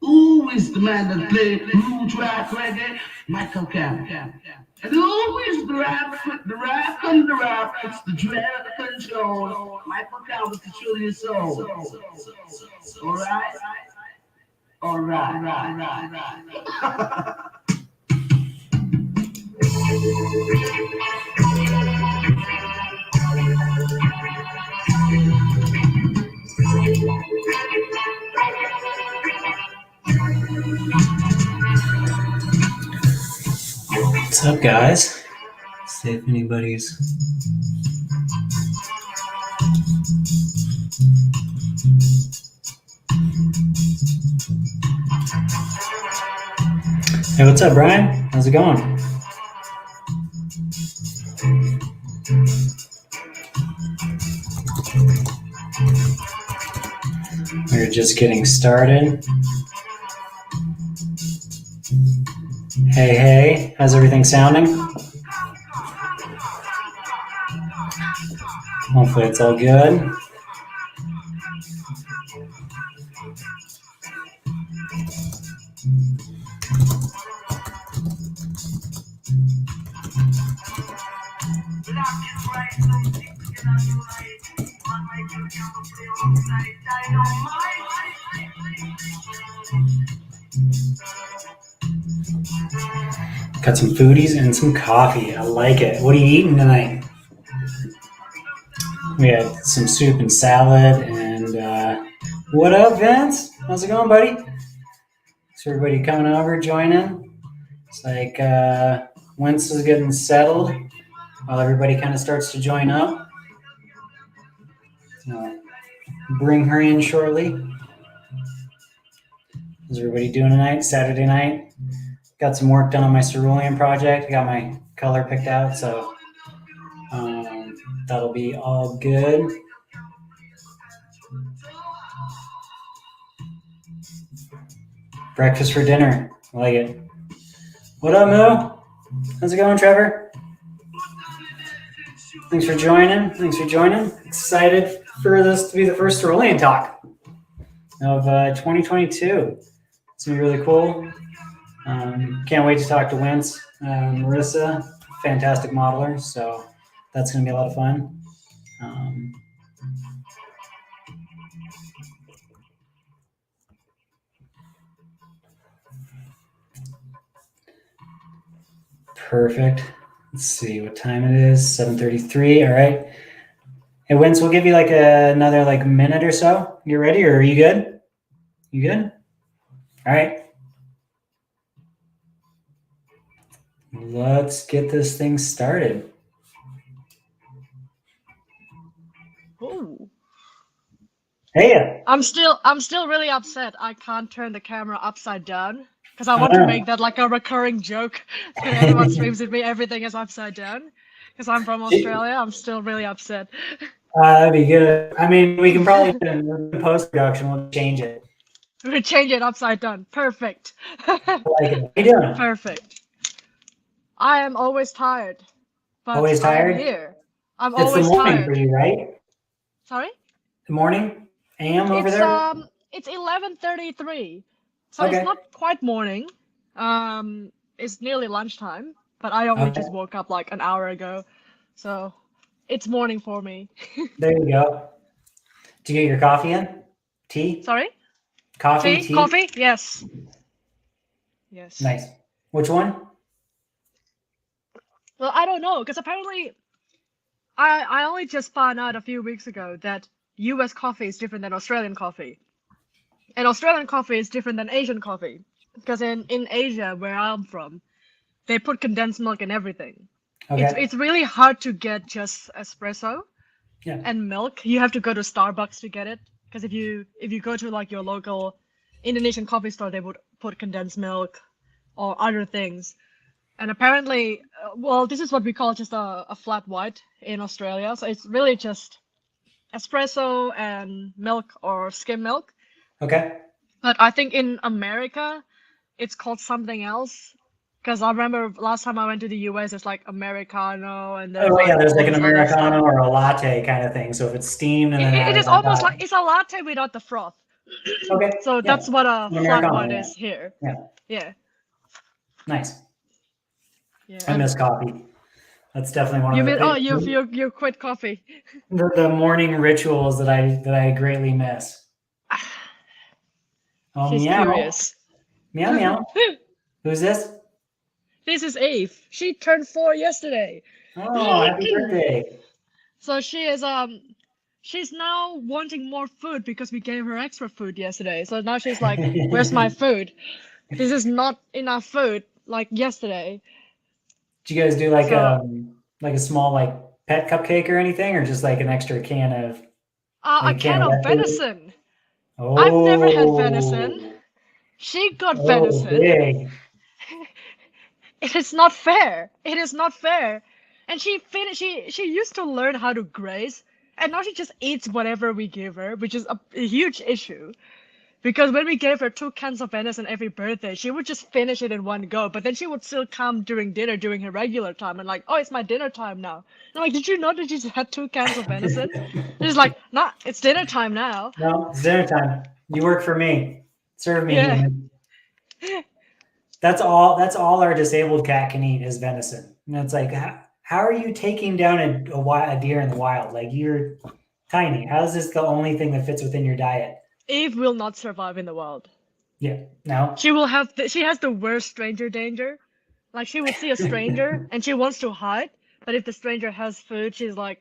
Who is the man that play blue track reggae? Michael Campbell. And who is the rap and the rap? It's the dread of the control. Michael Campbell to Cerulean soul. Alright? Alright. What's up, guys? See if anybody's... Hey, what's up, Brian? How's it going? We're just getting started. Hey, how's everything sounding? Hopefully it's all good. Got some foodies and some coffee. I like it. What are you eating tonight? We had some soup and salad. And what up, Vince? How's it going, buddy? Is everybody coming over, joining? It's like Wince is getting settled while everybody kind of starts to join up. Bring her in shortly. How's everybody doing tonight? Saturday night? Got some work done on my Cerulean project. I got my color picked out, so that'll be all good. Breakfast for dinner. I like it. What up, Moo? How's it going, Trevor? Thanks for joining. Excited for this to be the first Cerulean talk of 2022. It's going to be really cool. Can't wait to talk to Wince. Marissa, fantastic modeler, so that's going to be a lot of fun. Perfect. Let's see what time it is. 7:33. All right. Hey, Wince, we'll give you like another minute or so. You ready, or are you good? You good? All right. Let's get this thing started. Ooh. Hey. I'm still really upset. I can't turn the camera upside down because I want to make that like a recurring joke. So everyone streams with me, everything is upside down. Because I'm from Australia, I'm still really upset. That'd be good. I mean, we can probably in post-production, we'll change it. We'll change it upside down. Perfect. I like it. How you doing? Perfect. I am always tired. But always tired? I'm here. I'm it's always the morning tired. For you, right? Sorry? The morning? AM over there? It's 11:33. So okay. It's not quite morning. It's nearly lunchtime. But I only just woke up like an hour ago. So it's morning for me. There you go. Do you get your coffee in? Tea? Sorry? Coffee? Tea? Coffee? Yes. Yes. Nice. Which one? Well, I don't know, because apparently I only just found out a few weeks ago that US coffee is different than Australian coffee. And Australian coffee is different than Asian coffee. Because in Asia, where I'm from, they put condensed milk in everything. Okay. It's really hard to get just espresso and milk. You have to go to Starbucks to get it. Because if you go to like your local Indonesian coffee store, they would put condensed milk or other things. And apparently, well, this is what we call just a flat white in Australia. So it's really just espresso and milk or skim milk. Okay. But I think in America, it's called something else. Because I remember last time I went to the US, it's like Americano. And there's there's like an Americano or a latte kind of thing. So if it's steamed and then it is almost like it's a latte without the froth. Okay. So Yeah. that's what a flat Americano, white yeah. is here. Yeah. Yeah. Nice. Yeah. I miss coffee. That's definitely one You of mean the you quit coffee? the morning rituals that I greatly miss. Oh, She's meow. curious. Meow meow. Who's this? This is Eve. She turned 4 yesterday. Oh, happy birthday. So she's now wanting more food because we gave her extra food yesterday. So now she's like, "Where's my food? This is not enough food like yesterday." Did you guys do So like a small like pet cupcake or anything, or just like an extra can of a like a can can of of wet food? venison. I've never had venison. Oh, She got oh, venison. big. It is not fair. It is not fair. And she finished. She used to learn how to graze, and now she just eats whatever we give her, which is a huge issue. Because when we gave her 2 cans of venison every birthday, she would just finish it in one go. But then she would still come during dinner during her regular time and like, oh, it's my dinner time now. And I'm like, did you know that you just had 2 cans of venison? She's like, nah, it's dinner time now. No, it's dinner time. You work for me. Serve me, Yeah. human. That's all our disabled cat can eat is venison. And it's like, how are you taking down a deer in the wild? Like, you're tiny. How is this the only thing that fits within your diet? Eve will not survive in the wild. Yeah, no. She has the worst stranger danger. Like she would see a stranger and she wants to hide, but if the stranger has food, she's like,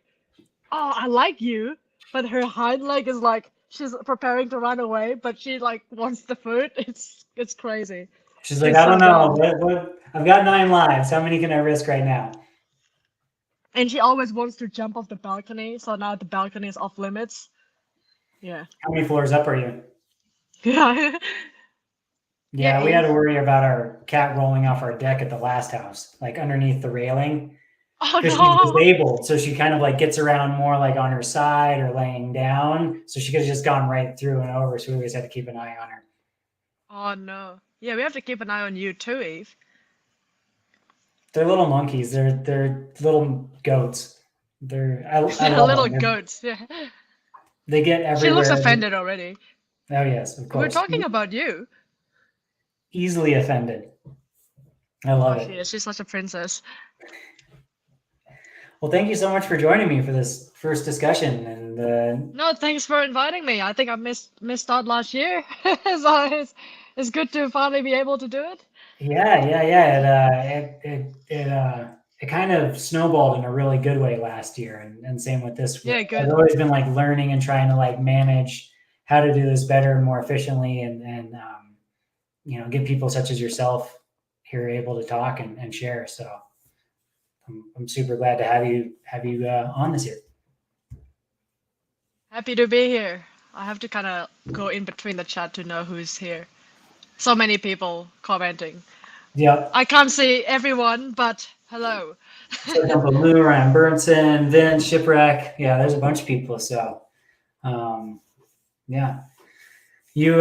"Oh, I like you," but her hind leg is like she's preparing to run away, but she like wants the food. It's crazy. She's like, She's I so don't know. dumb. I've got 9 lives. How many can I risk right now? And she always wants to jump off the balcony, so now the balcony is off limits. Yeah. How many floors up are you? Yeah. Yeah, Yeah, we had to worry about our cat rolling off our deck at the last house, like underneath the railing, Oh because she's no. disabled. So she kind of like gets around more like on her side or laying down. So she could have just gone right through and over. So we always had to keep an eye on her. Oh no. Yeah, we have to keep an eye on you too, Eve. They're little monkeys. They're little goats. I Yeah, love little them. goats. Yeah. They get She looks everywhere. offended already. Oh yes, of We're course. talking about you. Easily offended. I love Oh, it. she's such a princess. Well, thank you so much for joining me for this first discussion. And No, thanks for inviting me. I think I missed out last year, so it's good to finally be able to do it. yeah. It kind of snowballed in a really good way last year, and same with this. Yeah, I've good. always been like learning and trying to like manage how to do this better and more efficiently, and get people such as yourself here able to talk and share. So I'm super glad to have you on this year. Happy to be here. I have to kind of go in between the chat to know who's here. So many people commenting. Yep. I can't see everyone, but hello. Lou, Ryan Burnson, Vince, Shipwreck. Yeah, there's a bunch of people. So, yeah. You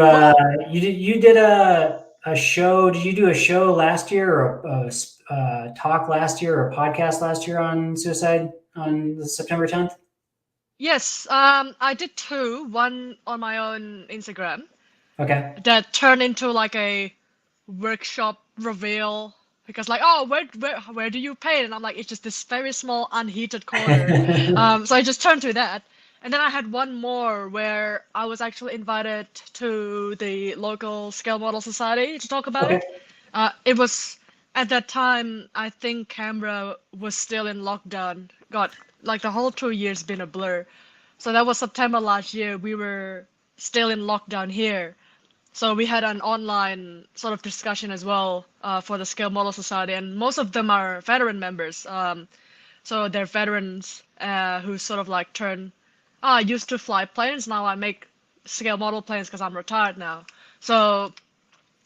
did a show. Did you do a show last year, or a talk last year, or a podcast last year on suicide on September 10th? Yes, I did 2. One on my own Instagram. Okay. That turned into like a workshop reveal because like, oh, where do you paint? And I'm like, it's just this very small unheated corner. So I just turned to that. And then I had one more where I was actually invited to the local scale model society to talk about Okay. it. It was at that time, I think Canberra was still in lockdown. God, like the whole 2 years been a blur. So that was September last year. We were still in lockdown here. So we had an online sort of discussion as well for the Scale Model Society, and most of them are veteran members. So they're veterans who sort of like I used to fly planes, now I make scale model planes because I'm retired now. So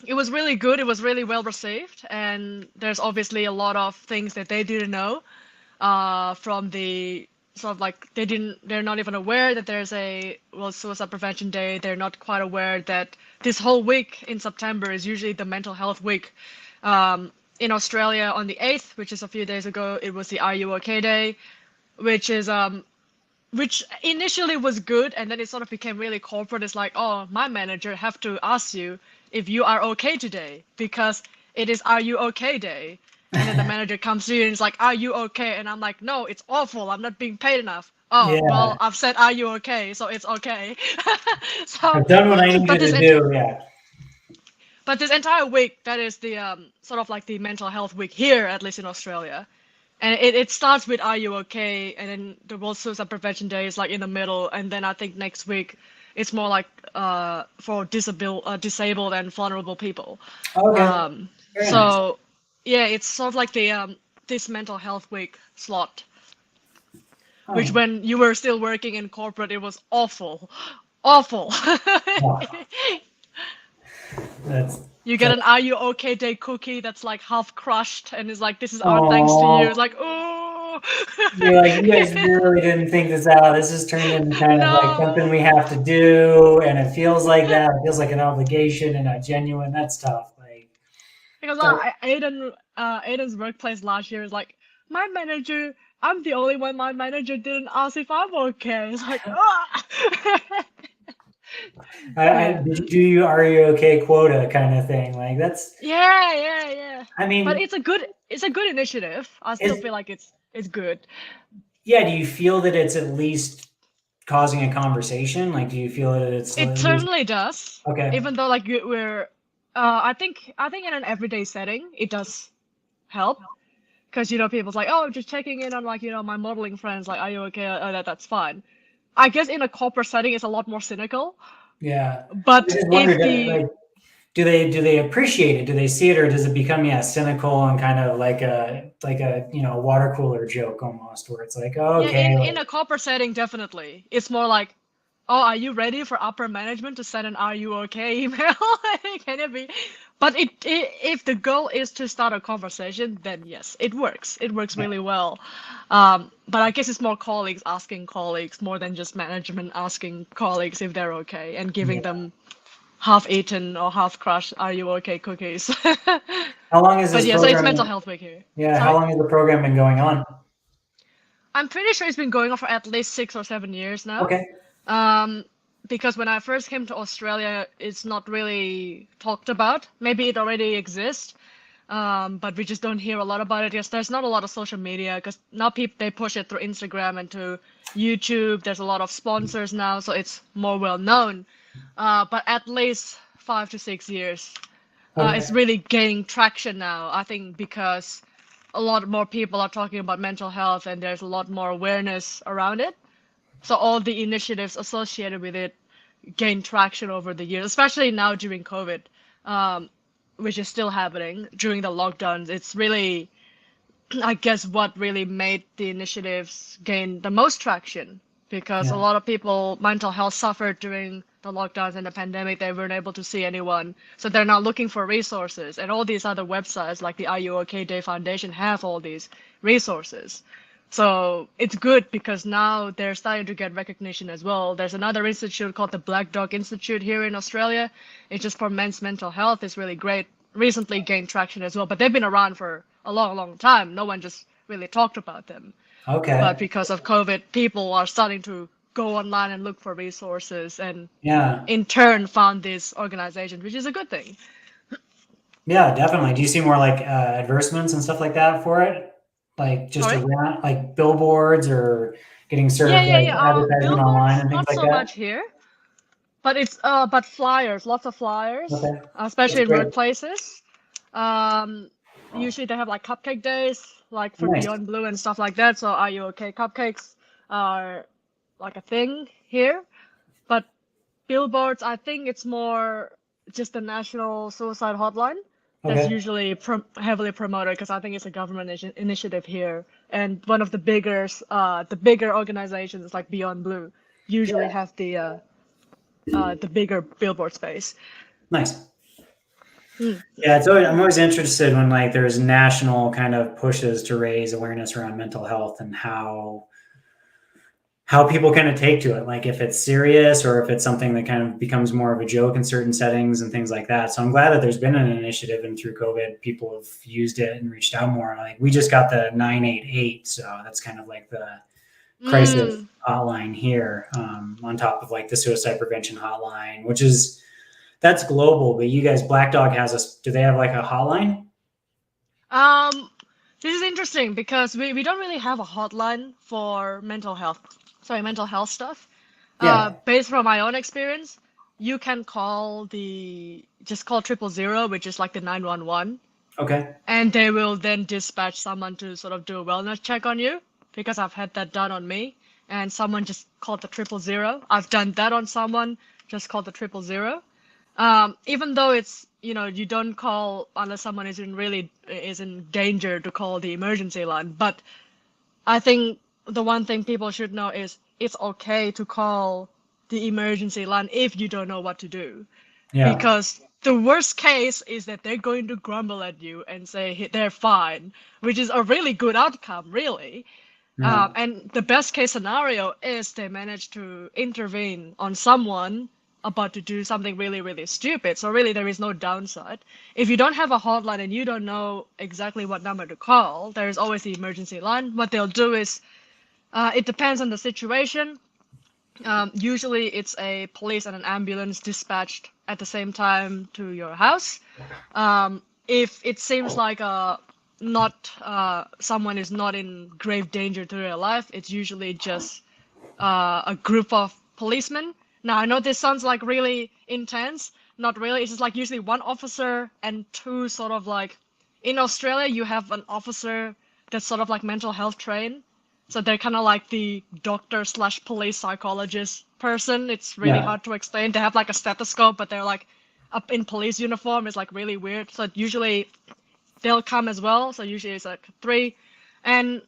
it was really good, it was really well received, and there's obviously a lot of things that they didn't know from the sort of like they're not even aware that there's a World Suicide Prevention Day. They're not quite aware that this whole week in September is usually the mental health week. In Australia on the 8th, which is a few days ago, it was the Are You OK Day, which is which initially was good, and then it sort of became really corporate. It's like, oh, my manager have to ask you if you are okay today because it is Are You Okay Day. And then the manager comes to you and it's like, are you okay? And I'm like, no, it's awful. I'm not being paid enough. Oh, Yeah. well, I've said, are you okay? So it's okay. So, I've done what I but needed to do. Yeah. but this entire week, that is the sort of like the mental health week here, at least in Australia. And it starts with Are You Okay? And then the World Suicide Prevention Day is like in the middle. And then I think next week it's more like for disabled and vulnerable people. Okay. Very nice. So yeah, it's sort of like the this mental health week slot, which Oh, when you were still working in corporate, it was awful, awful. wow. That's You get an Are You Okay Day cookie that's like half crushed and it's like, this is our thanks to you. oh, It's like, oh. you're like, you guys really didn't think this out. This has turned into kind of like something No. we have to do, and it feels like that. It feels like an obligation and not genuine. That's tough. Like, Because so, Aiden's workplace last year is like, my manager, I'm the only one my manager didn't ask if I'm okay. It's like, ah. Yeah. did you do you are you okay quota kind of thing? Like that's. Yeah. I But mean, it's a good initiative. I still is feel like it's good. yeah. Do you feel that it's at least causing a conversation? Like, do you feel that it's It at least certainly does. okay? Even though like we're I think in an everyday setting it does help. Because people's like, oh, just checking in on like, my modeling friends, like, are you okay? Oh, that's fine. I guess in a corporate setting it's a lot more cynical. Yeah. I But just if wondered, the like, do they appreciate it? Do they see it, or does it become cynical and kind of like a water cooler joke almost, where it's like, oh, Yeah, okay, in like, a corporate setting, definitely. It's more like, oh, are you ready for upper management to send an "Are you okay" email? Can it be? But if the goal is to start a conversation, then yes, it works. It works really well. But I guess it's more colleagues asking colleagues more than just management asking colleagues if they're okay and giving yeah. them half-eaten or half-crushed "Are you okay" cookies. How long is But this yeah, so it's program? mental health week here. Yeah, how Sorry? long has the program been going on? I'm pretty sure it's been going on for at least 6 or 7 years now. Okay. Um, because when I first came to Australia, it's not really talked about. Maybe it already exists, but we just don't hear a lot about it. Yes, there's not a lot of social media because now people they push it through Instagram and to YouTube. There's a lot of sponsors now, so it's more well known. But at least 5 to 6 years, it's Okay. really gaining traction now. I think because a lot more people are talking about mental health and there's a lot more awareness around it. So all the initiatives associated with it gain traction over the years, especially now during COVID, um, which is still happening during the lockdowns. It's really, I guess, what really made the initiatives gain the most traction because a Yeah. lot of people, mental health suffered during the lockdowns and the pandemic. They weren't able to see anyone. So they're now looking for resources. And all these other websites like the Are You OK Day Foundation have all these resources. So it's good because now they're starting to get recognition as well. There's another institute called the Black Dog Institute here in Australia. It's just for men's mental health. It's really great. Recently gained traction as well, but they've been around for a long, long time. No one just really talked about them. Okay. But because of COVID, people are starting to go online and look for resources and Yeah. in turn found this organization, which is a good thing. Yeah, definitely. Do you see more like advertisements and stuff like that for it? Like just Sorry? around like billboards or getting served like Yeah. advertisement online Billboards, and things not like so that? much here. But it's but flyers, lots of flyers, Okay. That's especially in great. workplaces. Um, Usually they have like cupcake days, like for Nice. Beyond Blue and stuff like that. So Are You Okay? Cupcakes are like a thing here. But billboards, I think it's more just the National Suicide Hotline that's Okay. usually heavily promoted because I think it's a government initiative here. And one of the bigger organizations like Beyond Blue usually have the bigger billboard space. Nice. Mm. Yeah, I'm always interested when like there's national kind of pushes to raise awareness around mental health and how people kind of take to it, like if it's serious or if it's something that kind of becomes more of a joke in certain settings and things like that. So I'm glad that there's been an initiative, and through COVID, people have used it and reached out more. Like we just got the 988, so that's kind of like crisis Mm. hotline here, on top of like the suicide prevention hotline, which is that's global. But you guys, Black Dog has us. Do they have like a hotline? Um, this is interesting because we don't really have a hotline for mental health stuff. Yeah. Based from my own experience, you can just call 000, which is like the 911, Okay. and they will then dispatch someone to sort of do a wellness check on you because I've had that done on me, and someone just called the 000. I've done that on someone, just called the 000. Even though it's, you don't call unless someone is in danger to call the emergency line. But I think the one thing people should know is it's okay to call the emergency line if you don't know what to do. Yeah. Because the worst case is that they're going to grumble at you and say they're fine, which is a really good outcome, really. Yeah. And the best case scenario is they manage to intervene on someone about to do something really, really stupid. So really, there is no downside. If you don't have a hotline and you don't know exactly what number to call, there is always the emergency line. What they'll do is, it depends on the situation. Usually, it's a police and an ambulance dispatched at the same time to your house. If it seems like not someone is not in grave danger to their life, it's usually just a group of policemen. Now I know this sounds like really intense. Not really. It's just like usually one officer and two sort of like. In Australia, you have an officer that's sort of like mental health trained. So they're kind of like the doctor slash police psychologist person. It's really Yeah. hard to explain. They have like a stethoscope, but they're like up in police uniform. It's like really weird. So usually they'll come as well. So usually it's like three. And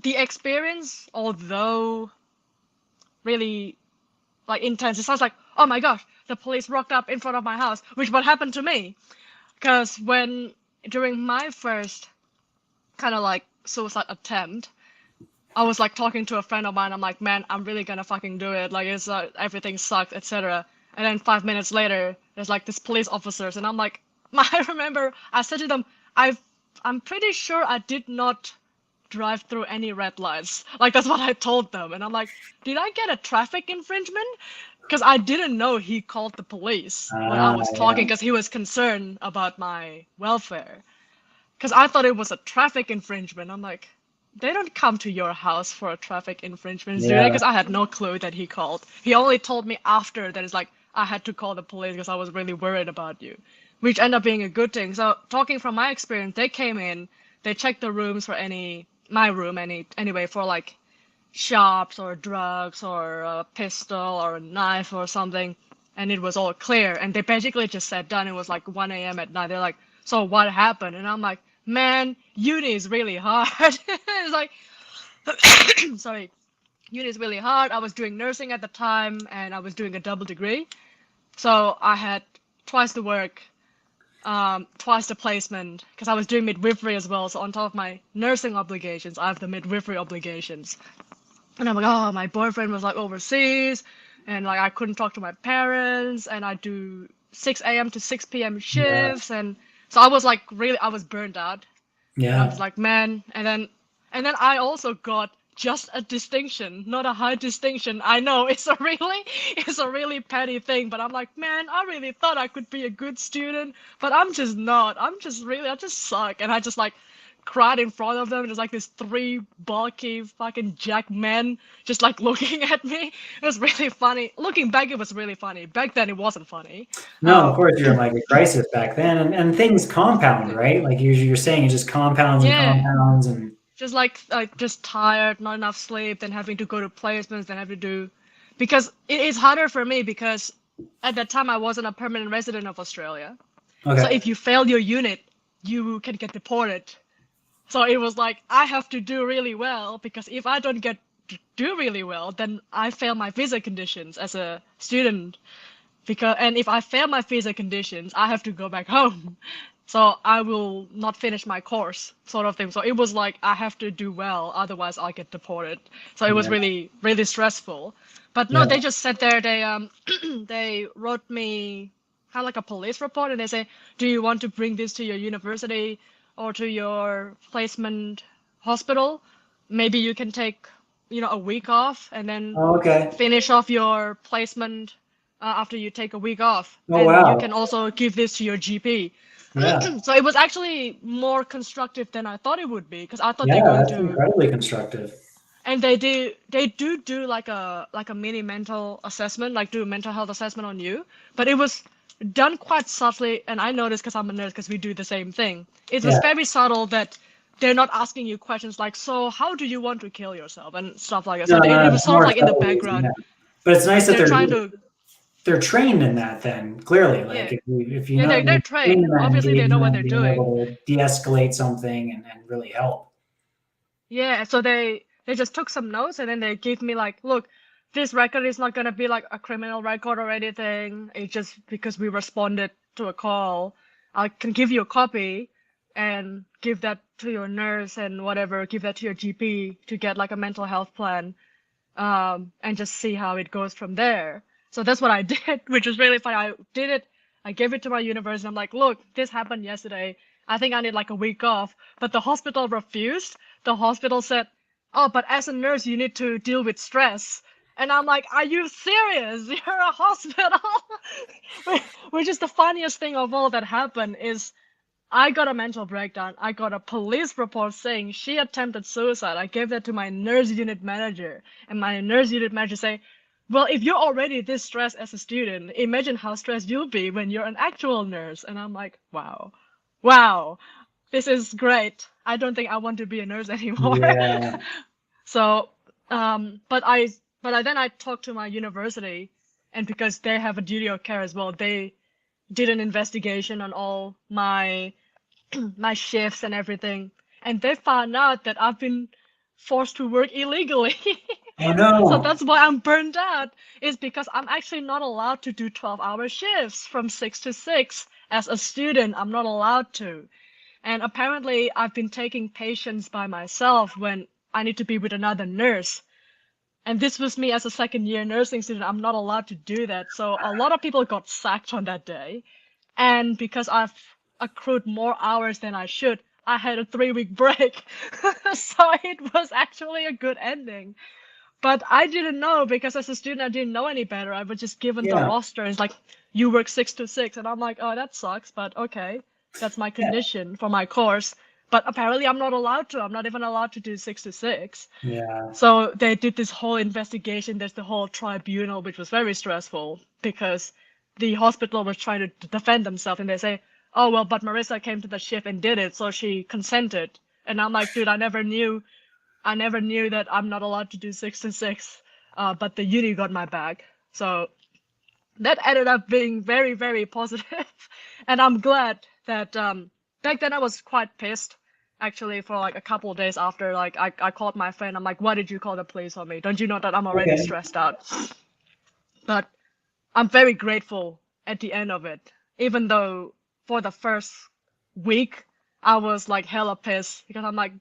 the experience, although really like intense, it sounds like, oh my gosh, the police rocked up in front of my house, which what happened to me. Because during my first kind of like suicide attempt, I was like talking to a friend of mine. I'm like, man, I'm really gonna fucking do it. Like, it's everything sucks, etc. And then 5 minutes later, there's like this police officers, and I'm like, I remember I said to them, I'm pretty sure I did not drive through any red lights. Like that's what I told them, and I'm like, did I get a traffic infringement? Because I didn't know he called the police when I was Yeah. talking, because he was concerned about my welfare. Because I thought it was a traffic infringement. I'm like, they don't come to your house for a traffic infringement, do they? Yeah. Because I had no clue that he called. He only told me after that it's like, I had to call the police because I was really worried about you, which ended up being a good thing. So talking from my experience, they came in, they checked the rooms for anyway, for like shops or drugs or a pistol or a knife or something, and it was all clear. And they basically just sat down. It was like 1 a.m. at night. They're like, so what happened? And I'm like, man, uni is really hard. It's like, sorry, uni is really hard. I was doing nursing at the time, and I was doing a double degree. So I had twice the work, twice the placement, because I was doing midwifery as well. So on top of my nursing obligations, I have the midwifery obligations. And I'm like, oh, my boyfriend was like overseas, and like I couldn't talk to my parents, and I do 6 a.m. to 6 p.m. Yeah. shifts, and so I was like I was burned out, and I'm Yeah. just like, man, and then I also got just a distinction, not a high distinction. I know it's a really petty thing, but I'm like, man, I really thought I could be a good student, but I'm just not. I just suck, and I just like cried in front of them. There's like these three bulky fucking jack men just like looking at me. It was really funny. Looking back, it was really funny. Back then, it wasn't funny. No, of Um, course you're in like a crisis back then, and things compound, right? Like you're saying, it just compounds and yeah, compounds, and just like just tired, not enough sleep, then having to go to placements, then have to do, because it is harder for me because at that time I wasn't a permanent resident of Australia. So okay. if you fail your unit, you can get deported. So it was like I have to do really well, because if I don't get to do really well, then I fail my visa conditions as a student. And if I fail my visa conditions, I have to go back home. So I will not finish my course, sort of thing. So it was like I have to do well, otherwise I'll get deported. So it was Yeah. really, really stressful. But no, Yeah. they just sat there. They they wrote me kind of like a police report, and they say, "Do you want to bring this to your university or to your placement hospital? Maybe you can take a week off and then Oh, okay. finish off your placement after you take a week off. Oh, And you wow. can also give this to your GP. Yeah. So it was actually more constructive than I thought it would be, because I thought they're Yeah, going that's to, incredibly constructive. and they do like a mini mental assessment, like do a mental health assessment on you, but it was done quite subtly, and I noticed because I'm a nurse, because we do the same thing. It was Yeah. very subtle that they're not asking you questions like, so how do you want to kill yourself and stuff like that. So No, no, it no, was it's sort of more like in the subtle reason, background. yeah. But it's nice that They're trying to, they're trained in that then, clearly. yeah, Like if you yeah, know they're you're trained. training that Obviously, they know what they're engagement, being doing. able to de-escalate something and really help. Yeah, so they just took some notes and then they gave me like, look, this record is not gonna be like a criminal record or anything. It's just because we responded to a call. I can give you a copy and give that to your nurse and whatever, give that to your GP to get like a mental health plan, and just see how it goes from there. So that's what I did, which was really fun. I did it. I gave it to my university. I'm like, look, this happened yesterday. I think I need like a week off. But the hospital refused. The hospital said, oh, but as a nurse, you need to deal with stress. And I'm like, are you serious? You're a hospital. Which is the funniest thing of all that happened is I got a mental breakdown. I got a police report saying she attempted suicide. I gave that to my nurse unit manager, and my nurse unit manager say, well, if you're already this stressed as a student, imagine how stressed you'll be when you're an actual nurse. And I'm like, wow, this is great. I don't think I want to be a nurse anymore. Yeah. So, but I talked to my university, and because they have a duty of care as well, they did an investigation on all my shifts and everything, and they found out that I've been forced to work illegally. Oh So no. that's why I'm burned out, is because I'm actually not allowed to do 12-hour shifts from 6 to 6. As a student, I'm not allowed to. And apparently I've been taking patients by myself when I need to be with another nurse. And this was me as a second year nursing student. I'm not allowed to do that. So a lot of people got sacked on that day. And because I've accrued more hours than I should, I had a 3-week break. So it was actually a good ending. But I didn't know, because as a student, I didn't know any better. I was just given the Yeah. roster. It's like, you work 6 to 6. And I'm like, oh, that sucks. But okay, that's my condition for my course. But apparently I'm not allowed to. I'm not even allowed to do 6 to 6. Yeah. So they did this whole investigation. There's the whole tribunal, which was very stressful because the hospital was trying to defend themselves, and they say, oh, well, but Marissa came to the shift and did it, so she consented. And I'm like, dude, I never knew that I'm not allowed to do 6 to 6, but the uni got my back. So that ended up being very, very positive. And I'm glad that back then I was quite pissed, actually, for like a couple of days after. Like I called my friend. I'm like, why did you call the police on me? Don't you know that I'm already Okay. stressed out? But I'm very grateful at the end of it, even though for the first week I was like hella pissed, because I'm like,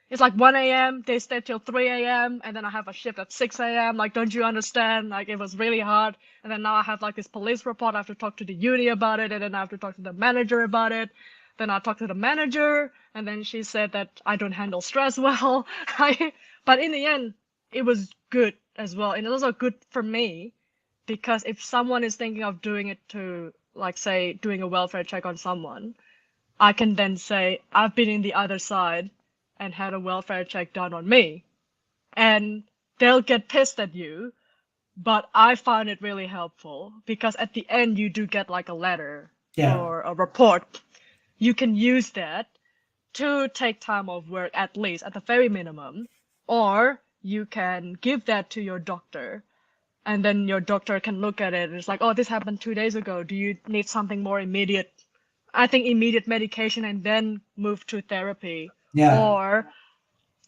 it's like 1 a.m. They stay till 3 a.m. and then I have a shift at 6 a.m. Like, don't you understand? Like, it was really hard. And then now I have like this police report. I have to talk to the uni about it, and then I have to talk to the manager about it. Then I talked to the manager, and then she said that I don't handle stress well. But in the end, it was good as well. And it was also good for me, because if someone is thinking of doing it to, like, say, doing a welfare check on someone, I can then say, I've been in the other side and had a welfare check done on me. And they'll get pissed at you, but I found it really helpful, because at the end you do get like a letter or a report. You can use that to take time off work, at least at the very minimum, or you can give that to your doctor, and then your doctor can look at it and it's like, oh, this happened 2 days ago. Do you need something more immediate? I think immediate medication, and then move to therapy. Yeah. Or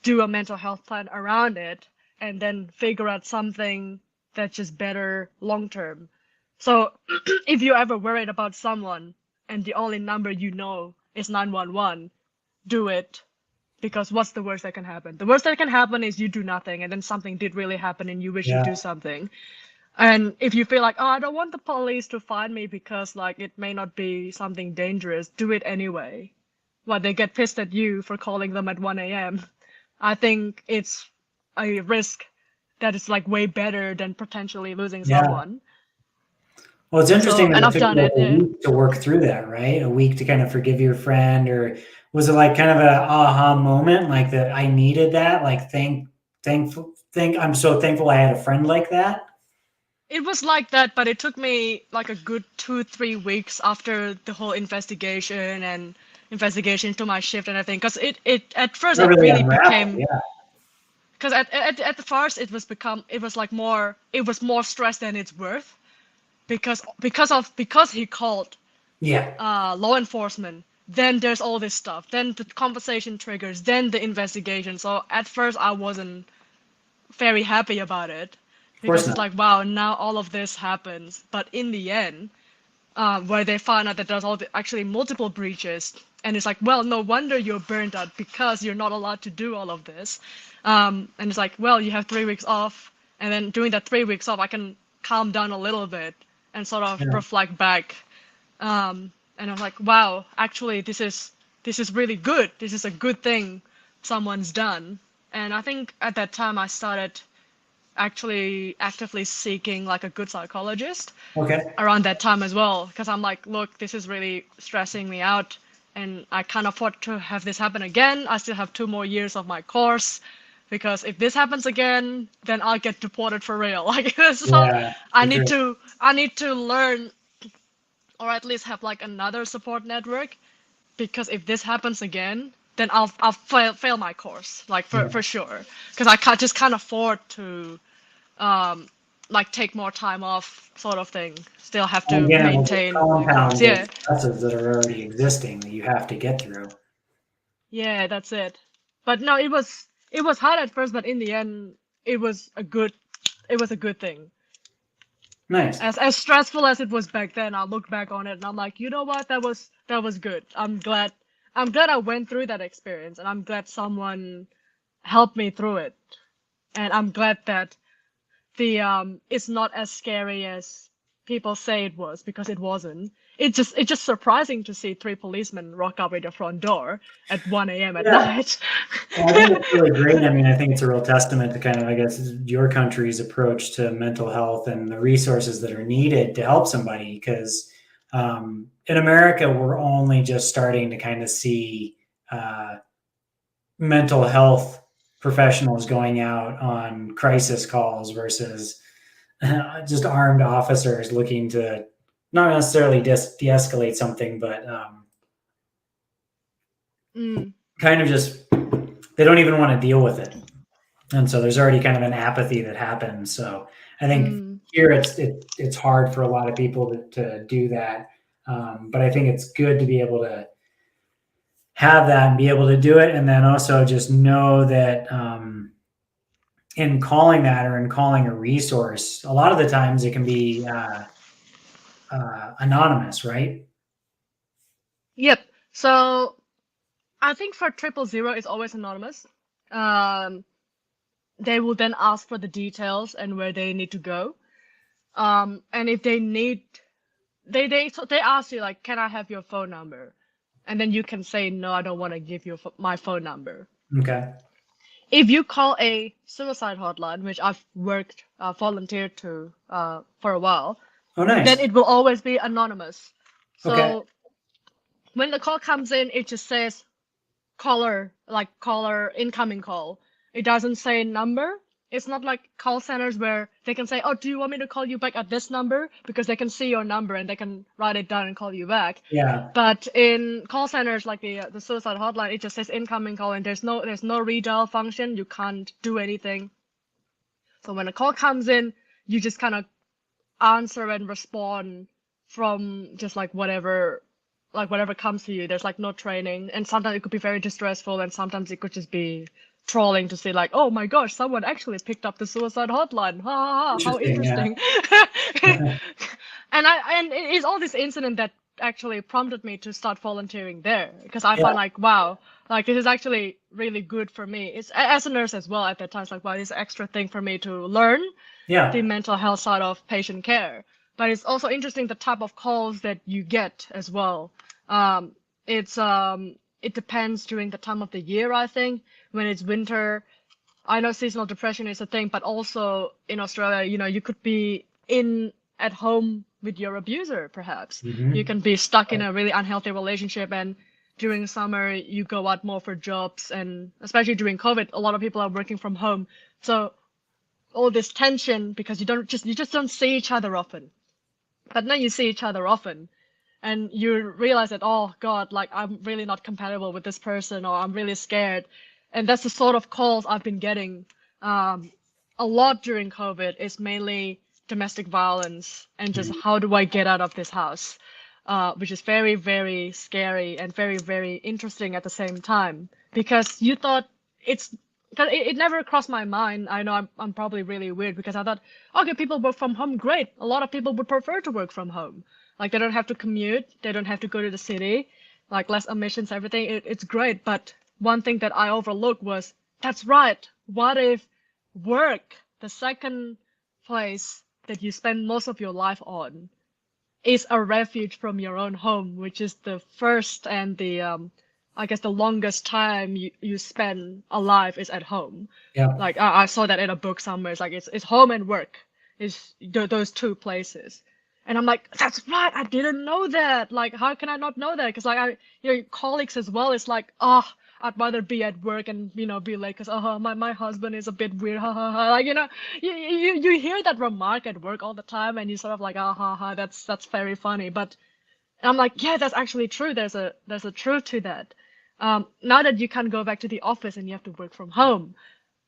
do a mental health plan around it, and then figure out something that's just better long term. So if you're ever worried about someone and the only number you know is 911, do it. Because what's the worst that can happen? The worst that can happen is you do nothing, and then something did really happen and you wish you do something. And if you feel like, oh, I don't want the police to find me because like it may not be something dangerous, do it anyway. Well, they get pissed at you for calling them at 1 a.m. I think it's a risk that is like way better than potentially losing Yeah. someone. Well, it's interesting and that I've it took done you it. a Yeah. week to work through that, right? A week to kind of forgive your friend, or was it like kind of a aha moment, like that I needed that? Like I'm so thankful I had a friend like that. It was like that, but it took me like a good 2-3 weeks after the whole investigation to my shift and everything. Because it at first Not it really really unraveled, became, yeah. because at the first it was like more, it was more stress than it's worth, because he called Yeah. law enforcement. Then there's all this stuff. Then the conversation triggers. Then the investigation. So at first I wasn't very happy about it, Of course because it's not. like, wow, now all of this happens. But in the end, where they found out that there's actually multiple breaches, and it's like, well, no wonder you're burned out, because you're not allowed to do all of this. And it's like, well, you have 3 weeks off, and then during that 3 weeks off, I can calm down a little bit and sort of Yeah. reflect back. And I was like, wow, actually, this is really good. This is a good thing someone's done. And I think at that time I started actually actively seeking like a good psychologist Okay. around that time as well, because I'm like, look, this is really stressing me out, and I can't afford to have this happen again. I still have 2 more years of my course, because if this happens again, then I'll get deported for real. Like, so Yeah. I For need sure. to learn, or at least have like another support network, because if this happens again, then I'll fail my course, like Yeah. for sure, because I can't afford to like take more time off, sort of thing. Still have And to again, it will just maintain my course. compound the Yeah, stresses that are already existing that you have to get through. yeah, that's it. But no, it was hard at first, but in the end, it was a good thing. Nice. As stressful as it was back then, I look back on it and I'm like, you know what, that was good. I'm glad I went through that experience, and I'm glad someone helped me through it. And I'm glad that it's not as scary as people say it was, because it wasn't. It's just surprising to see 3 policemen rock up at your front door at 1 a.m. at Yeah. night. Well, I think it's really great. I mean, I think it's a real testament to kind of, I guess, your country's approach to mental health and the resources that are needed to help somebody. Because in America, we're only just starting to kind of see mental health professionals going out on crisis calls versus just armed officers looking to not necessarily de-escalate something, but kind of just, they don't even want to deal with it. And so there's already kind of an apathy that happens. So I think here it's hard for a lot of people to do that. But I think it's good to be able to have that and be able to do it. And then also just know that in calling that, or in calling a resource, a lot of the times it can be anonymous, right? Yep. So I think for 000 it's always anonymous. They will then ask for the details and where they need to go. And if they need, they ask you like, can I have your phone number? And then you can say, no, I don't want to give you my phone number. Okay. If you call a suicide hotline, which I've volunteered to for a while, Oh, nice. then it will always be anonymous. So Okay. when the call comes in, it just says caller incoming call. It doesn't say number. It's not like call centers where they can say, oh, do you want me to call you back at this number? Because they can see your number and they can write it down and call you back. Yeah. But in call centers like the suicide hotline, it just says incoming call, and there's no redial function. You can't do anything. So when a call comes in, you just kind of answer and respond from just like whatever comes to you. There's like no training, and sometimes it could be very distressful, and sometimes it could just be trolling to see like, oh my gosh, someone actually picked up the suicide hotline. Ha ha ha, how interesting. Yeah. And it's all this incident that actually prompted me to start volunteering there, because I found like, wow, like this is actually really good for me. It's as a nurse as well at that time. It's like, wow, this extra thing for me to learn the mental health side of patient care. But it's also interesting the type of calls that you get as well. It depends during the time of the year, I think. When it's winter, I know seasonal depression is a thing, but also in Australia, you could be in at home with your abuser, perhaps. You can be stuck in a really unhealthy relationship, and during summer you go out more for jobs, and especially during COVID, a lot of people are working from home. So all this tension because you just don't see each other often. But now you see each other often, and you realize that, oh God, like I'm really not compatible with this person, or I'm really scared. And that's the sort of calls I've been getting a lot during COVID, is mainly domestic violence and just how do I get out of this house, which is very, very scary and very, very interesting at the same time, because you thought because it never crossed my mind. I know I'm probably really weird, because I thought, okay, people work from home, great. A lot of people would prefer to work from home. Like, they don't have to commute, they don't have to go to the city, like less emissions, everything. It's great. But one thing that I overlooked was, that's right. What if work, the second place that you spend most of your life on, is a refuge from your own home, which is the first and the I guess the longest time you spend alive is at home. Yeah. Like I saw that in a book somewhere. It's like it's home and work is those two places. And I'm like, that's right. I didn't know that. Like, how can I not know that? Because like colleagues as well. It's like, oh, I'd rather be at work and be late because my husband is a bit weird. Ha ha ha. Like you hear that remark at work all the time, and you sort of like, ah ha ha. That's very funny. But I'm like, yeah, that's actually true. There's a truth to that. Now that you can't go back to the office and you have to work from home,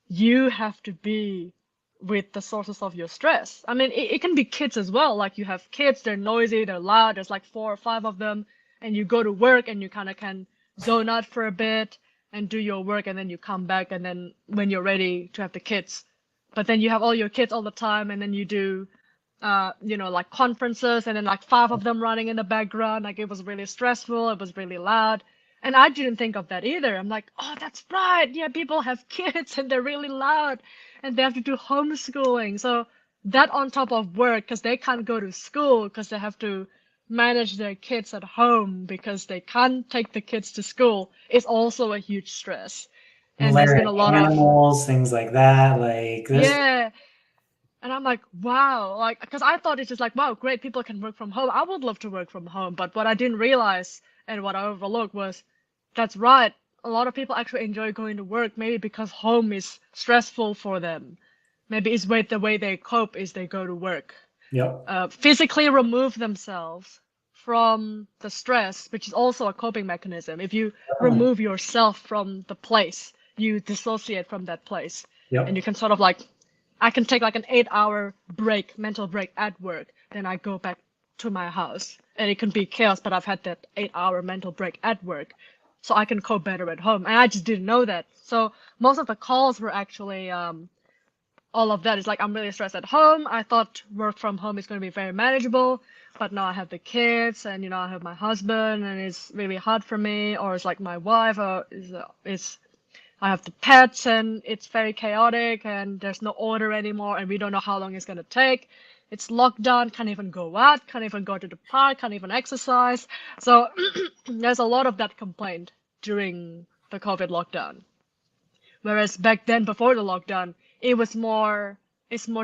you have to be with the sources of your stress. I mean, it can be kids as well. Like, you have kids, they're noisy, they're loud, there's like 4 or 5 of them, and you go to work and you kind of can zone out for a bit and do your work, and then you come back, and then when you're ready to have the kids. But then you have all your kids all the time, and then you do like conferences, and then like 5 of them running in the background. Like, it was really stressful, it was really loud. And I didn't think of that either. I'm like, oh, that's right. Yeah, people have kids and they're really loud and they have to do homeschooling. So that on top of work, because they can't go to school because they have to manage their kids at home because they can't take the kids to school, is also a huge stress. And there's been a lot animals, things like that. Like this. Yeah. And I'm like, wow, like, because I thought it's just like, wow, great, people can work from home. I would love to work from home. But what I didn't realize and what I overlooked was, that's right. A lot of people actually enjoy going to work, maybe because home is stressful for them. Maybe it's the way they cope is they go to work. Yep. Physically remove themselves from the stress, which is also a coping mechanism. If you remove yourself from the place, you dissociate from that place. Yep. And you can sort of like, I can take like an 8-hour break, mental break at work. Then I go back to my house. And it can be chaos, but I've had that 8-hour mental break at work. So I can cope better at home. And I just didn't know that. So most of the calls were actually all of that. It's like, I'm really stressed at home. I thought work from home is going to be very manageable. But now I have the kids, and I have my husband, and it's really hard for me. Or it's like my wife, I have the pets, and it's very chaotic, and there's no order anymore, and we don't know how long it's going to take. It's lockdown, can't even go out, can't even go to the park, can't even exercise. So there's a lot of that complaint during the COVID lockdown. Whereas back then, before the lockdown, it's more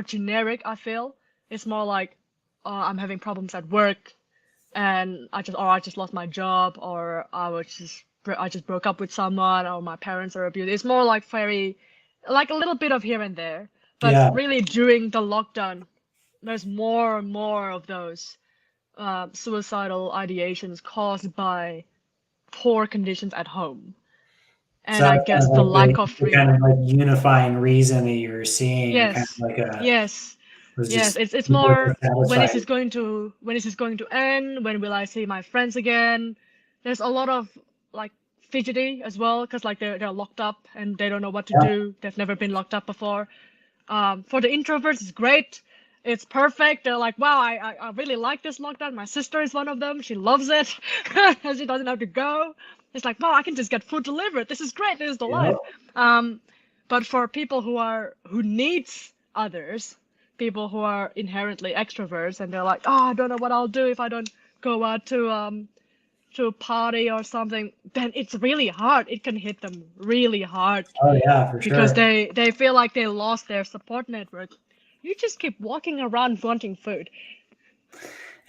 generic, I feel. It's more like, I'm having problems at work, and I just lost my job, or I just broke up with someone, or my parents are abused. It's more like like a little bit of here and there. But really, during the lockdown, there's more and more of those suicidal ideations caused by poor conditions at home. And I guess the lack of freedom. Kind of like unifying reason that you're seeing. Yes. Kind of like yes. It's more when is this going to end? When will I see my friends again? There's a lot of like fidgety as well, because like they're locked up and they don't know what to do. They've never been locked up before. For the introverts, it's great. It's perfect. They're like, wow, I really like this lockdown. My sister is one of them. She loves it. She doesn't have to go. It's like, wow, I can just get food delivered. This is great. This is the life. But for people who needs others, people who are inherently extroverts, and they're like, oh, I don't know what I'll do if I don't go out to to party or something, then it's really hard. It can hit them really hard Oh yeah, for because sure. they feel like they lost their support network. You just keep walking around wanting food.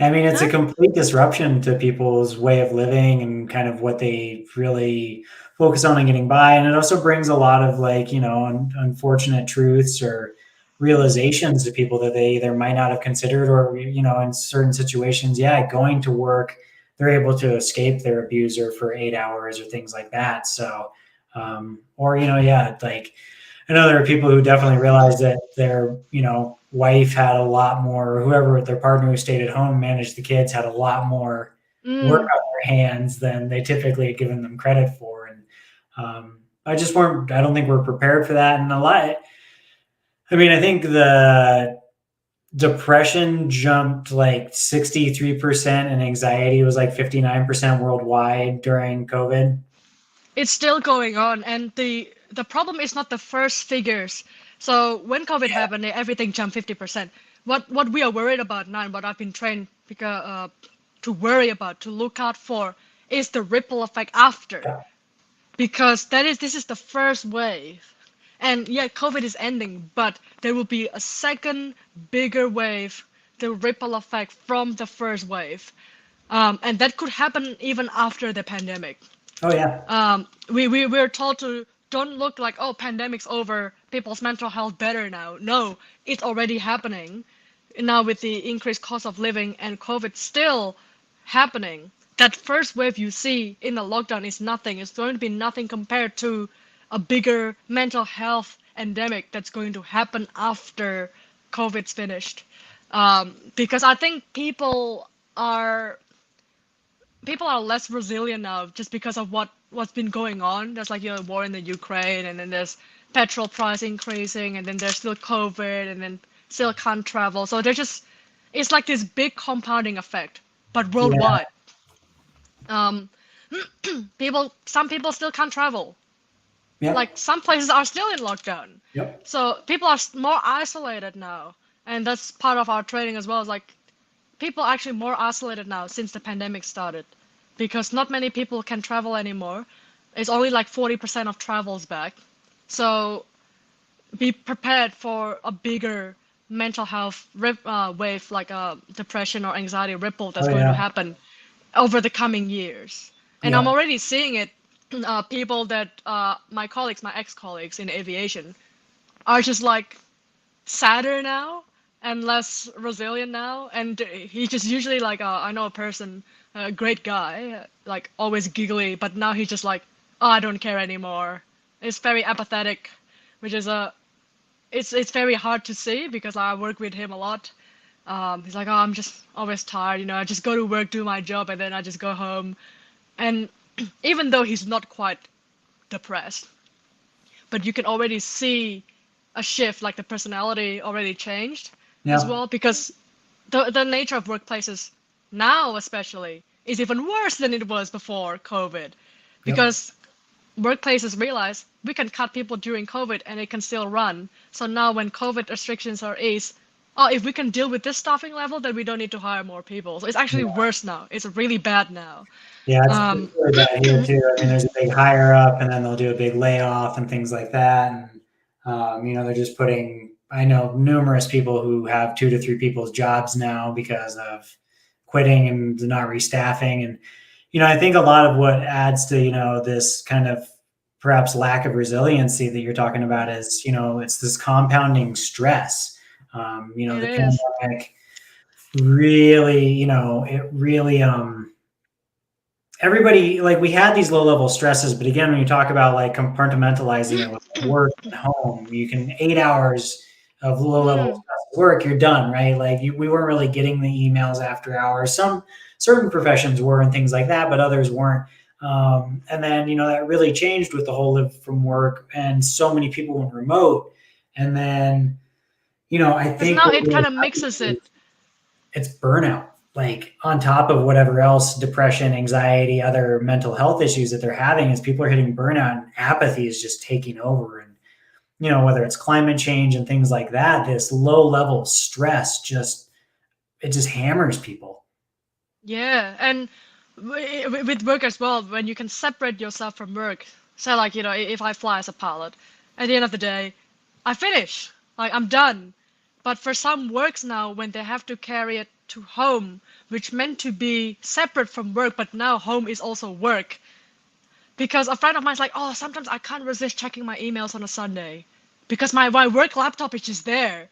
I mean, it's a Huh? complete disruption to people's way of living and kind of what they really focus on and getting by. And it also brings a lot of like, unfortunate truths or realizations to people that they either might not have considered or, in certain situations, yeah, going to work, they're able to escape their abuser for 8 hours or things like that. So, or, yeah, like, I know there are people who definitely realized that their, wife had a lot more, or whoever their partner who stayed at home managed the kids had a lot more work Mm. on their hands than they typically had given them credit for. And I don't think we're prepared for that. And I think the depression jumped like 63% and anxiety was like 59% worldwide during COVID. It's still going on, and the problem is not the first figures. So when COVID happened, everything jumped 50%. What we are worried about now, and what I've been trained to worry about, to look out for, is the ripple effect after, Yeah. because this is the first wave, and yeah, COVID is ending, but there will be a second bigger wave, the ripple effect from the first wave, and that could happen even after the pandemic. Oh yeah. We're told to don't look like, oh, pandemic's over, people's mental health better now. No, it's already happening now with the increased cost of living and COVID still happening. That first wave you see in the lockdown is nothing. It's going to be nothing compared to a bigger mental health endemic that's going to happen after COVID's finished. Because I think people are less resilient now just because of what's been going on. There's like war in the Ukraine, and then there's petrol price increasing, and then there's still COVID, and then still can't travel. So it's like this big compounding effect, but Yeah. worldwide. Um, some people still can't travel. Yep. Like some places are still in lockdown. Yep. So people are more isolated now, and that's part of our training as well. Is like people are actually more isolated now since the pandemic started because not many people can travel anymore. It's only like 40% of travels back. So be prepared for a bigger mental health wave, like a depression or anxiety ripple that's Oh going to yeah. happen over the coming years. And I'm Yeah. already seeing it. People that my colleagues, my ex-colleagues in aviation, are just like sadder now and less resilient now. And he just usually like I know a person, a great guy, like always giggly, but now he's just like, oh, I don't care anymore. It's very apathetic, which is it's very hard to see because I work with him a lot. He's like, oh, I'm just always tired, I just go to work, do my job, and then I just go home. And even though he's not quite depressed, but you can already see a shift, like the personality already changed as Yeah. well, because the nature of workplaces now especially is even worse than it was before COVID, Yep. because workplaces realize we can cut people during COVID and it can still run. So now when COVID restrictions are eased, oh, if we can deal with this staffing level, then we don't need to hire more people. So it's actually worse now. It's really bad now. Yeah, it's Um, really bad here too. I mean, there's a big hire up, and then they'll do a big layoff and things like that. And they're just putting. I know numerous people who have 2 to 3 people's jobs now because of quitting and not restaffing. And I think a lot of what adds to this kind of perhaps lack of resiliency that you're talking about is it's this compounding stress. it The is. pandemic really, it really everybody, like, we had these low level stresses, but again, when you talk about like compartmentalizing it with work and home, you can 8 hours of low level Mm, stress at work, you're done, right? Like we weren't really getting the emails after hours. Some certain professions were and things like that, but others weren't. And then that really changed with the whole live from work, and so many people went remote. And then I because think now what it really kind of mixes happened it. is it's burnout, like on top of whatever else, depression, anxiety, other mental health issues that they're having, is people are hitting burnout and apathy is just taking over. And whether it's climate change and things like that, this low level stress just hammers people. Yeah, and with work as well, when you can separate yourself from work. So like, if I fly as a pilot, at the end of the day, I finish. Like I'm done. But for some works now, when they have to carry it to home, which meant to be separate from work, but now home is also work. Because a friend of mine's like, oh, sometimes I can't resist checking my emails on a Sunday because my work laptop is just there.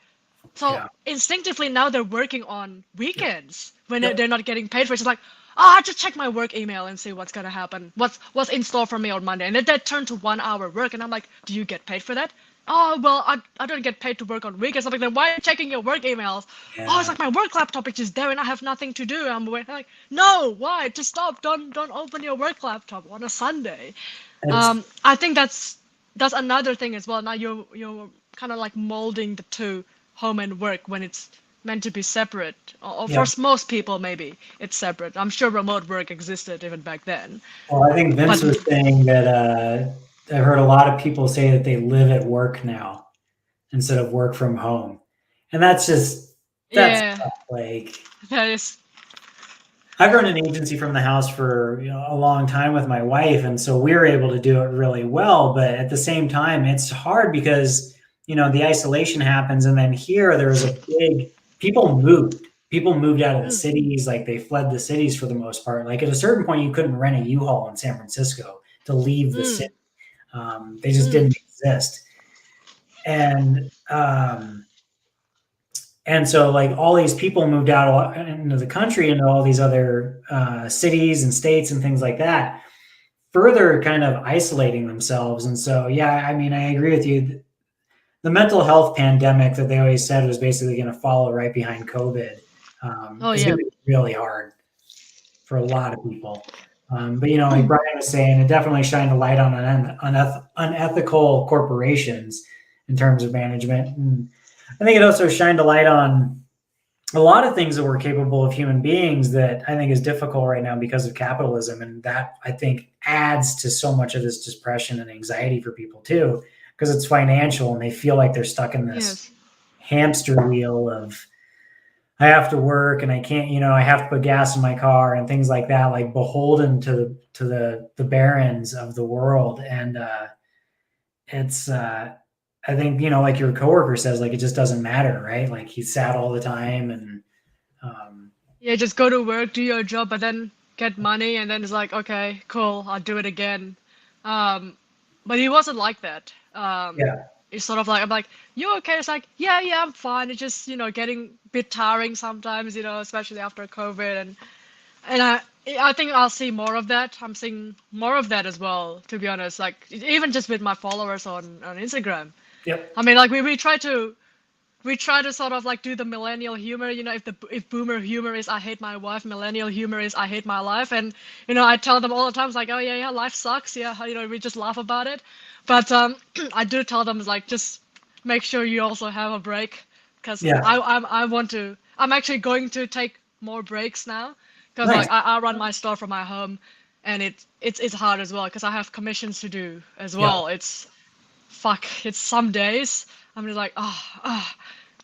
So Yeah. instinctively now they're working on weekends when Yep. they're not getting paid for it. It's like, oh, I just check my work email and see what's gonna happen. What's in store for me on Monday. And then that turned to 1 hour work. And I'm like, do you get paid for that? Oh, well, I don't get paid to work on weekends. I'm like, then why are you checking your work emails? Oh, it's Yeah. like my work laptop is just there and I have nothing to do. I'm like, no, why? Just stop. Don't open your work laptop on a Sunday. It's I think that's another thing as well. Now you're kind of like molding the two, home and work, when it's meant to be separate. Or for yeah. most people, maybe it's separate. I'm sure remote work existed even back then. Well, I think But Vince was saying that I've heard a lot of people say that they live at work now instead of work from home, and that's yeah, tough. Like that is. I've run an agency from the house for a long time with my wife, and so we were able to do it really well. But at the same time, it's hard because the isolation happens, and then here there was a big people moved. People moved out of the Mm, cities, like they fled the cities for the most part. Like at a certain point, you couldn't rent a U-Haul in San Francisco to leave the city. mm, They just mm. didn't exist, and and so like all these people moved out into the country into all these other cities and states and things like that, further kind of isolating themselves. And so yeah, I mean, I agree with you. The mental health pandemic that they always said was basically going to follow right behind COVID Oh is going yeah. to be really hard for a lot of people. But like Brian was saying, it definitely shined a light on unethical corporations in terms of management. And I think it also shined a light on a lot of things that we're capable of human beings that I think is difficult right now because of capitalism. And that I think adds to so much of this depression and anxiety for people too, because it's financial and they feel like they're stuck in this Yes. hamster wheel of I have to work and I can't, I have to put gas in my car and things like that, like beholden to the barons of the world. And it's I think, like your coworker says, like it just doesn't matter, right? Like he's sad all the time and um Yeah, just go to work, do your job, but then get money, and then it's like, okay, cool, I'll do it again. Um, but he wasn't like that. yeah, It's sort of like, I'm like, you okay? It's like, yeah, I'm fine. It's just, getting a bit tiring sometimes, especially after COVID, and I think I'll see more of that. I'm seeing more of that as well, to be honest. Like even just with my followers on Instagram. yep, I mean, like we try to sort of like do the millennial humor, if boomer humor is I hate my wife, millennial humor is I hate my life, and I tell them all the time, it's like, oh yeah, life sucks, yeah, we just laugh about it, but I do tell them, it's like, just make sure you also have a break, because yeah, I'm actually going to take more breaks now, because nice, like I run my store from my home, and it's hard as well, because I have commissions to do as yep, well. It's some days I'm just like,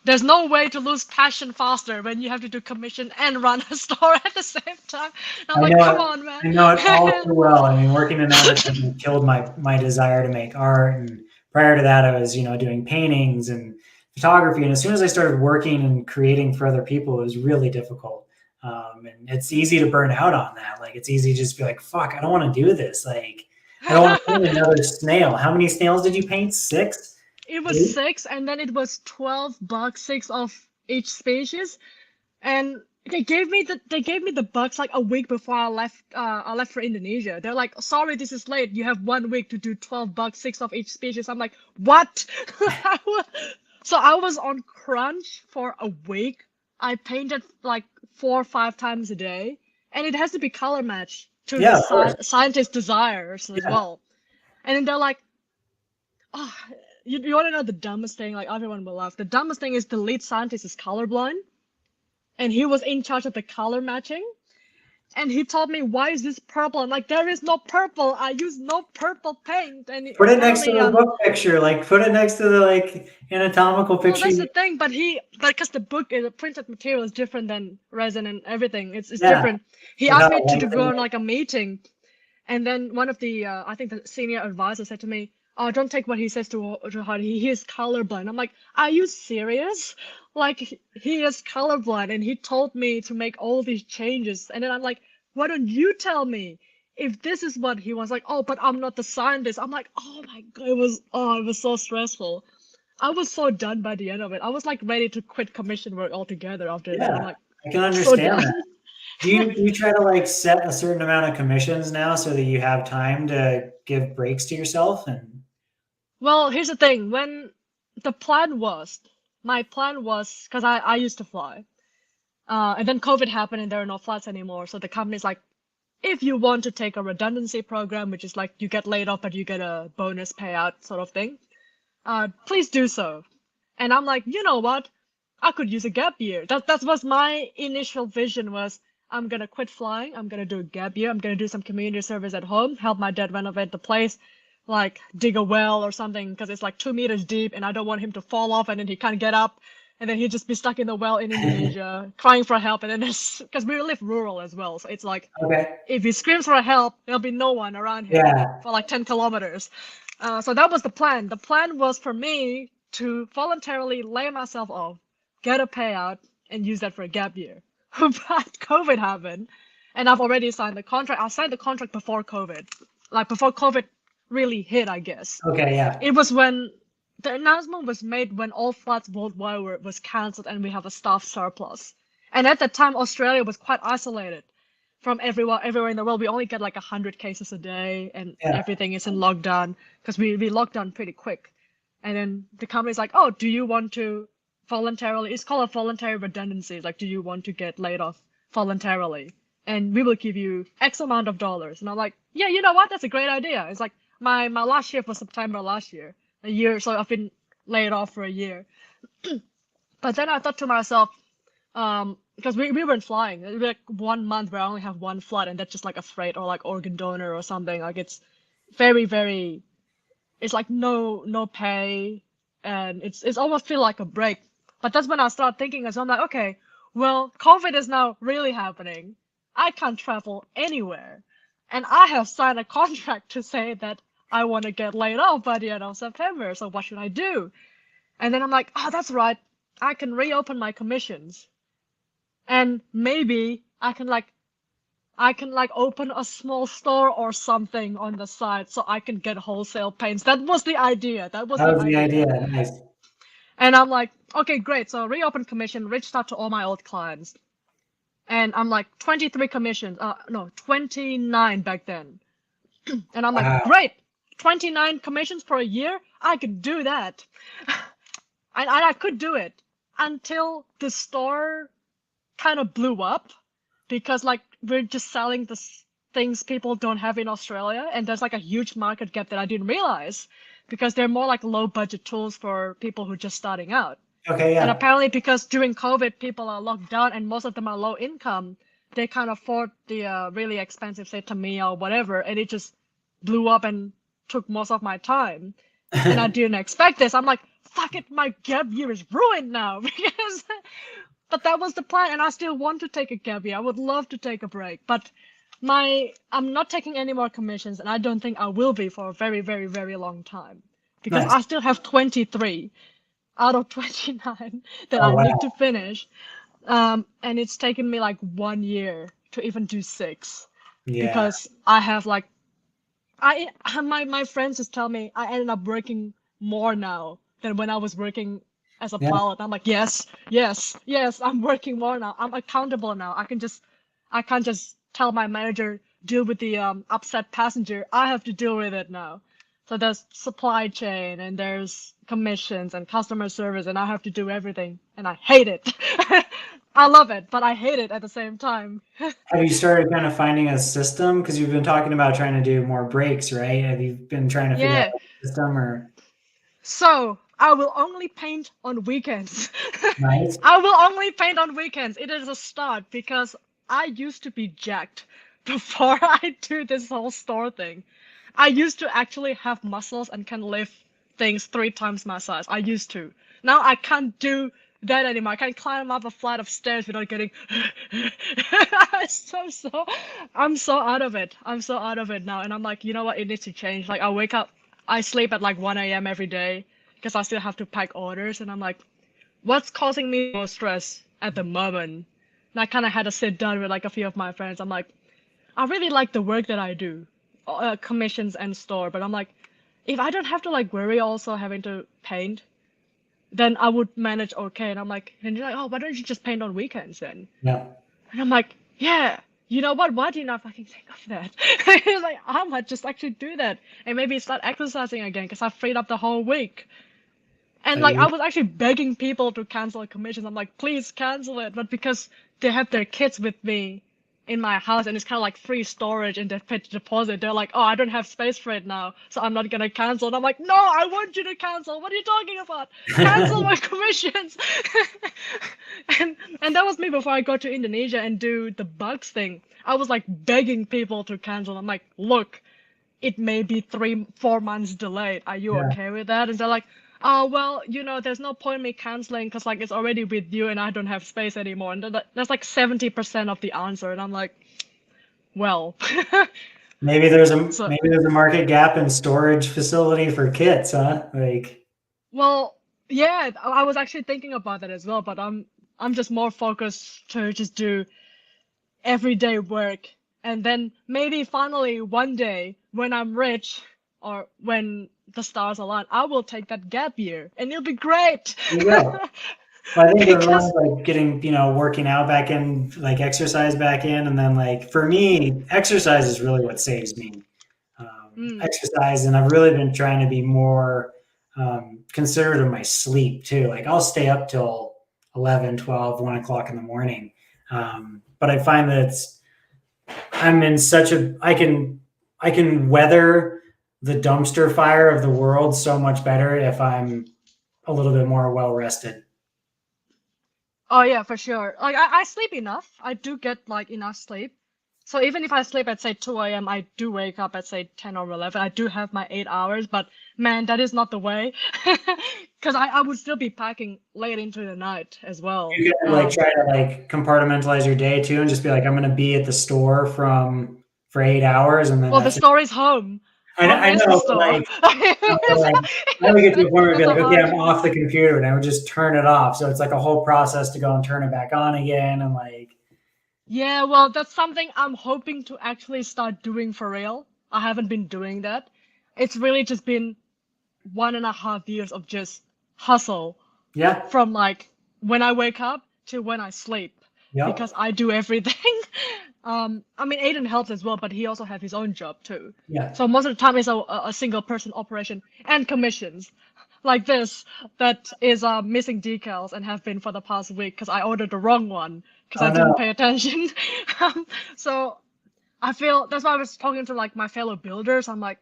there's no way to lose passion faster when you have to do commission and run a store at the same time. I'm I like, know come it. on, man. I know it all too well. I mean, working in advertising killed my desire to make art, and prior to that, I was doing paintings and photography. And as soon as I started working and creating for other people, it was really difficult. And it's easy to burn out on that. Like it's easy to just be like, "Fuck, I don't want to do this." Like I don't want to paint another snail. How many snails did you paint? 6, It was 8? 6, and then it was $12, 6 of each species, and they gave me the bucks like a week before I left for Indonesia. They're like, sorry, this is late. You have 1 week to do $12, 6 of each species. I'm like, what? So I was on crunch for a week. I painted like 4 or 5 times a day, and it has to be color matched to the Yeah, of course. scientist's desires as Yeah, well. And then they're like, oh, you want to know the dumbest thing? Like everyone will laugh. The dumbest thing is the lead scientist is colorblind, and he was in charge of the color matching. And he told me, why is this purple? I'm like, there is no purple. I use no purple paint. And Put it next to apparently, the book picture. Like, put it next to the like anatomical well, picture. that's the thing. But because the book is a printed material is different than resin and everything. It's Yeah. different. He asked me to go on like a meeting, and then one of the I think the senior advisor said to me, "Oh, don't take what he says to heart. He is colorblind." I'm like, "Are you serious? Like he is colorblind, and he told me to make all these changes." And then I'm like, "Why don't you tell me if this is what he wants?" Like, "Oh, but I'm not the scientist." I'm like, "Oh my God, it was so stressful." I was so done by the end of it. I was like ready to quit commission work altogether after that. I'm like, I can so understand done. that. Do you try to like set a certain amount of commissions now so that you have time to give breaks to yourself? And Well, here's the thing. When my plan was, because I used to fly, and then COVID happened and there are no flights anymore. So the company's like, if you want to take a redundancy program, which is like you get laid off but you get a bonus payout sort of thing, please do so. And I'm like, you know what? I could use a gap year. That was my initial vision was I'm gonna quit flying. I'm gonna do a gap year. I'm gonna do some community service at home, help my dad renovate the place, like dig a well or something because it's like 2 meters deep and I don't want him to fall off and then he can't get up and then he'd just be stuck in the well in Indonesia crying for help. And then there's because we live rural as well, so it's like if he screams for help, there'll be no one around him for like 10 kilometers. So that was the plan. The plan was for me to voluntarily lay myself off, get a payout, and use that for a gap year. But COVID happened, and I've already signed the contract. I signed the contract before COVID, like before COVID really hit, I guess. Okay, yeah. It was when the announcement was made when all flights worldwide was cancelled and we have a staff surplus. And at that time, Australia was quite isolated from everywhere in the world. We only get like 100 cases a day, and everything is in lockdown because we locked down pretty quick. And then the company's like, "Oh, do you want to voluntarily?" It's called a voluntary redundancy. Like, do you want to get laid off voluntarily? And we will give you X amount of dollars. And I'm like, yeah, you know what? That's a great idea. It's like my last shift was September last year, a year. So I've been laid off for a year. But then I thought to myself, because we weren't flying. It was like 1 month where I only have one flight, and that's just like a freight or like organ donor or something. Like it's very, very, it's like no pay, and it's almost feel like a break. But that's when I start thinking, as I'm like, okay, well, COVID is now really happening. I can't travel anywhere, and I have signed a contract to say that I want to get laid off by the end of September. So what should I do? And then I'm like, oh, that's right. I can reopen my commissions. And maybe I can like open a small store or something on the side so I can get wholesale paints. That was the idea. That was the idea. Nice. And I'm like, okay, great. So reopen commission, reached out to all my old clients. And I'm like 23 commissions. No, 29 back then. And I'm like, great. 29 commissions for a year? I could do that. And I could do it until the store kind of blew up because like we're just selling the things people don't have in Australia, and there's like a huge market gap that I didn't realize because they're more like low budget tools for people who are just starting out. Okay, yeah. And apparently because during COVID people are locked down and most of them are low income, they can't afford the really expensive, say, Tamiya or whatever, and it just blew up and took most of my time. And I didn't expect this. I'm like, fuck it, my gap year is ruined now because but that was the plan, and I still want to take a gap year. I would love to take a break, but I'm not taking any more commissions, and I don't think I will be for a very, very, very long time because I still have 23 out of 29 that I need to finish, and it's taken me like 1 year to even do 6 because I have like my friends just tell me I ended up working more now than when I was working as a pilot. I'm like, yes, I'm working more now. I'm accountable now. I can't just tell my manager, deal with the upset passenger. I have to deal with it now. So there's supply chain and there's commissions and customer service, and I have to do everything, and I hate it. I love it, but I hate it at the same time. Have you started kind of finding a system? Because you've been talking about trying to do more breaks, right? Have you been trying to figure out a system or? So I will only paint on weekends. Nice. I will only paint on weekends. It is a start because I used to be jacked before I do this whole store thing. I used to actually have muscles and can lift things 3 times my size. I used to. Now I can't do that anymore. I can't climb up a flight of stairs without getting. I'm so out of it. I'm so out of it now, and I'm like, you know what? It needs to change. Like I wake up, I sleep at like 1 a.m. every day because I still have to pack orders, and I'm like, what's causing me more stress at the moment? And I kind of had to sit down with like a few of my friends. I'm like, I really like the work that I do, commissions and store, but I'm like, if I don't have to like worry also having to paint, then I would manage okay. And I'm like, and you're like, oh, why don't you just paint on weekends then? Yeah. And I'm like, yeah, you know what? Why didn't I fucking think of that? Like, I might just actually do that and maybe start exercising again because I freed up the whole week. And like, I was actually begging people to cancel commissions. I'm like, please cancel it. But because they have their kids with me in my house and it's kind of like free storage and they paid deposit, they're like, oh, I don't have space for it now, so I'm not gonna cancel. And I'm like, no, I want you to cancel. What are you talking about? Cancel my commissions. And that was me before I got to Indonesia and do the bugs thing. I was like begging people to cancel. I'm like, look, it may be 3-4 months delayed. Are you okay with that? And they're like, oh, well, you know, there's no point me canceling because like it's already with you and I don't have space anymore. And that's like 70% of the answer. And I'm like, well, maybe there's a market gap in storage facility for kits, huh? Like, well, yeah, I was actually thinking about that as well, but I'm just more focused to just do everyday work. And then maybe finally one day when I'm rich or when the stars align, I will take that gap year and it'll be great. yeah. Well, I think Because everyone's like getting, working out back in, like exercise back in. And then like for me, exercise is really what saves me. Exercise. And I've really been trying to be more considerate of my sleep too. Like I'll stay up till 11, 12, 1 o'clock in the morning. But I find that I'm in I can weather the dumpster fire of the world so much better if I'm a little bit more well rested. oh yeah, for sure. Like I sleep enough. I do get like enough sleep. So even if I sleep at say 2 a.m., I do wake up at say 10 or 11. I do have my 8 hours, but man, that is not the way. Because I would still be packing late into the night as well. You can like try to like compartmentalize your day too and just be like, I'm gonna be at the store for 8 hours and then well, the store is home. I know, but like, I would get to a point where I'd be like, okay, I'm off the computer, and I would just turn it off. So it's like a whole process to go and turn it back on again, and like. Yeah, well, that's something I'm hoping to actually start doing for real. I haven't been doing that. It's really just been 1.5 years of just hustle. Yeah. From like when I wake up to when I sleep. Yeah. Because I do everything. I mean, Aiden helps as well, but he also has his own job too. Yeah. So most of the time it's a single person operation and commissions like this that is missing decals and have been for the past week because I ordered the wrong one because I didn't pay attention. So I feel that's why I was talking to like my fellow builders. I'm like,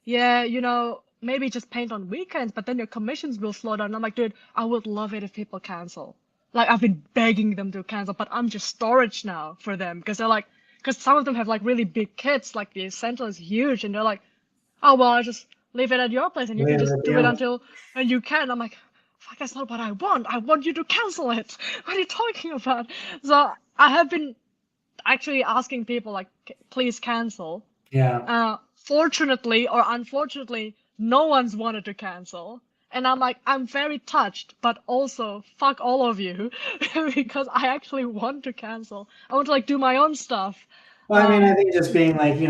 yeah, maybe just paint on weekends, but then your commissions will slow down. I'm like, dude, I would love it if people cancel. Like I've been begging them to cancel, but I'm just storage now for them because they're like, because some of them have like really big kits, like the Essential is huge, and they're like, oh well, I just leave it at your place and you can just do it until when you can. I'm like, fuck, that's not what I want. I want you to cancel it. What are you talking about? So I have been actually asking people like, please cancel. Yeah. Fortunately or unfortunately, no one's wanted to cancel. And I'm like, I'm very touched, but also fuck all of you because I actually want to cancel. I want to like do my own stuff. Well, I mean, I think just being like,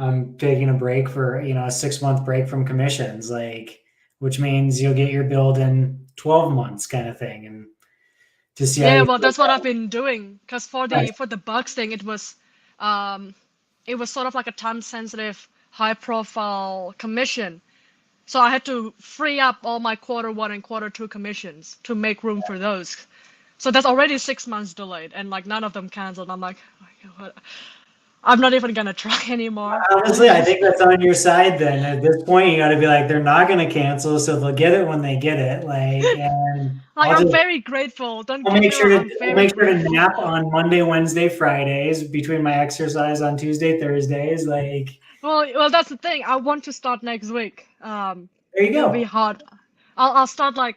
I'm taking a break for, a 6-month break from commissions, like, which means you'll get your build in 12 months kind of thing. And to see yeah, well, that's what I've been doing. Because for the bugs thing, it was sort of like a time sensitive, high profile commission. So I had to free up all my Q1 and Q2 commissions to make room for those. So that's already 6 months delayed, and like none of them canceled. I'm like, oh my God, I'm not even gonna try anymore. Honestly, I think that's on your side then. At this point, you got to be like, they're not going to cancel, so they'll get it when they get it. Like, and Like, I'm very grateful. Don't get me wrong. I'm I'll very make sure to grateful. nap on Monday, Wednesday, Fridays between my exercise on Tuesday, Thursdays. Like, Well, that's the thing. I want to start next week. there you It'll be go. hard. I'll start like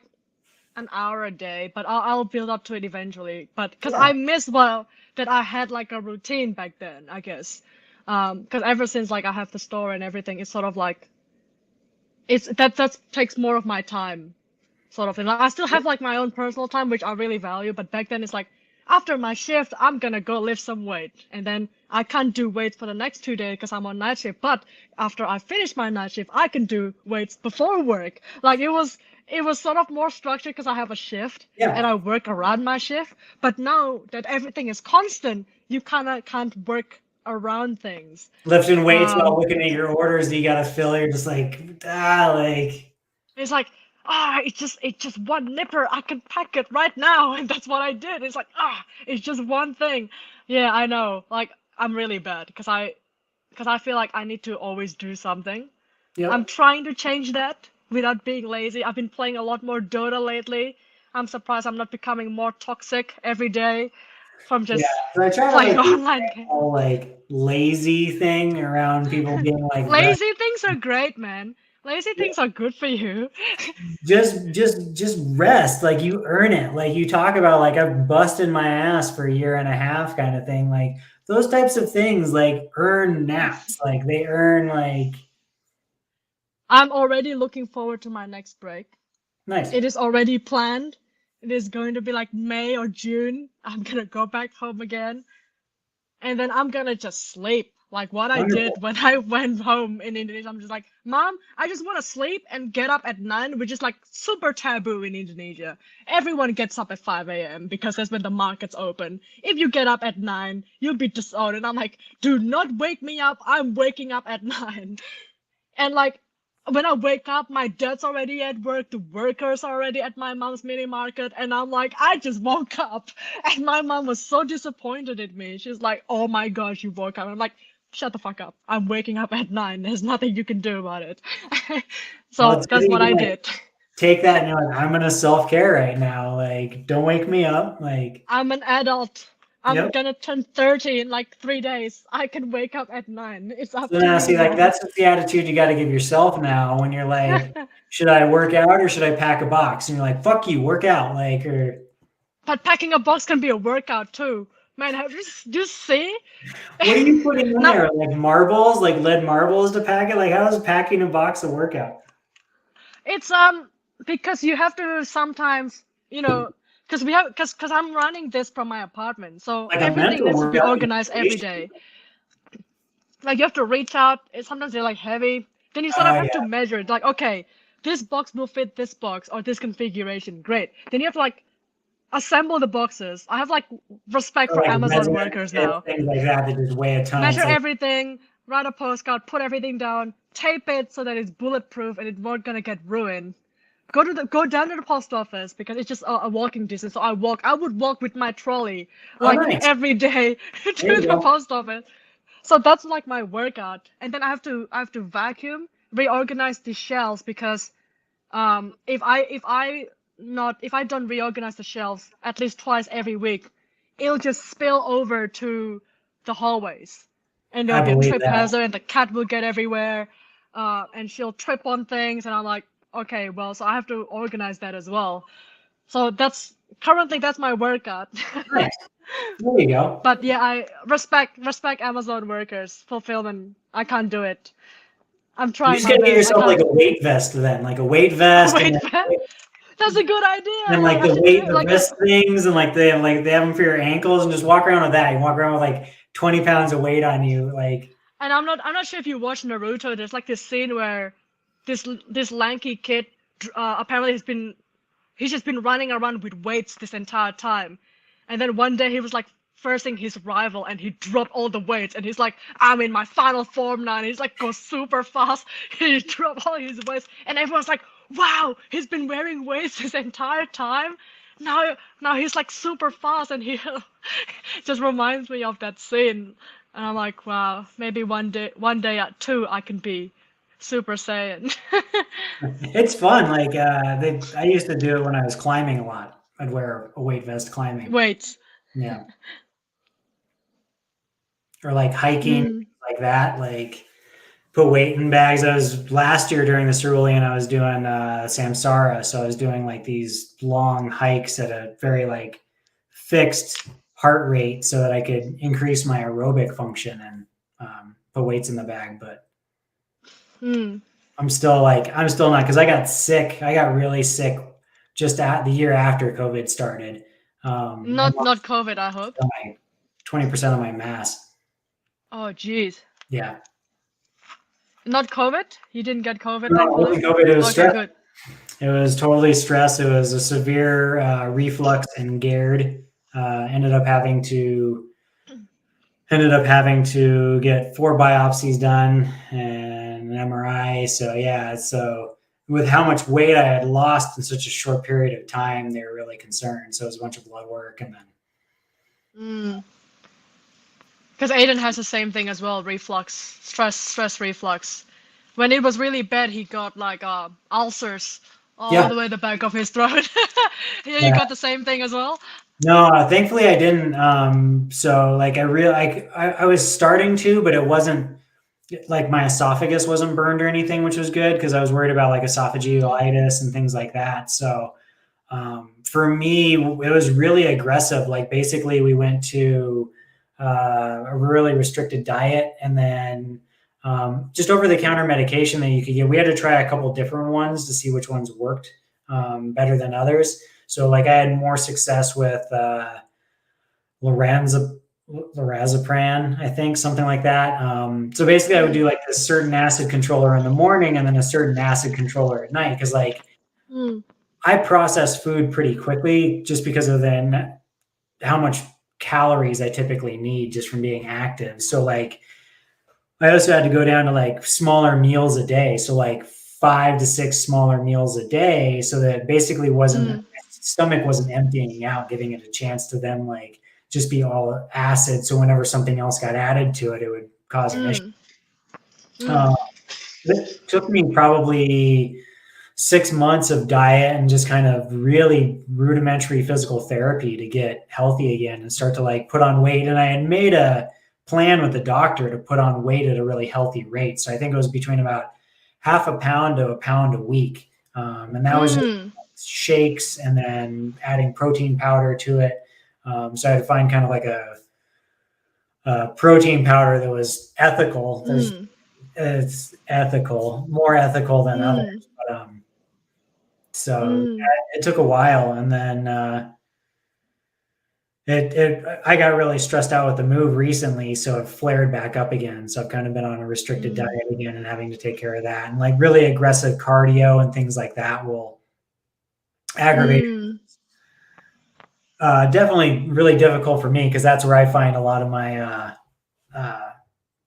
an hour a day, but I'll build up to it eventually. But because Yeah. I miss that I had like a routine back then, I guess. Because ever since like I have the store and everything, it's sort of like that takes more of my time, sort of. And I still have like my own personal time, which I really value. But back then, it's like after my shift, I'm gonna go lift some weight, and then I can't do weights for the next 2 days because I'm on night shift. But after I finish my night shift, I can do weights before work. Like it was sort of more structured because I have a shift Yeah. and I work around my shift. But now that everything is constant, you kind of can't work around things. Lifting weights while looking at your orders that you got to fill. You're just like, It's like, it's just one nipper. I can pack it right now, and that's what I did. It's like, it's just one thing. Yeah, I know. Like, I'm really bad because I feel like I need to always do something. Yep. I'm trying to change that without being lazy. I've been playing a lot more Dota lately. I'm surprised I'm not becoming more toxic every day from just So I try playing to online games. whole like lazy thing around people being like Lazy things are great, man. Lazy things are good for you. just rest. Like you earn it. Like you talk about like I've busted my ass for a year and a half kind of thing. Like those types of things like earn naps. Like they earn like. I'm already looking forward to my next break. Nice. It is already planned. It is going to be like May or June. I'm gonna go back home again. And then I'm gonna just sleep. Like what I did when I went home in Indonesia. I'm just like, Mom, I just want to sleep and get up at 9, which is like super taboo in Indonesia. Everyone gets up at 5 a.m. because that's when the markets open. If you get up at 9, you'll be disowned. And I'm like, do not wake me up. I'm waking up at 9. And like, when I wake up, my dad's already at work, the workers are already at my mom's mini market, and I'm like, I just woke up. And my mom was so disappointed in me. She's like, oh my gosh, you woke up. And I'm like, shut the fuck up. I'm waking up at 9. There's nothing you can do about it. So that's what I did. Take that and you're like, I'm in a self-care right now. Like, don't wake me up. Like, I'm an adult. I'm gonna turn 30 in like 3 days. I can wake up at 9. It's up to now, you. see, like that's the attitude you got to give yourself now when you're like, should I work out or should I pack a box? And you're like, fuck you, work out. Like, or. But packing a box can be a workout too. Man, just see? What are you putting in there? Like marbles, like lead marbles to pack it? Like how is packing a box a workout? It's because you have to sometimes, because I'm running this from my apartment, so like everything needs to be organized every day. Like you have to reach out. Sometimes they're like heavy. Then you sort of have to measure it. Like, okay, this box will fit this box or this configuration. Great. Then you have to like assemble the boxes. I have like respect for Amazon workers now. Things like that just weigh a ton. Measure everything, write a postcard, put everything down, tape it so that it's bulletproof and it's not gonna get ruined. Go down to the post office because it's just a walking distance. So I would walk with my trolley every day to the post office. So that's like my workout. And then I have to vacuum, reorganize the shelves because if I don't reorganize the shelves at least twice every week, it'll just spill over to the hallways. And there'll be a trip hazard and the cat will get everywhere. And she'll trip on things and I'm like, okay, well, so I have to organize that as well. So that's my workout. Nice. There you go. But yeah, I respect Amazon workers. Fulfillment. I can't do it. I'm trying. You just gotta get yourself like a weight vest then, like a weight vest. That's a good idea. And like the wrist things, and like they have them for your ankles, and just walk around with that. You walk around with like 20 pounds of weight on you, like. And I'm not sure if you watch Naruto. There's like this scene where this lanky kid apparently he's just been running around with weights this entire time. And then one day he was like facing his rival and he dropped all the weights and he's like, I'm in my final form now. And he's like, goes super fast. He dropped all his weights and everyone's like, wow, he's been wearing weights this entire time. Now he's like super fast and he just reminds me of that scene. And I'm like, wow, maybe one day at 2 I can be Super Saiyan. It's fun. Like I used to do it when I was climbing a lot. I'd wear a weight vest climbing. Wait. Yeah. Or like hiking, Mm. like that. Like put weight in bags. I was last year during the Cerulean, I was doing Samsara. So I was doing like these long hikes at a very like fixed heart rate so that I could increase my aerobic function and put weights in the bag. But Mm. I'm still not, because I got sick. I got really sick just at the year after COVID started. And Not COVID, I hope. 20% of my mass. Oh, jeez. Yeah. Not COVID? You didn't get COVID, No, it thankfully? wasn't COVID. It was Okay, stress. good. It was totally stress. It was a severe reflux and GERD. Ended up having to get 4 biopsies done and an MRI. So yeah, so with how much weight I had lost in such a short period of time, they were really concerned. So it was a bunch of blood work and then. Because Aiden has the same thing as well, reflux, stress reflux. When it was really bad, he got like ulcers all Yeah. the way the back of his throat. Yeah, you Yeah. got the same thing as well? No, thankfully I didn't. So like I was starting to, but it wasn't like my esophagus wasn't burned or anything, which was good because I was worried about like esophagealitis and things like that. So for me, it was really aggressive. Like basically we went to a really restricted diet and then just over the counter medication that you could get. We had to try a couple different ones to see which ones worked better than others. So like I had more success with lorazepam, I think, something like that. So basically I would do like a certain acid controller in the morning and then a certain acid controller at night. Cause like I process food pretty quickly just because of then how much calories I typically need just from being active. So like I also had to go down to like smaller meals a day. So like 5 to 6 smaller meals a day. So that basically wasn't, stomach wasn't emptying out, giving it a chance to then like just be all acid. So whenever something else got added to it, it would cause an issue. It took me probably 6 months of diet and just kind of really rudimentary physical therapy to get healthy again and start to like put on weight. And I had made a plan with the doctor to put on weight at a really healthy rate. So I think it was between about half a pound to a pound a week. And that was just shakes and then adding protein powder to it. So I had to find kind of like a protein powder that was ethical. It's ethical, more ethical than others. But, it took a while, and then I got really stressed out with the move recently, so it flared back up again. So I've kind of been on a restricted diet again and having to take care of that. And like really aggressive cardio and things like that will aggravate. Definitely really difficult for me because that's where I find a lot of my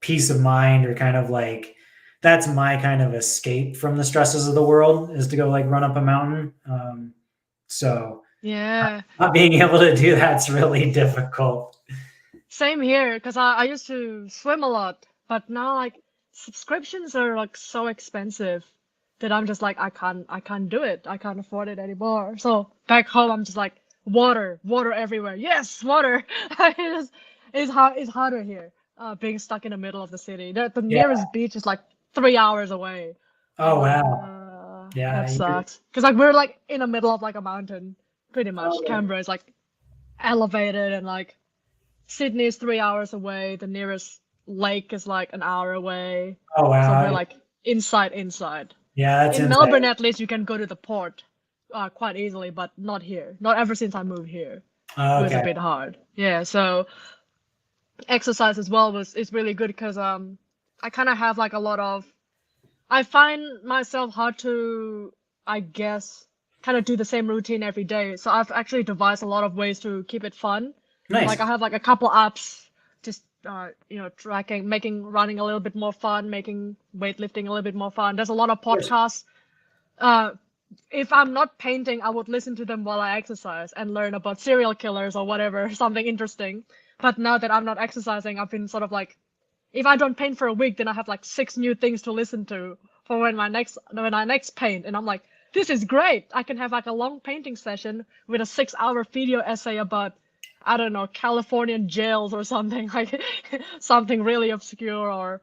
peace of mind, or kind of like that's my kind of escape from the stresses of the world, is to go like run up a mountain. So yeah, not being able to do that's really difficult. Same here, because I used to swim a lot, but now like subscriptions are like so expensive that I'm just like I can't do it. I can't afford it anymore. So back home I'm just like water everywhere. Yes, water. It's harder here. Being stuck in the middle of the city. The nearest beach is like 3 hours away. Oh wow. Yeah, that sucks. Because like we're like in the middle of like a mountain, pretty much. Canberra is like elevated, and like Sydney is 3 hours away. The nearest lake is like an hour away. Oh wow. So we're like inside. Yeah, that's in Melbourne. At least you can go to the port quite easily, but not here. Not ever since I moved here. It was a bit hard. Yeah, so exercise as well is really good because I kind of have like a lot of, I find myself hard to, I guess, kind of do the same routine every day. So I've actually devised a lot of ways to keep it fun. Nice. Like I have like a couple apps just tracking, making running a little bit more fun, making weightlifting a little bit more fun. There's a lot of podcasts. If I'm not painting, I would listen to them while I exercise and learn about serial killers or whatever, something interesting. But now that I'm not exercising, I've been sort of like, if I don't paint for a week, then I have like 6 new things to listen to for when I next paint. And I'm like, this is great. I can have like a long painting session with a 6-hour video essay about, I don't know, Californian jails or something, like something really obscure, or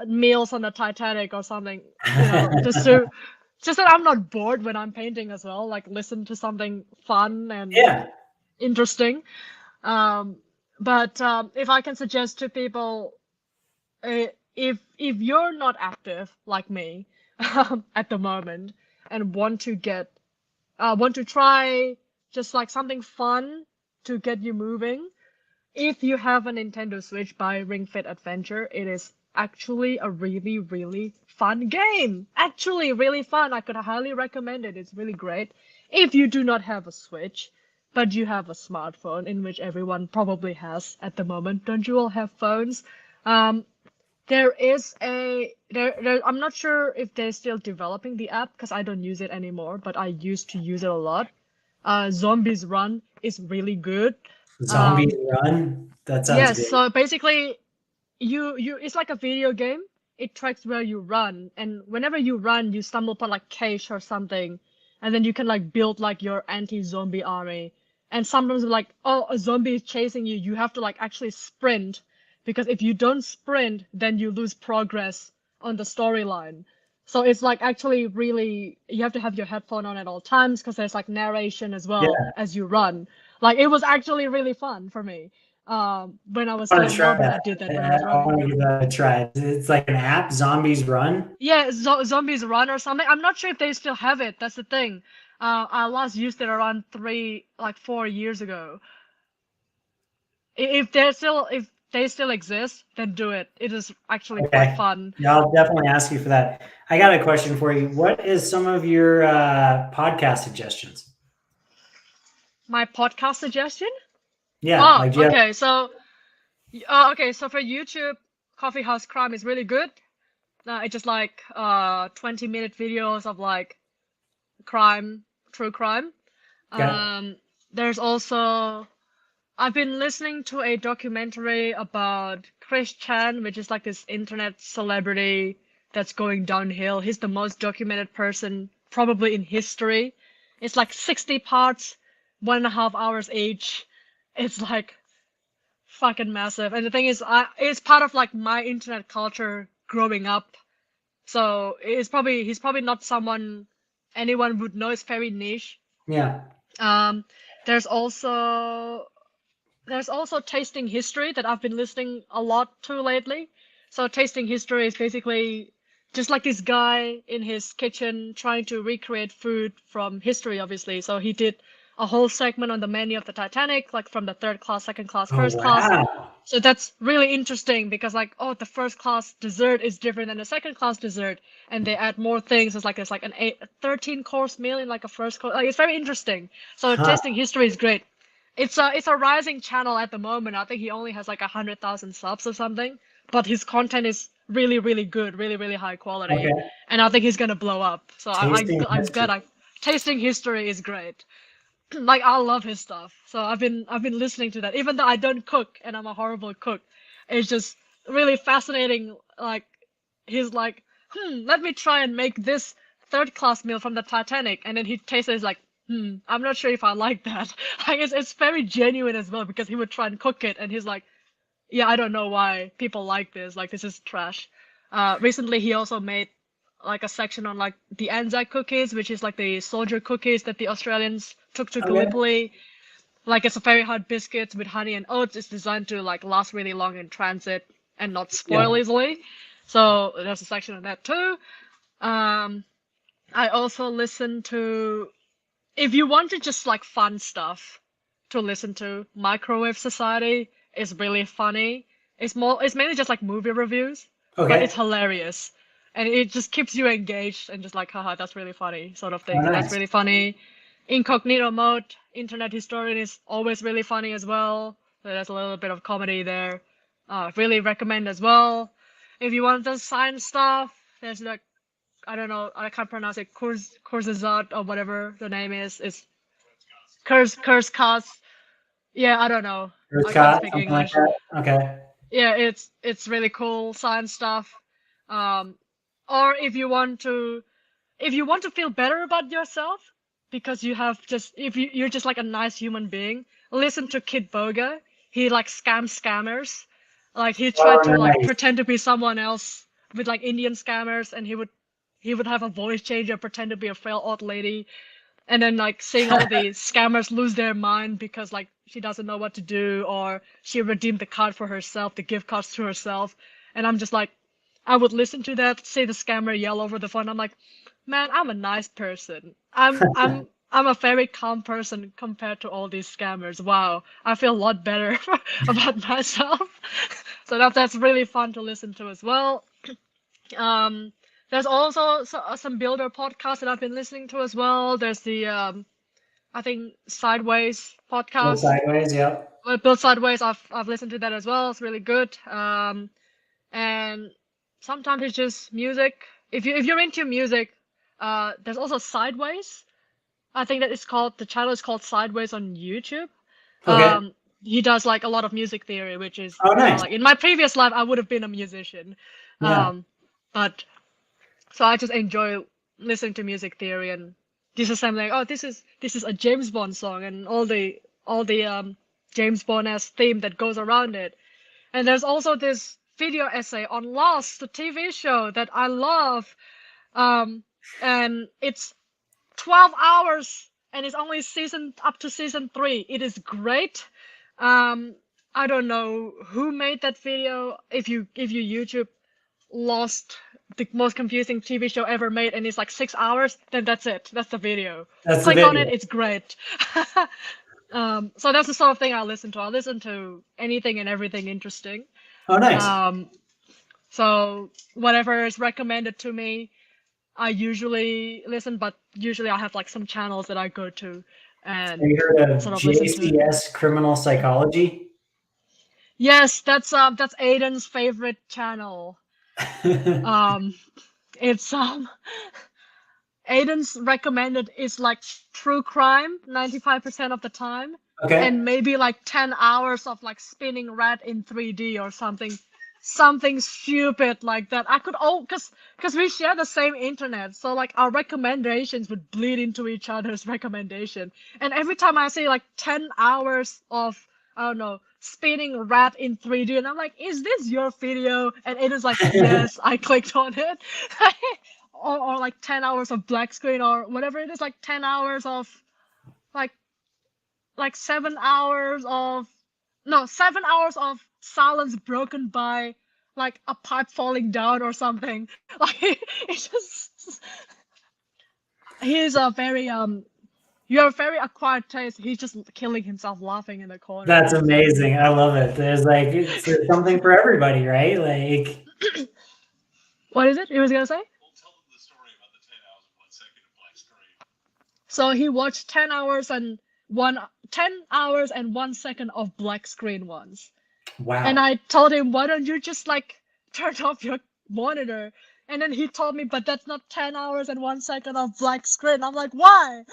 meals on the Titanic or something, just that I'm not bored when I'm painting as well, like listen to something fun and interesting. But if I can suggest to people, if you're not active like me at the moment and want to try just like something fun to get you moving, if you have a Nintendo Switch, buy Ring Fit Adventure. It is actually a really, really fun game. Actually, really fun. I could highly recommend it. It's really great. If you do not have a Switch, but you have a smartphone, in which everyone probably has at the moment. Don't you all have phones? There is I'm not sure if they're still developing the app because I don't use it anymore, but I used to use it a lot. Zombies Run is really good. Zombies Run? That sounds Yes, good. so basically you it's like a video game. It tracks where you run, and whenever you run, you stumble upon like cache or something, and then you can like build like your anti-zombie army. And sometimes like, oh, a zombie is chasing you, you have to like actually sprint, because if you don't sprint, then you lose progress on the storyline. So it's like actually really, you have to have your headphone on at all times because there's like narration as well as you run. Like it was actually really fun for me. When I was still in Melbourne, I did that when I was I want running. to give that a try. It's like an app, Zombies Run. Yeah, Zombies Run or something. I'm not sure if they still have it. That's the thing. I last used it around 4 years ago. If they still exist, then do it. It is actually quite fun. Yeah, I'll definitely ask you for that. I got a question for you. What is some of your podcast suggestions? My podcast suggestion? Yeah. Oh, okay. So for YouTube, Coffee House Crime is really good. It's just like 20-minute videos of like true crime. There's also, I've been listening to a documentary about Chris Chan, which is like this internet celebrity that's going downhill. He's the most documented person probably in history. It's like 60 parts, 1.5 hours each. It's like fucking massive. And the thing is, it's part of like my internet culture growing up. So he's probably not someone anyone would know. It's very niche. Yeah. There's also Tasting History that I've been listening a lot to lately. So Tasting History is basically just like this guy in his kitchen trying to recreate food from history, obviously. So he did a whole segment on the menu of the Titanic, like from the third class, second class, first class. So that's really interesting because like, oh, the first class dessert is different than the second class dessert, and they add more things. It's like there's like a 13-course meal in like a first course. Like it's very interesting. So Tasting History is great. It's a rising channel at the moment. I think he only has like 100,000 subs or something, but his content is really, really good, really, really high quality, and I think he's gonna blow up. So I'm glad. Tasting History is great. Like I love his stuff. So I've been listening to that, even though I don't cook and I'm a horrible cook. It's just really fascinating. Like he's like, let me try and make this third class meal from the Titanic, and then he tastes it, like, I'm not sure if I like that. Like it's very genuine as well because he would try and cook it and he's like, yeah, I don't know why people like this. Like this is trash. Recently he also made like a section on like the Anzac cookies, which is like the soldier cookies that the Australians took to Gallipoli. Like it's a very hard biscuit with honey and oats. It's designed to like last really long in transit and not spoil easily. So there's a section on that too. I also listen to, if you want to just like fun stuff to listen to, Microwave Society is really funny. It's mainly just like movie reviews, but it's hilarious. And it just keeps you engaged and just like, haha, that's really funny, sort of thing. That's really funny. Incognito Mode, Internet Historian is always really funny as well. So there's a little bit of comedy there. Really recommend as well. If you want the science stuff, there's like, I don't know, I can't pronounce it, Kurzgesagt or whatever the name is. It's Kurzcast. Yeah, I don't know. I can't Scott, speak something like English. that. Okay. Yeah, it's really cool science stuff. Or if you want to feel better about yourself because you have just if you're just like a nice human being, listen to Kid Boga. He like scammers. Like he Oh, tried to like nice. pretend to be someone else with like Indian scammers, and he would have a voice changer, pretend to be a frail old lady, and then like seeing all the scammers lose their mind because like she doesn't know what to do, or she redeemed the card for herself, the gift cards to herself, and I'm just like, I would listen to that, see the scammer yell over the phone. I'm like, man, I'm a nice person. I'm a very calm person compared to all these scammers. Wow, I feel a lot better about myself. So that's really fun to listen to as well. There's also some builder podcasts that I've been listening to as well. There's the I think Sideways Go podcast. sideways. Yep. Build Sideways. I've listened to that as well. It's really good. And sometimes it's just music. If you're into music, there's also Sideways. I think that the channel is called Sideways on YouTube. Okay. He does like a lot of music theory, which is Oh, nice. like in my previous life I would have been a musician. Yeah. But so I just enjoy listening to music theory, and this is something like, oh, this is a James Bond song, and all the James Bond-esque theme that goes around it. And there's also this video essay on Lost, the TV show that I love. And it's 12 hours and it's only up to season 3. It is great. I don't know who made that video. If you YouTube Lost, the most confusing TV show ever made, and it's like 6 hours, then that's it. That's the video. That's the Click on it, video. it's great. So that's the sort of thing I listen to. I listen to anything and everything interesting. Oh, nice. So whatever is recommended to me, I usually listen, but usually I have like some channels that I go to and Have you heard of sort of listen to. JCS Criminal Psychology? Yes, that's Aiden's favorite channel. It's Aiden's recommended is like true crime 95% of the time, Okay. and maybe like 10 hours of like spinning red in 3D or something stupid like that. I could because we share the same internet, so like our recommendations would bleed into each other's recommendation. And every time I see like 10 hours of, I don't know, spinning red in 3D, and I'm like, is this your video? And it is like, yes, I clicked on it. Or like 10 hours of black screen or whatever it is, like 10 hours of like 7 hours of 7 hours of silence broken by like a pipe falling down or something. Like it's just, he's a very you have a very acquired taste. He's just killing himself laughing in the corner. That's amazing. I love it. There's something for everybody, right? Like, what is it he was gonna say? So he watched 10 hours and 1 second of black screen once. wow. And I told him, why don't you just like turn off your monitor? And then he told me, but that's not 10 hours and 1 second of black screen. I'm like, why?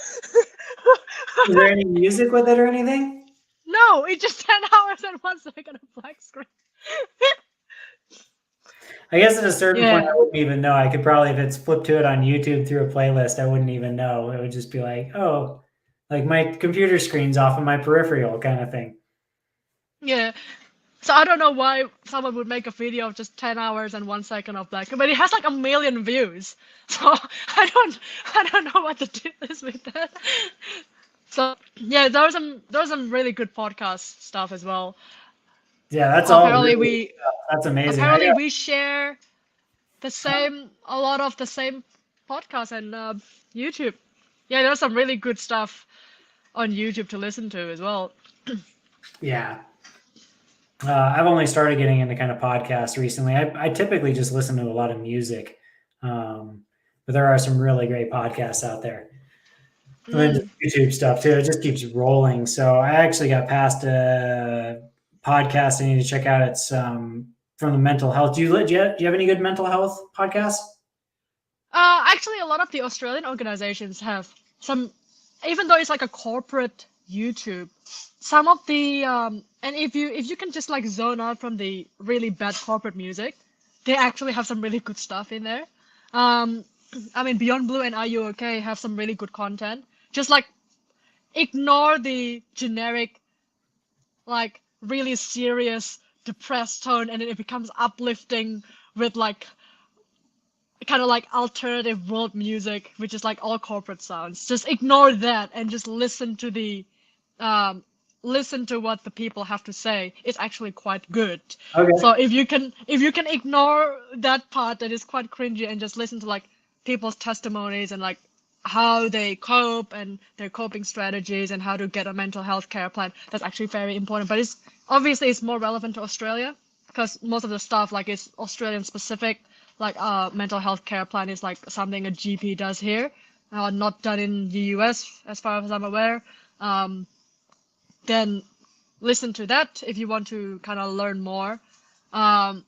Is there any music with it or anything? No, it's just 10 hours and 1 second of black screen. I guess at a certain point, I wouldn't even know. I could probably, if it's flipped to it on YouTube through a playlist, I wouldn't even know. It would just be like, oh, like my computer screen's off of my peripheral kind of thing. Yeah. So I don't know why someone would make a video of just 10 hours and 1 second of black, but it has like 1 million views. So I don't know what the deal is with that. So yeah, there was some really good podcast stuff as well. Yeah, that's all. Apparently that's amazing. Apparently we share a lot of the same podcasts and YouTube. Yeah, there's some really good stuff on YouTube to listen to as well. Yeah. I've only started getting into kind of podcasts recently. I typically just listen to a lot of music, but there are some really great podcasts out there. And then YouTube stuff too. It just keeps rolling. So I actually got past a podcast I need to check out. It's from the mental health. Do you have any good mental health podcasts? Actually, a lot of the Australian organizations have some, even though it's like a corporate YouTube, some of the and if you can just like zone out from the really bad corporate music, they actually have some really good stuff in there. Um, I mean, Beyond Blue and Are You Okay have some really good content. Just like ignore the generic, like really serious, depressed tone, and then it becomes uplifting with like kind of like alternative world music, which is like all corporate sounds. Just ignore that and just um, listen to what the people have to say. It's actually quite good. Okay. So if you can ignore that part that is quite cringy and just listen to like people's testimonies and like how they cope and their coping strategies and how to get a mental health care plan, that's actually very important. But it's more relevant to Australia because most of the stuff like is Australian specific. Like mental health care plan is like something a GP does here, not done in the US as far as I'm aware. Then listen to that if you want to kind of learn more. Um,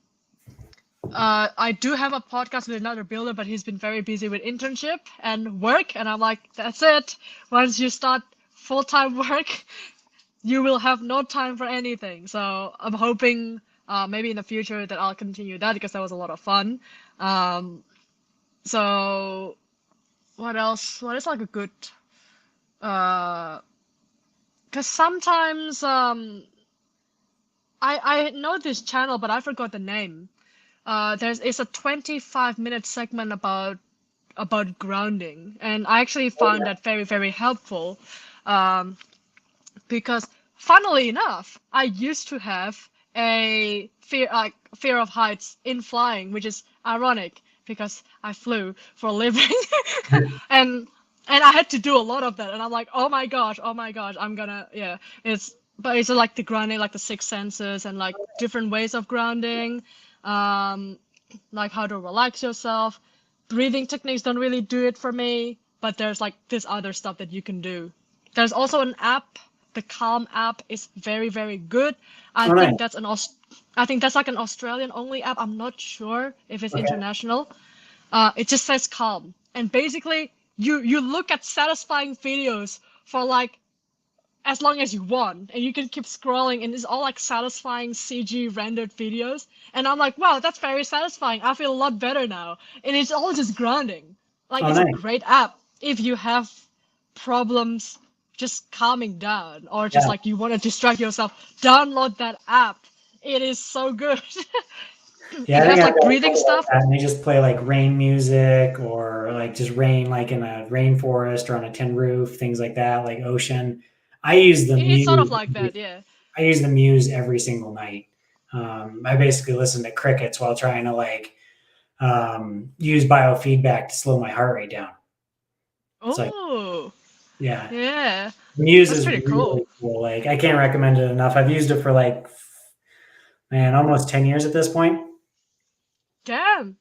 I do have a podcast with another builder, but he's been very busy with internship and work, and I'm like, that's it. Once you start full-time work, you will have no time for anything. So I'm hoping maybe in the future that I'll continue that because that was a lot of fun. So what else? What is like a good? Because sometimes I know this channel, but I forgot the name. It's a 25-minute segment about grounding, and I actually found that very, very helpful. Because funnily enough, I used to have a fear of heights in flying, which is ironic because I flew for a living, and I had to do a lot of that, and I'm like, oh my gosh, I'm gonna it's like the grounding, like the six senses, and like different ways of grounding, like how to relax yourself. Breathing techniques don't really do it for me, but there's like this other stuff that you can do. There's also an app. The Calm app is very, very good. I think that's like an Australian only app. I'm not sure if it's international. It just says Calm, and basically you look at satisfying videos for like as long as you want, and you can keep scrolling, and it's all like satisfying CG rendered videos. And I'm like, wow, that's very satisfying. I feel a lot better now, and it's all just grounding. Like it's a great app if you have problems just calming down or just like you want to distract yourself. Download that app. It is so good. Yeah, it has like breathing stuff. And they just play like rain music or like just rain, like in a rainforest or on a tin roof, things like that, like ocean. I use the Muse. It's sort of like that, yeah. I use the Muse every single night. I basically listen to crickets while trying to like use biofeedback to slow my heart rate down. Oh, yeah. Muse That's is pretty really cool. Like I can't recommend it enough. I've used it for like, man, almost 10 years at this point. Damn.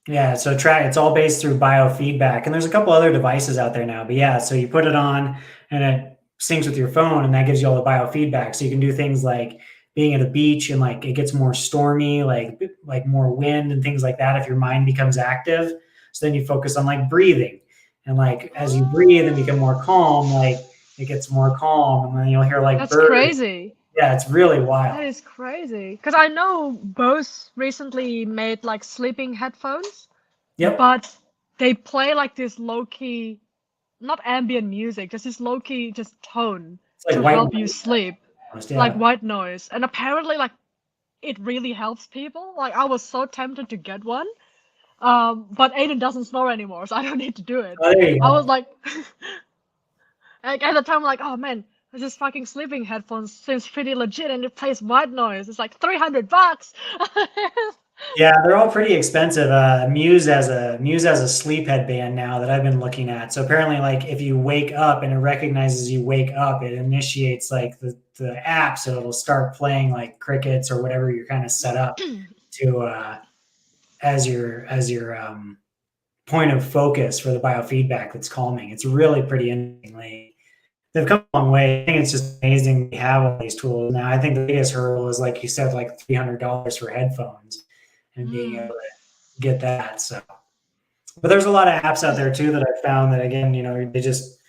Yeah, so it's all based through biofeedback, and there's a couple other devices out there now. But yeah, so you put it on, and it syncs with your phone, and that gives you all the biofeedback. So you can do things like being at a beach, and like it gets more stormy, like more wind and things like that. If your mind becomes active, so then you focus on like breathing, and like as you breathe and become more calm, like it gets more calm, and then you'll hear like That's birds. crazy. Yeah, it's really wild. That is crazy. Because I know Bose recently made like sleeping headphones. Yep. But they play like this low-key, not ambient music, just this low-key just tone to help you sleep. Like white noise. And apparently like it really helps people. Like I was so tempted to get one. But Aiden doesn't snore anymore, so I don't need to do it. Oh, there you go. I was like at the time like, oh man, this fucking sleeping headphones seems pretty legit and it plays white noise. It's like $300. Yeah, they're all pretty expensive. Muse has a sleep headband now that I've been looking at. So apparently, like if you wake up and it recognizes you wake up, it initiates like the app, so it'll start playing like crickets or whatever you're kind of set up to as your point of focus for the biofeedback that's calming. It's really pretty interesting. Like, they've come a long way. I think it's just amazing we have all these tools now. I think the biggest hurdle is, like you said, like $300 for headphones. And being able to get that. So, but there's a lot of apps out there too that I found that, again, they just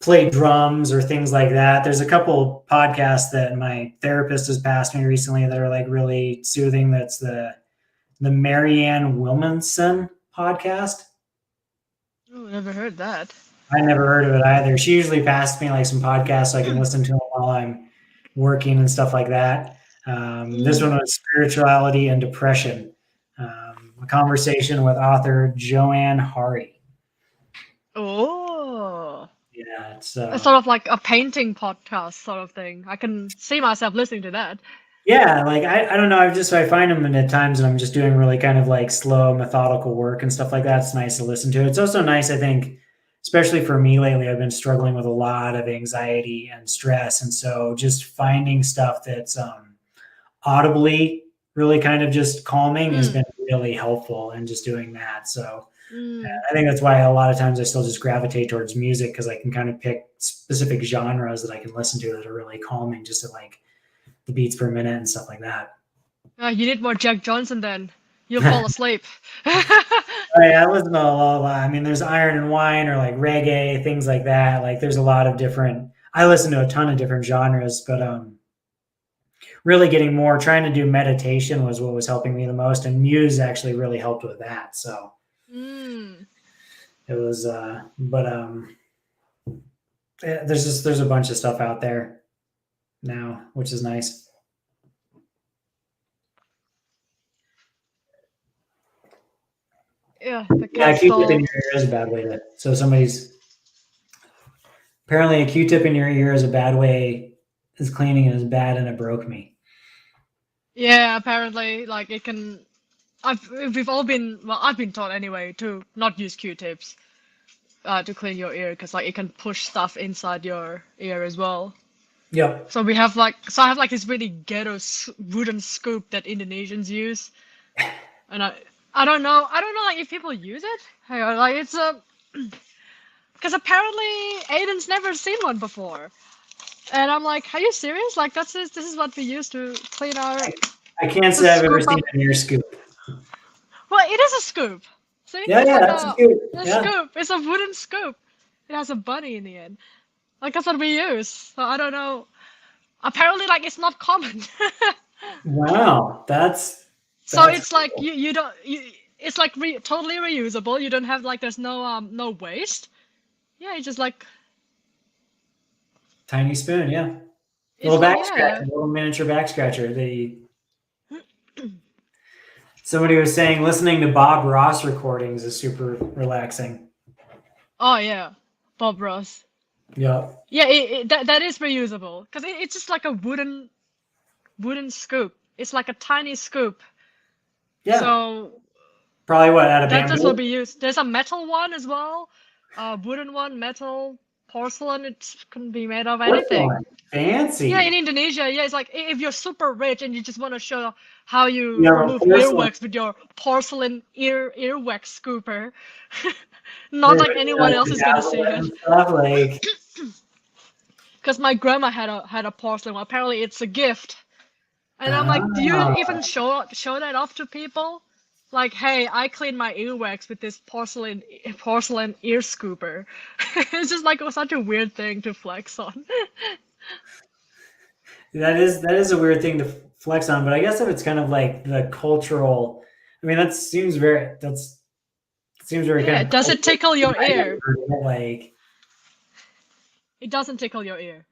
play drums or things like that. There's a couple podcasts that my therapist has passed me recently that are like really soothing. That's the Marianne Williamson podcast. Oh, never heard that. I never heard of it either. She usually passes me like some podcasts so I can listen to them while I'm working and stuff like that. This one was spirituality and depression, a conversation with author Joanne Hari. Oh. Yeah, it's sort of like a painting podcast sort of thing. I can see myself listening to that. Yeah, like I don't know. I find them at times when I'm just doing really kind of like slow, methodical work and stuff like that. It's nice to listen to. It's also nice, I think, especially for me lately. I've been struggling with a lot of anxiety and stress, and so just finding stuff that's audibly really kind of just calming has been really helpful, and just doing that. So I think that's why a lot of times I still just gravitate towards music, because I can kind of pick specific genres that I can listen to that are really calming, just to like the beats per minute and stuff like that. You need more Jack Johnson then. You'll fall asleep. I listen to a lot. I mean, there's Iron and Wine or like reggae, things like that. Like there's a lot of different, I listen to a ton of different genres, but really getting more, trying to do meditation was what was helping me the most. And Muse actually really helped with that. So it was, there's a bunch of stuff out there now, which is nice. Yeah, a Q-tip in your ear is a bad way to. So apparently a Q-tip in your ear is a bad way, is cleaning and is bad, and it broke me. Yeah, apparently, like it can. We've all been, well, I've been taught anyway to not use Q-tips to clean your ear, because like it can push stuff inside your ear as well. Yep. So I have like this really ghetto wooden scoop that Indonesians use, and I don't know like if people use it. Like it's because apparently Aiden's never seen one before, and I'm like, are you serious? Like this is what we use to clean our. I can't say I've ever seen an ear scoop. Well, it is a scoop. See? Yeah, that's a scoop. Scoop. It's a wooden scoop. It has a bunny in the end. Like that's what we use. So I don't know. Apparently, like it's not common. Wow, that's so it's cool. Like it's like totally reusable. You don't have like there's no waste. Yeah, you just like tiny spoon. Yeah, little back scratcher, little miniature back scratcher. Somebody was saying listening to Bob Ross recordings is super relaxing. Oh yeah, Bob Ross. Yeah. Yeah, that is reusable, because it's just like a wooden scoop. It's like a tiny scoop. Yeah. So probably what out of bamboo? That's what we use. There's a metal one as well, wooden one, metal, porcelain. It can be made of anything. Fancy. Yeah, in Indonesia, yeah, it's like if you're super rich and you just want to show how you remove earwax with your porcelain earwax scooper. Not like anyone else is gonna see it. Like, because my grandma had a porcelain one. Apparently, it's a gift, and I'm like, do you even show that off to people? Like, hey, I cleaned my earwax with this porcelain ear scooper. It's just like such a weird thing to flex on. That is a weird thing to flex on, but I guess if it's kind of like the cultural, I mean, that seems very kind of. Does it tickle your ear? Like, it doesn't tickle your ear.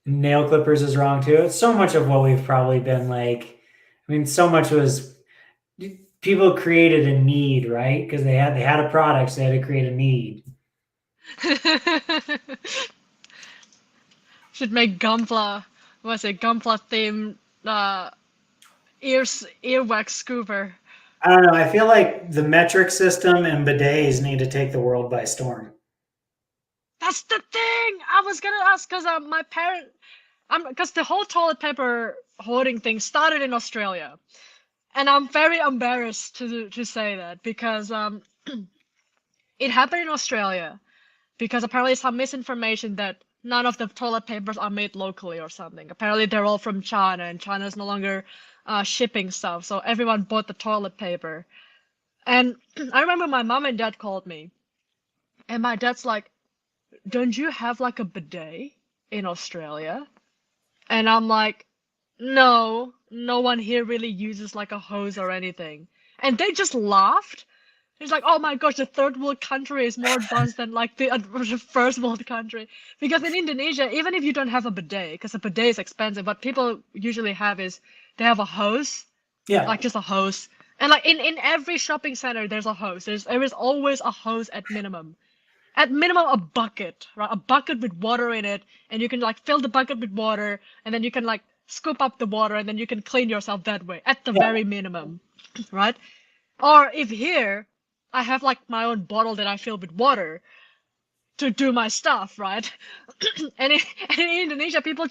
Nail clippers is wrong too. It's so much of what we've probably been like. I mean, so much was people created a need, right? Because they had a product, so they had to create a need. Should make Gunpla. What's it? Gunpla themed earwax scooper. I don't know. I feel like the metric system and bidets need to take the world by storm. That's the thing. I was gonna ask because my parent, because the whole toilet paper hoarding thing started in Australia, and I'm very embarrassed to say that because it happened in Australia, because apparently some misinformation that none of the toilet papers are made locally or something. Apparently they're all from China, and China's no longer shipping stuff, so everyone bought the toilet paper. And I remember my mom and dad called me, And my dad's like, don't you have like a bidet in Australia? And I'm like, no, no one here really uses like a hose or anything. And they just laughed. It's like, oh my gosh, the third world country is more advanced than like the first world country. Because in Indonesia, even if you don't have a bidet, because a bidet is expensive, what people usually have is they have a hose, like just a hose. And like in every shopping center, there's a hose. There is always a hose at minimum. At minimum, a bucket, right? A bucket with water in it, and you can like fill the bucket with water, and then you can like scoop up the water, and then you can clean yourself that way at the very minimum, right? Or if here, I have like my own bottle that I fill with water to do my stuff, right? and in Indonesia, people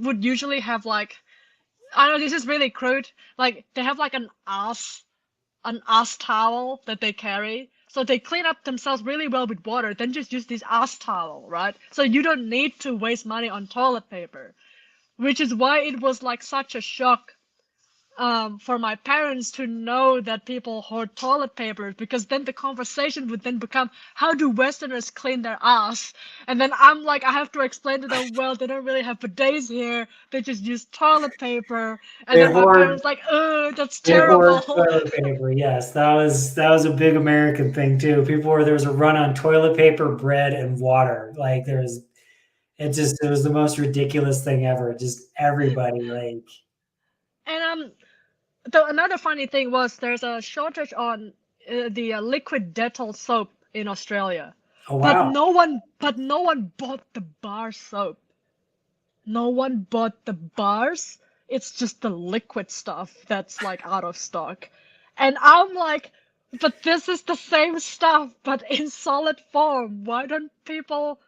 would usually have like, I know this is really crude, like they have like an ass towel that they carry. So they clean up themselves really well with water, then just use this ass towel, right? So you don't need to waste money on toilet paper, which is why it was like such a shock for my parents to know that people hoard toilet paper, because then the conversation would then become, how do Westerners clean their ass? And then I'm like, I have to explain to them, well, they don't really have bidets here, they just use toilet paper. And then my parents like, oh, that's terrible. Toilet paper, yes, that was a big American thing too. There was a run on toilet paper, bread, and water. Like it was the most ridiculous thing ever. Just everybody like. And another funny thing was there's a shortage on the liquid Dettol soap in Australia. Oh wow! But no one bought the bar soap. No one bought the bars. It's just the liquid stuff that's like out of stock. And I'm like, but this is the same stuff, but in solid form. Why don't people?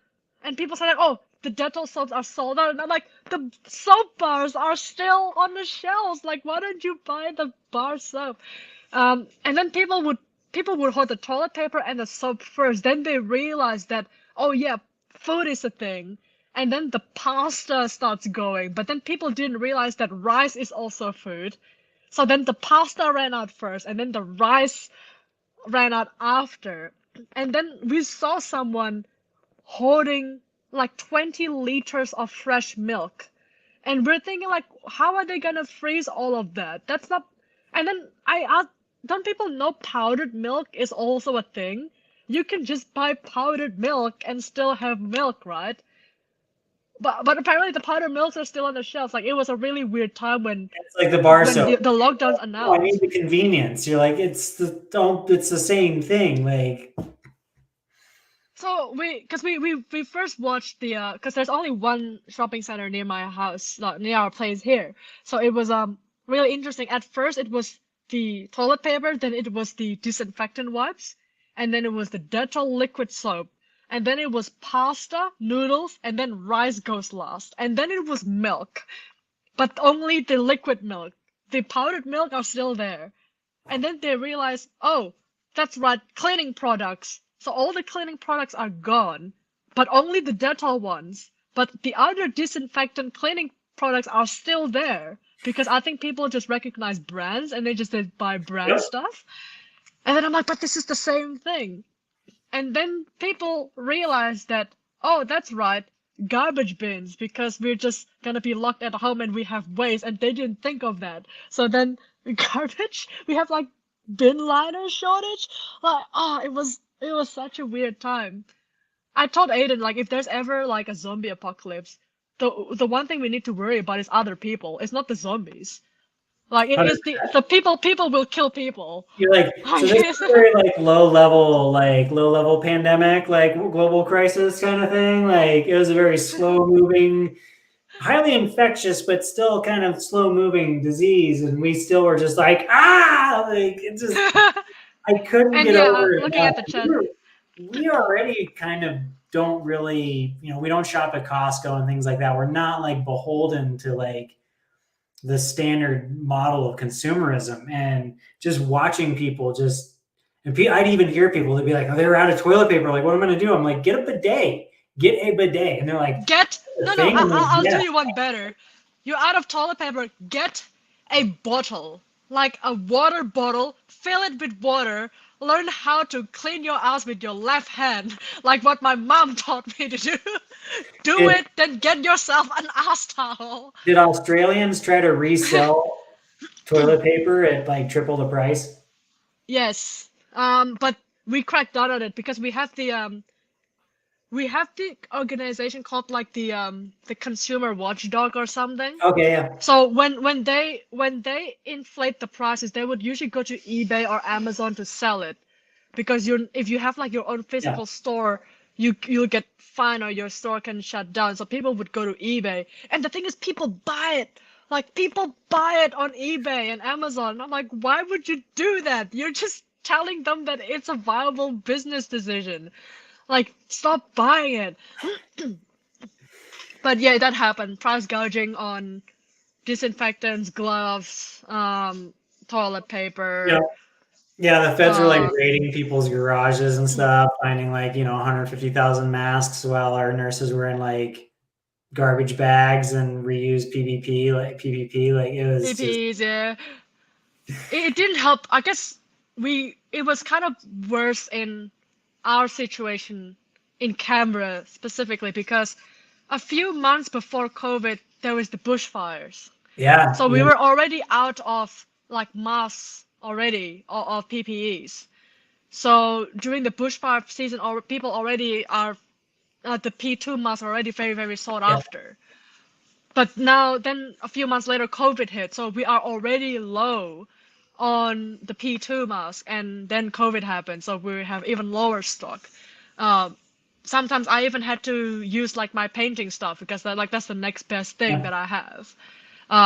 And people say like, oh, the Dettol soaps are sold out, and I'm like, the soap bars are still on the shelves. Like, why don't you buy the bar soap? And then people would hold the toilet paper and the soap first. Then they realize that, oh yeah, food is a thing. And then the pasta starts going. But then people didn't realize that rice is also food. So then the pasta ran out first, and then the rice ran out after. And then we saw someone hoarding like 20 liters of fresh milk. And we're thinking like, how are they gonna freeze all of that? That's not. And then I asked, don't people know powdered milk is also a thing? You can just buy powdered milk and still have milk, right? But apparently the powdered milks are still on the shelves. Like it was a really weird time when it's like the bar soap. The lockdowns announced. I need the convenience. You're like, it's the same thing. Like. So we first watched because there's only one shopping center near my house, near our place here. So it was really interesting. At first it was the toilet paper, then it was the disinfectant wipes, and then it was the Dettol liquid soap, and then it was pasta, noodles, and then rice goes last, and then it was milk, but only the liquid milk. The powdered milk are still there, and then they realized, oh, that's right, cleaning products. So all the cleaning products are gone, but only the Dettol ones. But the other disinfectant cleaning products are still there, because I think people just recognize brands and they just buy brand stuff. And then I'm like, but this is the same thing. And then people realize that, oh, that's right, garbage bins, because we're just gonna be locked at home and we have waste, and they didn't think of that. So then garbage, we have like bin liner shortage. Like, oh, it was such a weird time. I told Aiden, like, if there's ever like a zombie apocalypse, the one thing we need to worry about is other people. It's not the zombies. Like it is the people will kill people. You're like, so this is very like low level pandemic, like global crisis kind of thing. Like it was a very slow moving, highly infectious, but still kind of slow moving disease, and we still were just like, like it just. I couldn't get over it. Looking at the chat. We already kind of don't really, we don't shop at Costco and things like that. We're not like beholden to like the standard model of consumerism, and just watching people I'd even hear people, they'd be like, oh, they're out of toilet paper. Like, what am I going to do? I'm like, get a bidet. And they're like, I'll do you one better. You're out of toilet paper. Get a bottle. Like a water bottle, fill it with water, learn how to clean your ass with your left hand, like what my mom taught me to do. Do Did, it, then get yourself an ass towel. did Australians try to resell toilet paper at like triple the price? Yes. But we cracked down on it because we have the organization called like the consumer watchdog or something. Okay, yeah. So when they inflate the prices, they would usually go to eBay or Amazon to sell it, because if you have like your own Yeah. physical store, you'll get fined or your store can shut down. So people would go to eBay, and the thing is, people buy it. Like people buy it on eBay and Amazon. I'm like, why would you do that? You're just telling them that it's a viable business decision. Like, stop buying it. But yeah, that happened. Price gouging on disinfectants, gloves, toilet Yeah. paper. Yeah, the feds were like Uh, raiding people's garages and stuff, finding like, 150,000 masks while our nurses were in like garbage bags and reused PPP. Like it was just, PPEs, yeah. It didn't help. I guess it was kind of worse in our situation in Canberra specifically, because a few months before COVID, there was the bushfires. yeah. So we were already out of like masks already, or of PPEs. So during the bushfire season, people already are the P2 masks are already very, very sought Yeah. after. But now, then a few months later, COVID hit, so we are already low on the P2 mask, and then COVID happened, so we have even lower stock. Uh, Sometimes I even had to use like my painting stuff, because that's the next best thing Yeah. that I have.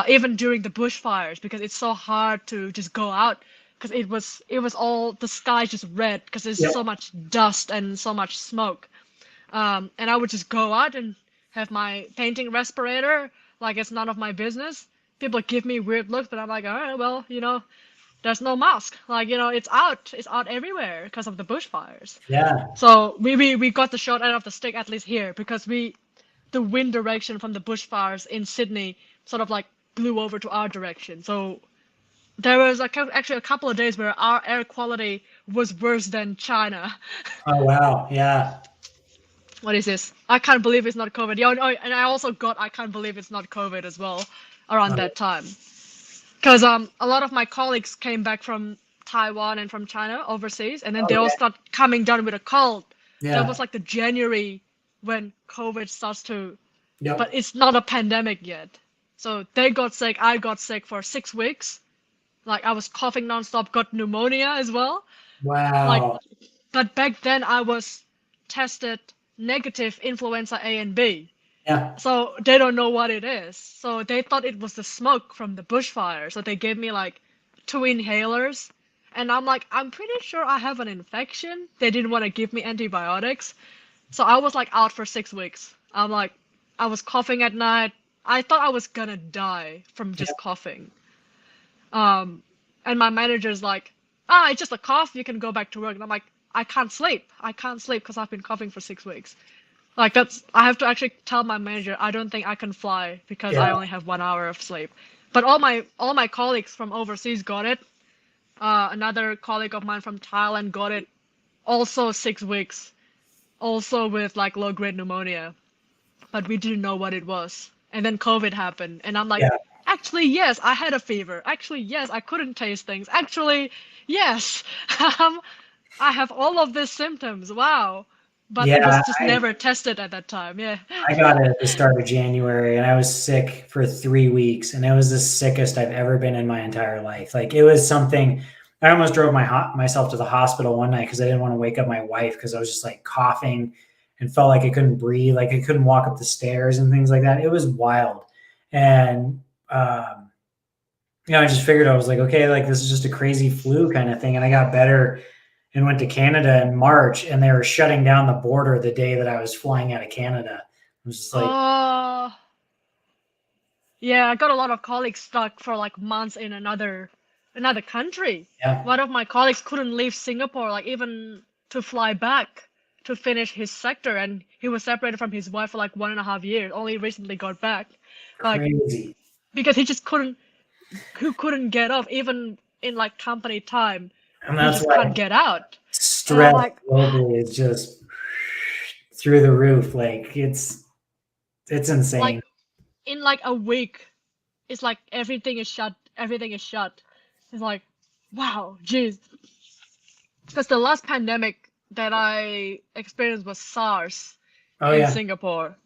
Even during the bushfires, because it's so hard to just go out, because it was all the sky just red because there's Yep. so much dust and so much smoke. And I would just go out and have my painting respirator, like it's none of my business. People give me weird looks, but I'm like, all right, well, there's no mask. Like, it's out everywhere because of the bushfires. Yeah. So we got the short end of the stick, at least here, because the wind direction from the bushfires in Sydney sort of like blew over to our direction. So there was actually a couple of days where our air quality was worse than China. Oh wow. Yeah. What is this? I can't believe it's not COVID. Yeah, and I also got I can't believe it's not COVID as well around Oh, that time. Because a lot of my colleagues came back from Taiwan and from China overseas, and then they all okay. start coming down with a cold. That Yeah. was like the January when COVID starts to, but Yep. it's not a pandemic yet. So they got sick, I got sick for 6 weeks. Like I was coughing nonstop, got pneumonia as well. Like, Wow. but back then I was tested negative influenza A and B. Yeah. So they don't know what it is. So they thought it was the smoke from the bushfire. So they gave me like 2 inhalers. And I'm like, I'm pretty sure I have an infection. They didn't want to give me antibiotics. So I was like out for 6 weeks. I'm like, I was coughing at night. I thought I was gonna die from Yeah. just coughing. And my manager's like, it's just a cough. You can go back to work. And I'm like, I can't sleep. I can't sleep because I've been coughing for 6 weeks. Like I have to actually tell my manager, I don't think I can fly because I Yeah. only have 1 hour of sleep. But all my colleagues from overseas got it. Another colleague of mine from Thailand got it, also 6 weeks, also with like low grade pneumonia. But we didn't know what it was. And then COVID happened, and I'm like, Yeah. actually, yes, I had a fever. Actually, yes, I couldn't taste things. Actually, yes, I have all of these symptoms. Wow. But it was Yeah. just never tested at that time. Yeah. I got it at the start of January and I was sick for 3 weeks and it was the sickest I've ever been in my entire life. Like it was something, I almost drove myself to the hospital one night because I didn't want to wake up my wife because I was just like coughing and felt like I couldn't breathe, like I couldn't walk up the stairs and things like that. It was wild. And, I just figured I was like, okay, like this is just a crazy flu kind of thing. And I got better and went to Canada in March, and they were shutting down the border the day that I was flying out of Canada. I was just like, Oh, yeah, I got a lot of colleagues stuck for like months in another country. yeah, One of my colleagues couldn't leave Singapore, like even to fly back to finish his sector, and he was separated from his wife for like 1.5 years. Only recently got back, like crazy. because he couldn't get off even in like company time. And You that's just why can't get out. And I'm stress like, globally is just through the roof. Like it's insane. like in like a week, it's like everything is shut. Everything is shut. It's like, wow, geez. Because the last pandemic that I experienced was SARS Oh in yeah. Singapore.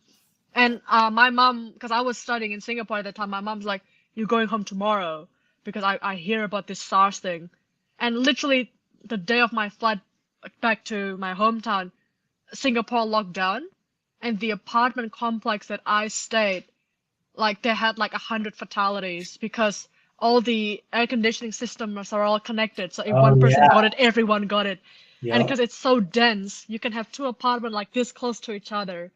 And my mom, because I was studying in Singapore at the time, my mom's like, "You're going home tomorrow," because I hear about this SARS thing. And literally the day of my flight back to my hometown, Singapore locked down, and the apartment complex that I stayed, like they had like 100 fatalities because all the air conditioning systems are all connected. So if Oh one person yeah. got it, everyone got it. And Yep. because it's so dense, you can have two apartments like this close to each other.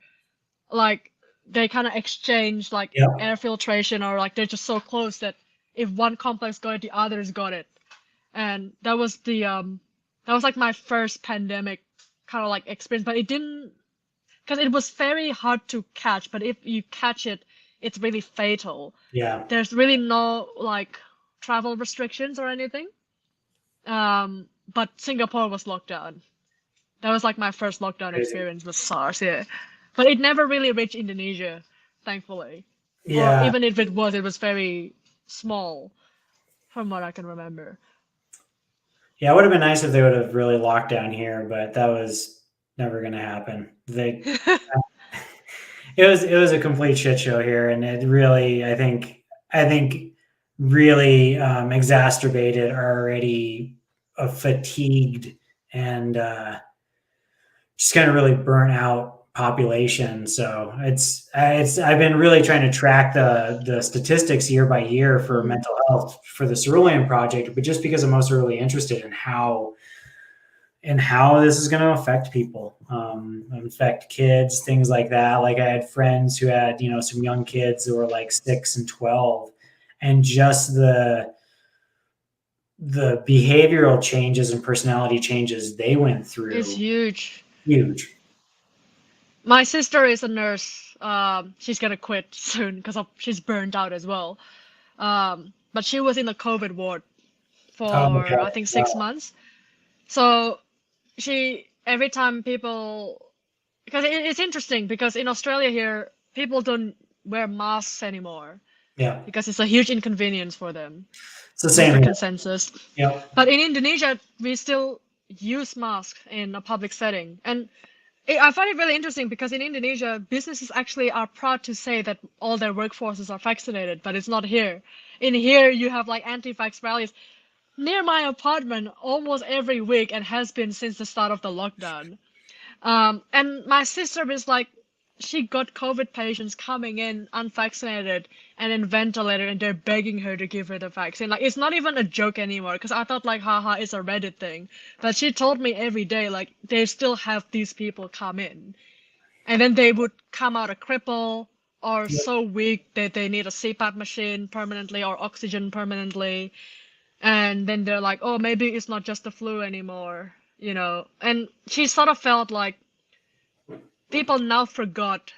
Like they kind of exchange like Yep. air filtration, or like they're just so close that if one complex got it, the others got it. And that was like my first pandemic kind of like experience, but it didn't, because it was very hard to catch, but if you catch it, it's really fatal. Yeah. There's really no like travel restrictions or anything. But Singapore was locked down. That was like my first lockdown Crazy. experience with SARS, yeah. But it never really reached Indonesia, thankfully. Or Yeah. even if it was very small, from what I can remember. Yeah, it would have been nice if they would have really locked down here, but that was never going to happen. It was a complete shit show here, and it really, I think really exacerbated already a fatigued and just kind of really burnt out population. So it's I've been really trying to track the statistics year by year for Mm. mental health for the Cerulean project, but just because I'm most really interested in how this is going to affect people, affect kids, things like that. Like I had friends who had some young kids who were like 6 and 12, and just the behavioral changes and personality changes they went It's through, huge. huge. My sister is a nurse. She's gonna quit soon because she's burned out as well. But she was in the COVID ward Oh, okay. for I think 6 months. So she every time people, because it's interesting because in Australia here people don't wear masks anymore Yeah, because it's a huge inconvenience for them. it's the With same the here. consensus. Yep. But in Indonesia, we still use masks in a public setting. And I find it really interesting because in Indonesia, businesses actually are proud to say that all their workforces are vaccinated, but it's not here. In here, you have like anti-vax rallies near my apartment almost every week and has been since the start of the lockdown. And my sister is like, she got COVID patients coming in unvaccinated and in ventilator, and they're begging her to give her the vaccine. Like, it's not even a joke anymore, because I thought, like, haha, it's a Reddit thing. But she told me every day, like, they still have these people come in. And then they would come out a cripple or Yep. so weak that they need a CPAP machine permanently or oxygen permanently. And then they're like, oh, maybe it's not just the flu anymore, you know? And she sort of felt like people now forgot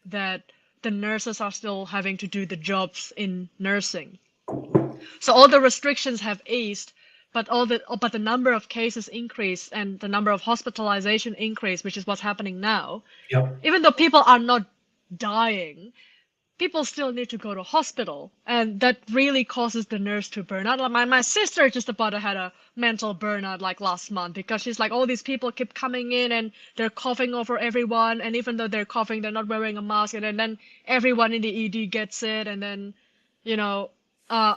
that the nurses are still having to do the jobs in nursing. So all the restrictions have eased, but the number of cases increased and the number of hospitalization increased, which is what's happening now. Yep. Even though people are not dying, people still need to go to hospital, and that really causes the nurse to burn out. Like my sister just about had a mental burnout like last month because she's like, all these people keep coming in and they're coughing over everyone, and even though they're coughing, they're not wearing a mask, and then everyone in the ED gets it, and then you know,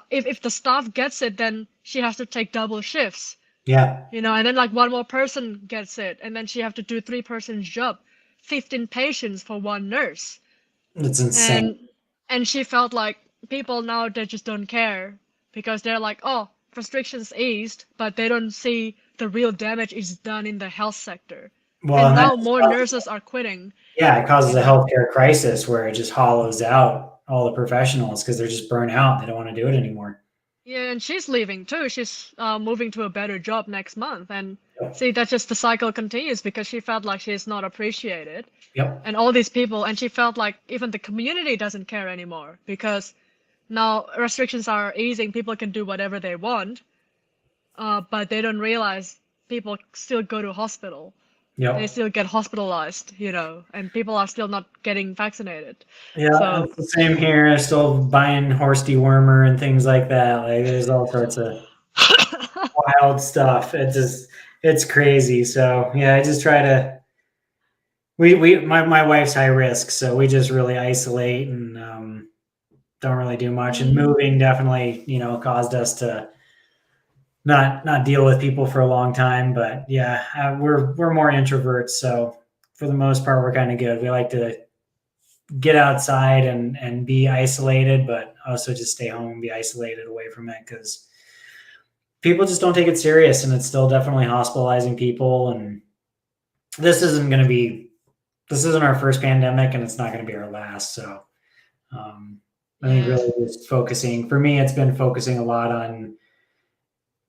if the staff gets it, then she has to take double shifts, Yeah. and then like one more person gets it, and then she have to do 3 persons job, 15 patients for one nurse. It's insane. And she felt like people now, they just don't care because they're like, oh, restrictions eased, but they don't see the real damage is done in the health sector. Well, And and now that's more nurses are quitting, yeah, it causes you a know. healthcare crisis where it just hollows out all the professionals because they're just burnt out. They don't want to do it anymore. Yeah, and she's leaving too. She's moving to a better job next month. And Yep. see, that's just the cycle continues because she felt like she's not appreciated. Yep. And all these people, and she felt like even the community doesn't care anymore because now restrictions are easing, people can do whatever they want. but they don't realize people still go to hospital. They Yep. still get hospitalized, and people are still not getting vaccinated. Yeah, So it's the same here. Still buying horse dewormer and things like that. Like there's all sorts of wild stuff. It's crazy. So yeah, I just try to my wife's high risk, so we just really isolate and don't really do much. And moving definitely, caused us to not deal with people for a long time. But yeah, we're more introverts, so for the most part, we're kind of good. We like to get outside and be isolated, but also just stay home and be isolated away from it because people just don't take it serious, and it's still definitely hospitalizing people. And this isn't our first pandemic, and it's not going to be our last. So I think really just focusing, for me, it's been focusing a lot on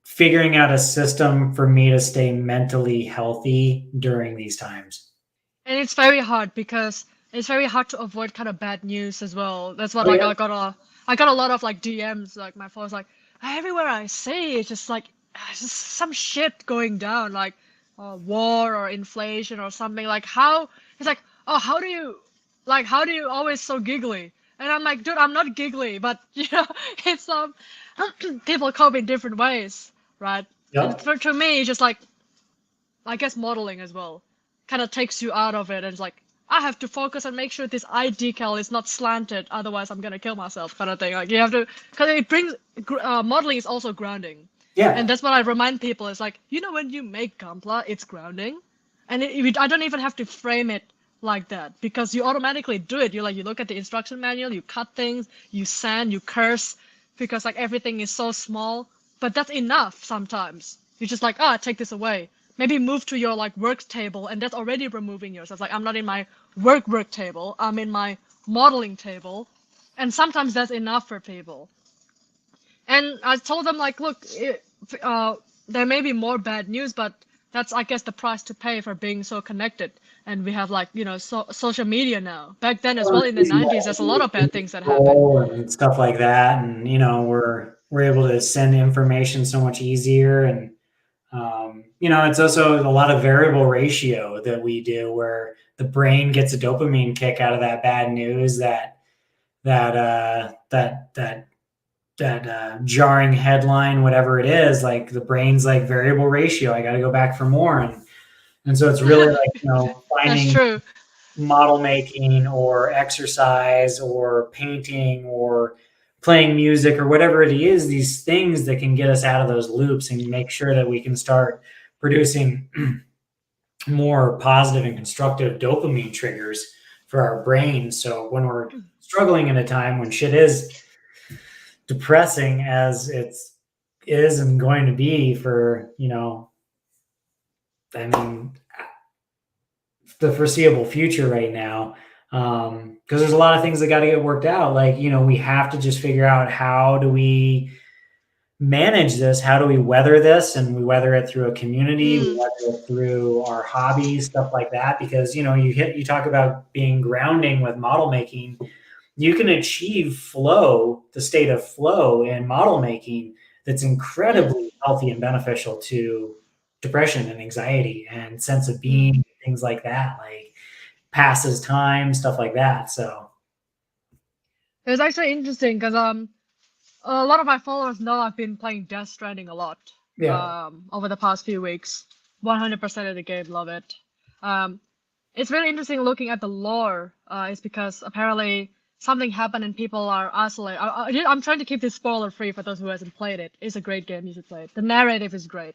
figuring out a system for me to stay mentally healthy during these times. And it's very hard because it's very hard to avoid kind of bad news as well. That's what Oh, like yeah. I got a lot of like DMs, like my phone's like everywhere I see it's just like it's just some shit going down, like war or inflation or something. Like how it's like, oh, how do you always so giggly? And I'm like, dude, I'm not giggly, but it's people cope in different ways, right? And Yep. to me, it's just like I guess modeling as well kind of takes you out of it, and it's like I have to focus and make sure this eye decal is not slanted, otherwise I'm gonna kill myself, kind of thing. Like you have to, because it brings modeling is also grounding, and Yeah. that's what I remind people. Is like when you make Gunpla, it's grounding, and I don't even have to frame it like that because you automatically do it. You look at the instruction manual, you cut things, you sand, you curse, because like everything is so small, but that's enough sometimes. You're just like, take this away. Maybe move to your like work table, and that's already removing yourself. Like I'm not in my work table, I'm in my modeling table, and sometimes that's enough for people. And I told them like, look, there may be more bad news, but that's I guess the price to pay for being so connected. And we have like social media now. Back then as well in the 90s, there's a lot of bad things that happened. And stuff like that. And, we're able to send information so much easier. And, it's also a lot of variable ratio that we do where the brain gets a dopamine kick out of that bad news, that jarring headline, whatever it is. Like the brain's like variable ratio. I got to go back for more. And so it's really like, That's finding true. model making or exercise or painting or playing music or whatever it is, these things that can get us out of those loops and make sure that we can start producing more positive and constructive dopamine triggers for our brain. So when we're struggling in a time when shit is depressing as it is and going to be for, the foreseeable future right now, because there's a lot of things that got to get worked out. Like, we have to just figure out how do we manage this, how do we weather this, and we weather it through a community, we weather it through our hobbies, stuff like that. Because you talk about being grounding with model making, you can achieve flow, the state of flow in model making, that's incredibly healthy and beneficial to depression and anxiety and sense of being, things like that, like passes time, stuff like that. So It was actually interesting because a lot of my followers know I've been playing Death Stranding a lot. yeah, Over the past few weeks. 100% of the game, love it. It's really interesting looking at the lore. It's because apparently something happened and people are isolated. I'm trying to keep this spoiler free for those who hasn't played it. It's a great game. You should play it. The narrative is great.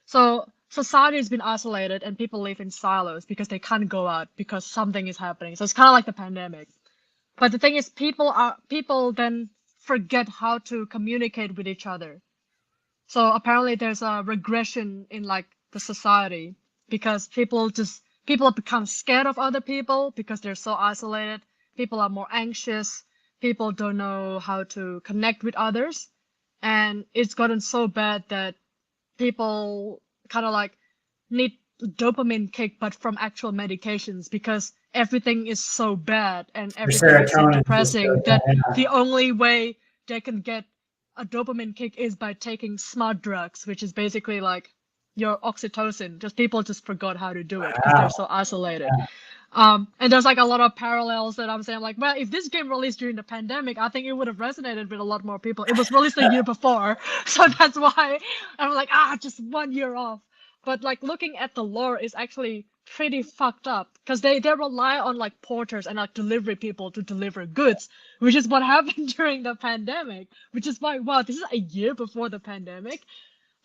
So society has been isolated and people live in silos because they can't go out because something is happening. So it's kind of like the pandemic. But the thing is, people then forget how to communicate with each other. So apparently there's a regression in like the society because people have become scared of other people because they're so isolated. People are more anxious. People don't know how to connect with others. And it's gotten so bad that people kind of like need dopamine kick, but from actual medications because everything is so bad and everything is so serotonin, depressing that the only way they can get a dopamine kick is by taking smart drugs, which is basically like your oxytocin. Just people just forgot how to do it because they're Wow. so isolated. And there's like a lot of parallels that I'm saying, like, well, if this game released during the pandemic, I think it would have resonated with a lot more people. It was released a year before, so that's why I'm like, just 1 year off. But like looking at the lore is actually pretty fucked up because they rely on like porters and like delivery people to deliver goods, which is what happened during the pandemic, which is why, wow, this is a year before the pandemic.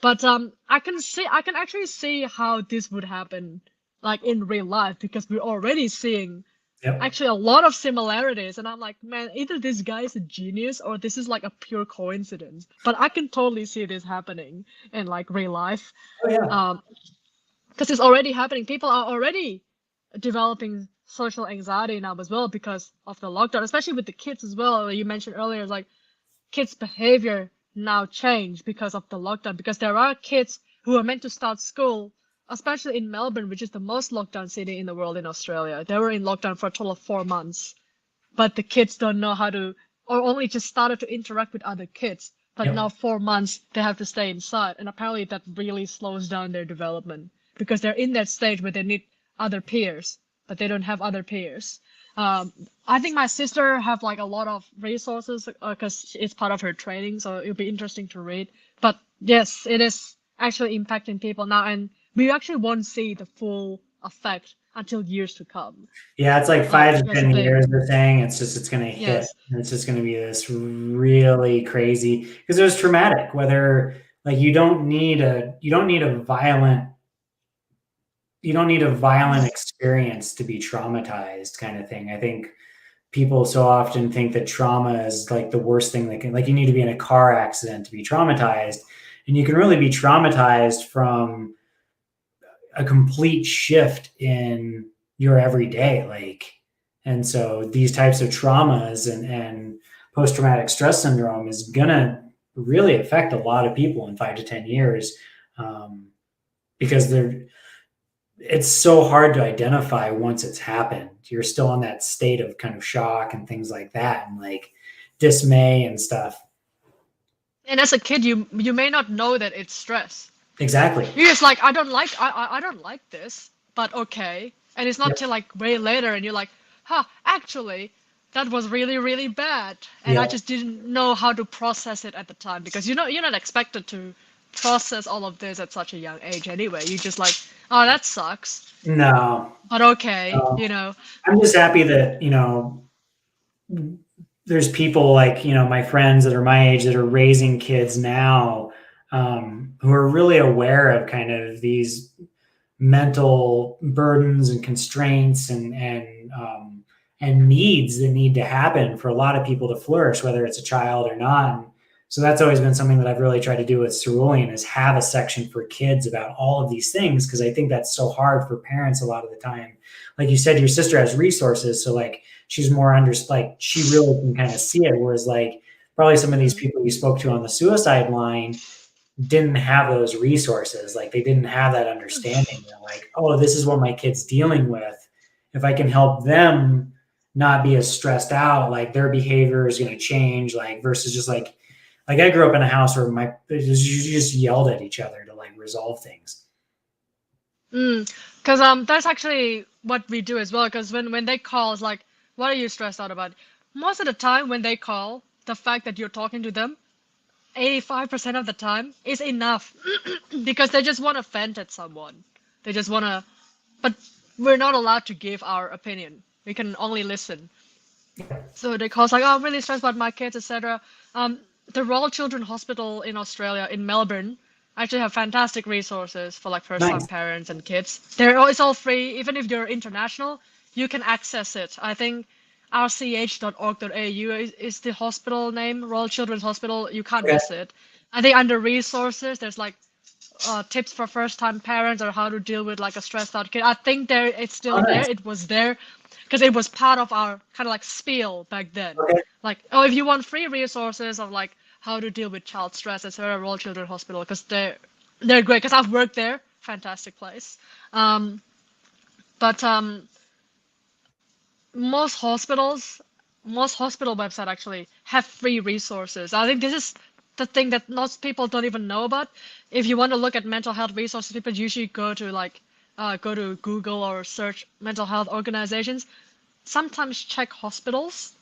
But I can actually see how this would happen like in real life because we're already seeing Yep. actually a lot of similarities, and I'm like, man, either this guy is a genius or this is like a pure coincidence. But I can totally see this happening in like real life. Oh yeah. Because it's already happening. People are already developing social anxiety now as well because of the lockdown, especially with the kids as well. You mentioned earlier, like kids' behavior now change because of the lockdown. Because there are kids who are meant to start school, especially in Melbourne, which is the most lockdown city in the world in Australia. They were in lockdown for a total of 4 months, but the kids don't know how to, or only just started to interact with other kids. But Yep. now 4 months they have to stay inside, and apparently that really slows down their development because they're in that stage where they need other peers, but they don't have other peers. I think my sister have like a lot of resources because it's part of her training, so it'll be interesting to read. But yes, it is actually impacting people now, and we actually won't see the full effect until years to come. Yeah, it's like 5 to That's 10 the thing. years. They're saying it's going to hit, Yes. and it's just going to be this really crazy because it was traumatic. Whether like you don't need a violent experience to be traumatized, kind of thing. I think people so often think that trauma is like the worst thing that can, like, you need to be in a car accident to be traumatized, and you can really be traumatized from a complete shift in your everyday, like. And so these types of traumas and post-traumatic stress syndrome is gonna really affect a lot of people in 5 to 10 years, because it's so hard to identify once it's happened. You're still in that state of kind of shock and things like that, and like dismay and stuff. And as a kid, you may not know that it's stress. Exactly. You're just like, I don't like this, but okay. And it's not Yep. till like way later, and you're like, actually, that was really bad, and I Yeah. just didn't know how to process it at the time because you're not expected to process all of this at such a young age anyway. You just like, oh, that sucks, No. but okay, I'm just happy that, there's people like, my friends that are my age that are raising kids now, who are really aware of kind of these mental burdens and constraints and needs that need to happen for a lot of people to flourish, whether it's a child or not. And so that's always been something that I've really tried to do with Cerulean, is have a section for kids about all of these things, because I think that's so hard for parents a lot of the time. Like you said, your sister has resources, so like she's more like she really can kind of see it, whereas like probably some of these people you spoke to on the suicide line didn't have those resources. Like they didn't have that understanding. They're like, oh, this is what my kid's dealing with. If I can help them not be as stressed out, like their behavior is going to change, like versus just like I grew up in a house where you just yelled at each other to like resolve things. Because that's actually what we do as well. Because when they call, it's like, what are you stressed out about? Most of the time when they call, the fact that you're talking to them, 85% of the time is enough because they just want to vent at someone. They just want to, but we're not allowed to give our opinion. We can only listen. So they call, like, oh, I'm really stressed about my kids, etc. The Royal Children's Hospital in Australia, in Melbourne, actually have fantastic resources for like first-time Nice. parents and kids. It's all free. Even if you're international, you can access it. I think rch.org.au is the hospital name, Royal Children's Hospital. You can't Okay. miss it. I think under resources, there's like tips for first-time parents or how to deal with like a stressed out kid. I think it's still there. Nice. It was there because it was part of our kind of like spiel back then. Okay. Like, oh, if you want free resources of like how to deal with child stress, etc., Royal Children's Hospital, because they're great. Because I've worked there, fantastic place. But most hospital websites actually have free resources. I think this is the thing that most people don't even know about. If you want to look at mental health resources, people usually go to Google or search mental health organizations. Sometimes check hospitals.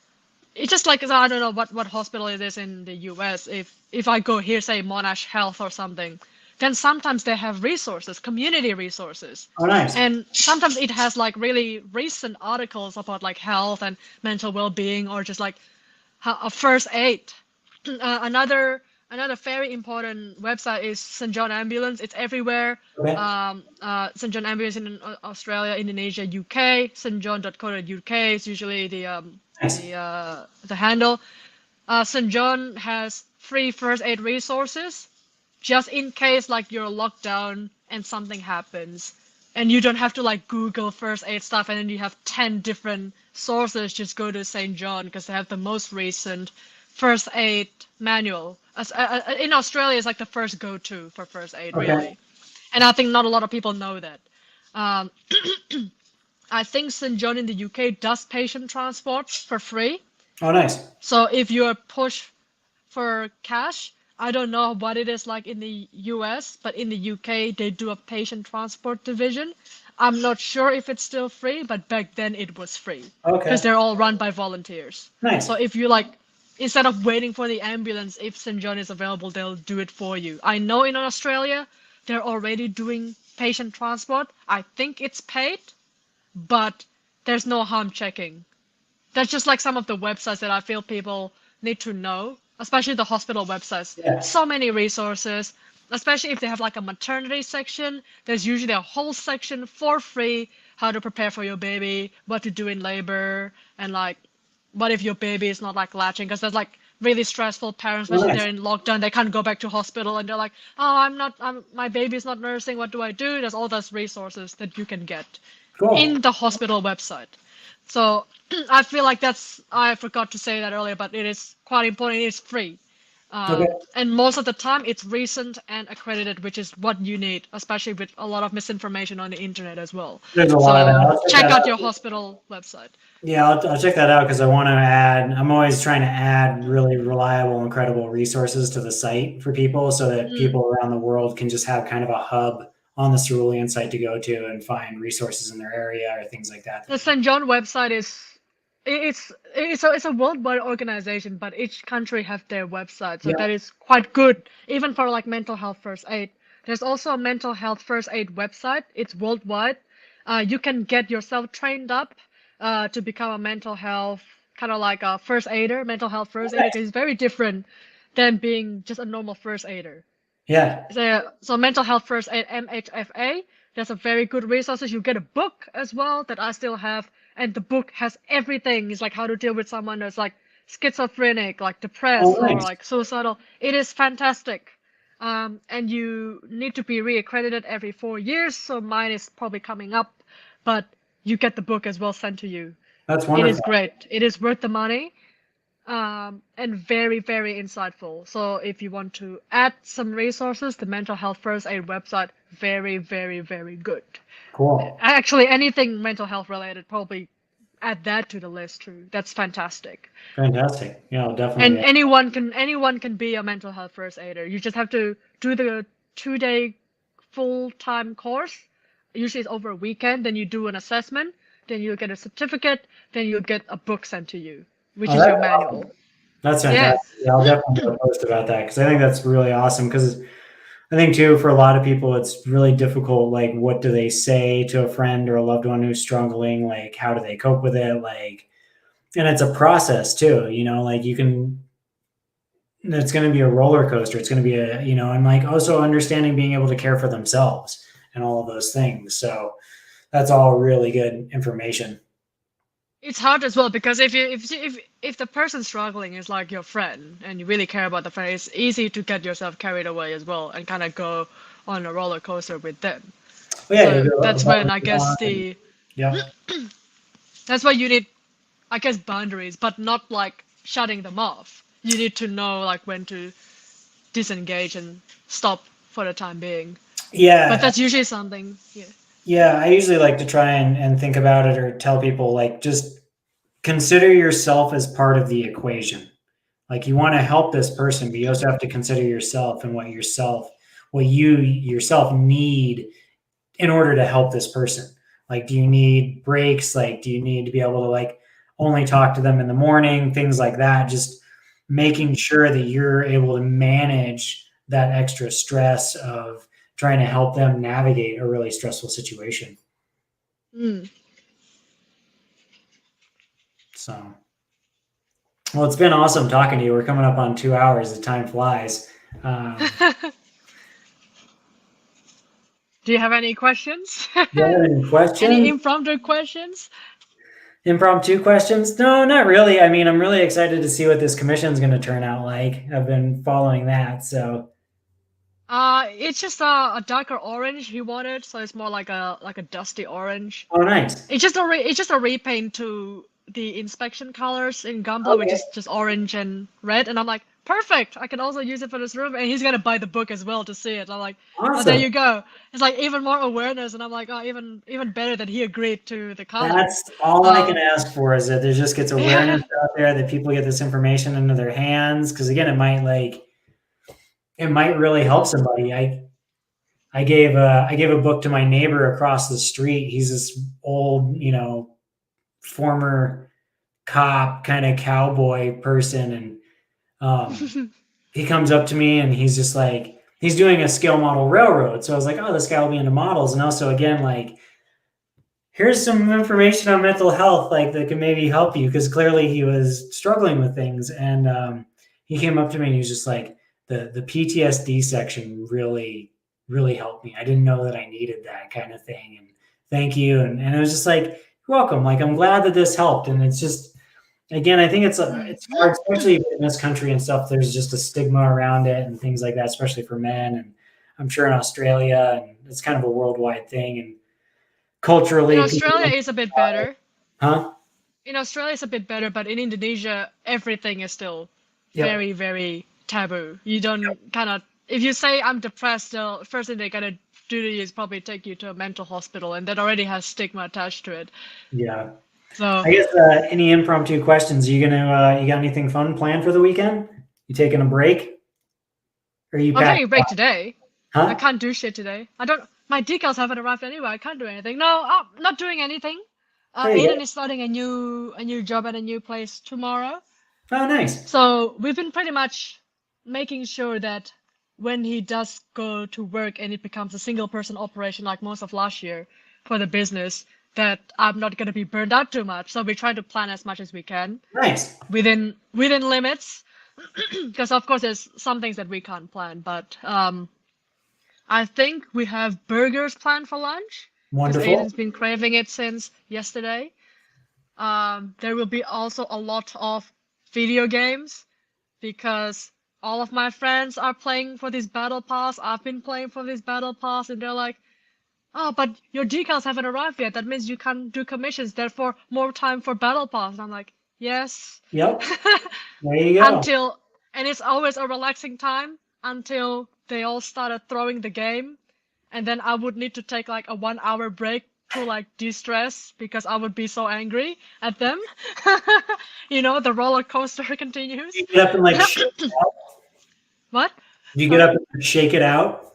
It's just like, I don't know what hospital it is in the US. If I go here, say Monash Health or something, then sometimes they have resources, community resources. Oh, nice. And sometimes it has like really recent articles about like health and mental well-being, or just like a first aid. Another very important website is St. John Ambulance. It's everywhere. Okay. St. John Ambulance in Australia, Indonesia, UK. stjohn.co.uk is usually Nice. the handle. St. John has free first aid resources, just in case like you're locked down and something happens, and you don't have to like Google first aid stuff and then you have 10 different sources. Just go to St. John because they have the most recent first aid manual. In Australia, it's like the first go-to for first aid, Okay. really. And I think not a lot of people know that. I think St. John in the UK does patient transport for free. Oh, nice. So if you're pushed for cash, I don't know what it is like in the US, but in the UK, they do a patient transport division. I'm not sure if it's still free, but back then it was free. Okay. Because they're all run by volunteers. Nice. So if you like, instead of waiting for the ambulance, if St. John is available, they'll do it for you. I know in Australia, they're already doing patient transport. I think it's paid, but there's no harm checking. That's just like some of the websites that I feel people need to know, especially the hospital websites. Yeah. So many resources, especially if they have like a maternity section. There's usually a whole section for free, how to prepare for your baby, what to do in labor, and like, what if your baby is not like latching? Because there's like really stressful parents, especially Nice. they're in lockdown, they can't go back to hospital, and they're like, oh, my baby's not nursing, what do I do? There's all those resources that you can get Cool. in the hospital website. So I feel like I forgot to say that earlier, but it is quite important. It is free. Okay. And most of the time it's recent and accredited, which is what you need, especially with a lot of misinformation on the internet as well. There's a lot of that. So check out your hospital website. Yeah, I'll check that out because I want to add. I'm always trying to add really reliable and credible resources to the site for people, so that people around the world can just have kind of a hub on the Cerulean site to go to and find resources in their area or things like that. The St. John website it's a worldwide organization, but each country have their website, so that is quite good, even for like mental health first aid. There's also a mental health first aid website. It's worldwide. You can get yourself trained up to become a mental health, kind of like a first aider, mental health first aider, because it's very different than being just a normal first aider. Yeah. So mental health first aid, MHFA, there's a very good resources. You get a book as well that I still have, and the book has everything. It's like how to deal with someone that's like schizophrenic, like depressed, or like suicidal. It is fantastic. And you need to be reaccredited every 4 years, so mine is probably coming up, but you get the book as well sent to you. That's wonderful. It is great. It is worth the money. And very, very insightful. So if you want to add some resources, the mental health first aid website, very, very, very good. Cool. Actually, anything mental health related, probably add that to the list too. That's fantastic. Fantastic. Yeah, definitely. And anyone can be a mental health first aider. You just have to do the 2-day full-time course. Usually it's over a weekend. Then you do an assessment. Then you get a certificate. Then you get a book sent to you, which is your manual. Awesome. That's fantastic. Yeah, I'll definitely post about that because I think that's really awesome. Because I think too, for a lot of people, it's really difficult. Like, what do they say to a friend or a loved one who's struggling? Like, how do they cope with it? Like, and it's a process too. You know, like it's going to be a roller coaster. It's going to be and like also understanding being able to care for themselves and all of those things. So that's all really good information. It's hard as well because if the person struggling is like your friend and you really care about the friend, it's easy to get yourself carried away as well and kind of go on a roller coaster with them. So that's when I guess that's why you need, I guess, boundaries, but not like shutting them off. You need to know like when to disengage and stop for the time being. Yeah. But that's usually something. Yeah, I usually like to try and think about it or tell people like just consider yourself as part of the equation. Like you want to help this person, but you also have to consider yourself and what you yourself need in order to help this person. Like, do you need breaks? Like, do you need to be able to like only talk to them in the morning? Things like that. Just making sure that you're able to manage that extra stress of trying to help them navigate a really stressful situation. So, well, it's been awesome talking to you. We're coming up on 2 hours. The time flies. Do you have any questions? Do you have any questions? Any impromptu questions? Impromptu questions? No, not really. I mean, I'm really excited to see what this commission is going to turn out like. I've been following that, so. It's just a darker orange he wanted, so it's more like a dusty orange. Oh, nice. It's just a repaint to the inspection colors in Gunpla, which is just orange and red, and I'm like, perfect. I can also use it for this room, and he's gonna buy the book as well to see it. I'm like, awesome. oh, there you go. It's like even more awareness, and I'm like, oh, even better that he agreed to the color. That's all I can ask for, is that there just gets awareness out there, that people get this information into their hands, because again, it might really help somebody. I gave a book to my neighbor across the street. He's this old, former cop kind of cowboy person, and he comes up to me and he's just like, he's doing a scale model railroad. So I was like, oh, this guy will be into models. And also, again, like, here's some information on mental health, like, that can maybe help you, because clearly he was struggling with things. And he came up to me and he was just like, the PTSD section really, really helped me. I didn't know that I needed that kind of thing. And thank you. And it was just like, you're welcome. Like, I'm glad that this helped. And it's just, again, I think it's hard, especially in this country and stuff. There's just a stigma around it and things like that, especially for men. And I'm sure in Australia, and it's kind of a worldwide thing. And culturally, in Australia is a bit better. Huh? In Australia it's a bit better, but in Indonesia, everything is still very, very taboo. You don't if you say I'm depressed, the first thing they're gonna do to you is probably take you to a mental hospital, and that already has stigma attached to it. Yeah. So I guess any impromptu questions? You got anything fun planned for the weekend? You taking a break? Or you? I'm taking a break today. Huh? I can't do shit today. My decals haven't arrived anyway. I can't do anything. No, I'm not doing anything. Aiden is starting a new job at a new place tomorrow. Oh, nice. So we've been pretty much making sure that when he does go to work and it becomes a single person operation like most of last year for the business, that I'm not going to be burned out too much. So we try to plan as much as we can. Nice. Within limits, because of course there's some things that we can't plan. But I think we have burgers planned for lunch. Wonderful. Aiden's been craving it since yesterday. There will be also a lot of video games, because all of my friends are playing for this battle pass. I've been playing for this battle pass, and they're like, oh, but your decals haven't arrived yet. That means you can't do commissions, therefore more time for battle pass. And I'm like, yes. Yep. There you go. And it's always a relaxing time until they all started throwing the game. And then I would need to take like a 1 hour break to like de-stress, because I would be so angry at them. The roller coaster continues. You get up and like shake it out? What? You get up and shake it out?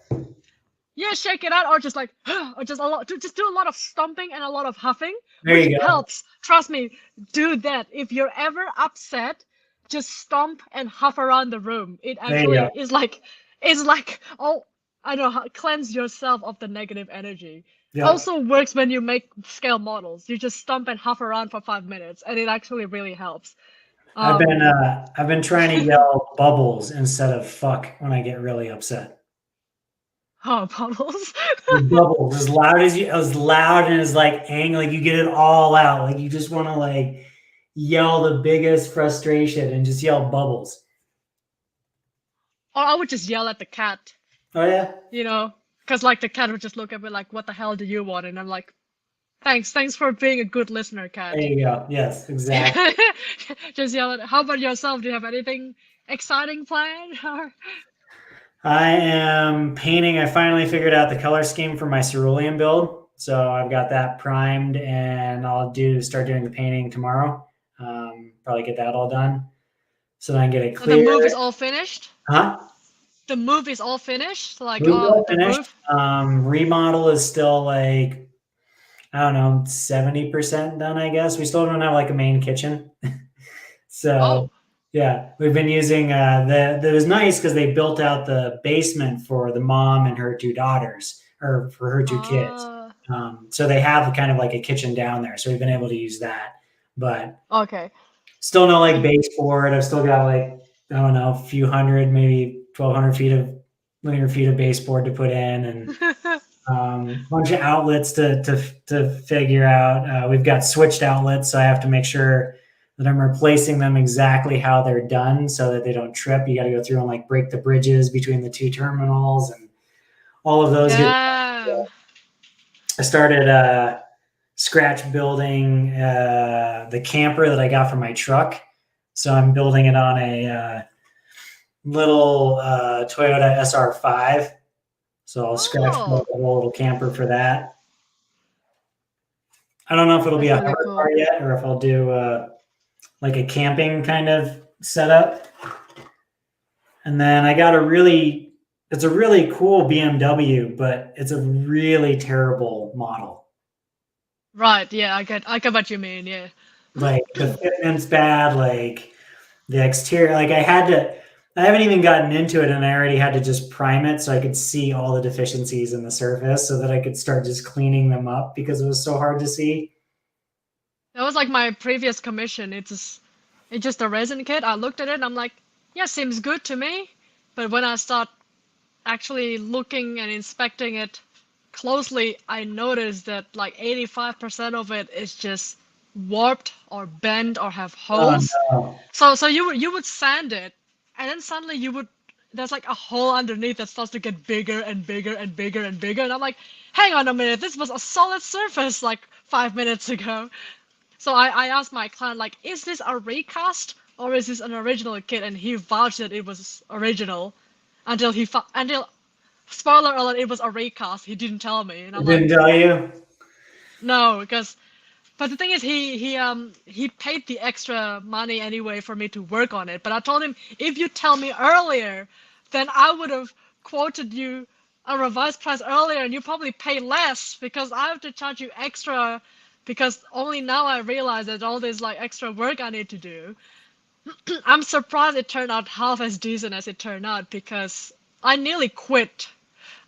Yeah, shake it out, or just like, or just do a lot of stomping and a lot of huffing, which helps. Trust me, do that. If you're ever upset, just stomp and huff around the room. It actually is like, cleanse yourself of the negative energy. Yeah. Also works when you make scale models. You just stomp and huff around for 5 minutes, and it actually really helps. I've been trying to yell bubbles instead of fuck when I get really upset. Oh, bubbles! Bubbles, as loud and as like angry, like you get it all out. Like you just want to like yell the biggest frustration and just yell bubbles. Or I would just yell at the cat. Oh yeah. Because like the cat would just look at me like, "What the hell do you want?" And I'm like, "Thanks for being a good listener, cat." There you go. Yes, exactly. Just yell at it. How about yourself? Do you have anything exciting planned? I am painting. I finally figured out the color scheme for my Cerulean build. So I've got that primed, and I'll start doing the painting tomorrow. Probably get that all done. so that I can get it So clear. the move is all finished? Huh? The move is all finished? Like Move all the finished. roof? Remodel is still like, I don't know, 70% done, I guess. We still don't have like a main kitchen. So yeah, we've been using that was nice because they built out the basement for the mom and her two daughters, or for her two kids. So they have kind of like a kitchen down there. So we've been able to use that. But okay. Still no like baseboard. I've still got like, I don't know, a few hundred, maybe 1,200 feet of linear feet of baseboard to put in, and a bunch of outlets to figure out. We've got switched outlets, so I have to make sure that I'm replacing them exactly how they're done so that they don't trip. You got to go through and like break the bridges between the two terminals and all of those. Yeah. I started scratch building the camper that I got from my truck. So I'm building it on a little Toyota SR5. So I'll scratch build a little camper for that. I don't know if it'll be a really hover cool. car yet, or if I'll do like a camping kind of setup. And then I got it's a really cool BMW, but it's a really terrible model. Right, yeah, I get what you mean, yeah. Like the fitment's bad, like the exterior, like I haven't even gotten into it, and I already had to just prime it so I could see all the deficiencies in the surface so that I could start just cleaning them up because it was so hard to see. That was like my previous commission. It's just a resin kit. I looked at it and I'm like, yeah, seems good to me. But when I start actually looking and inspecting it closely, I noticed that like 85% of it is just warped or bent or have holes. Oh, So you would sand it, and then suddenly there's like a hole underneath that starts to get bigger and bigger and bigger and bigger, and I'm like, hang on a minute, this was a solid surface like 5 minutes ago. So I asked my client, like, is this a recast or is this an original kit? And he vouched that it was original until spoiler alert, it was a recast. He didn't tell me, and I'm didn't tell you? No, but the thing is, he paid the extra money anyway for me to work on it. But I told him, if you tell me earlier, then I would have quoted you a revised price earlier, and you probably pay less because I have to charge you extra. Because only now I realize that all this like extra work I need to do. I'm surprised it turned out half as decent as it turned out because I nearly quit.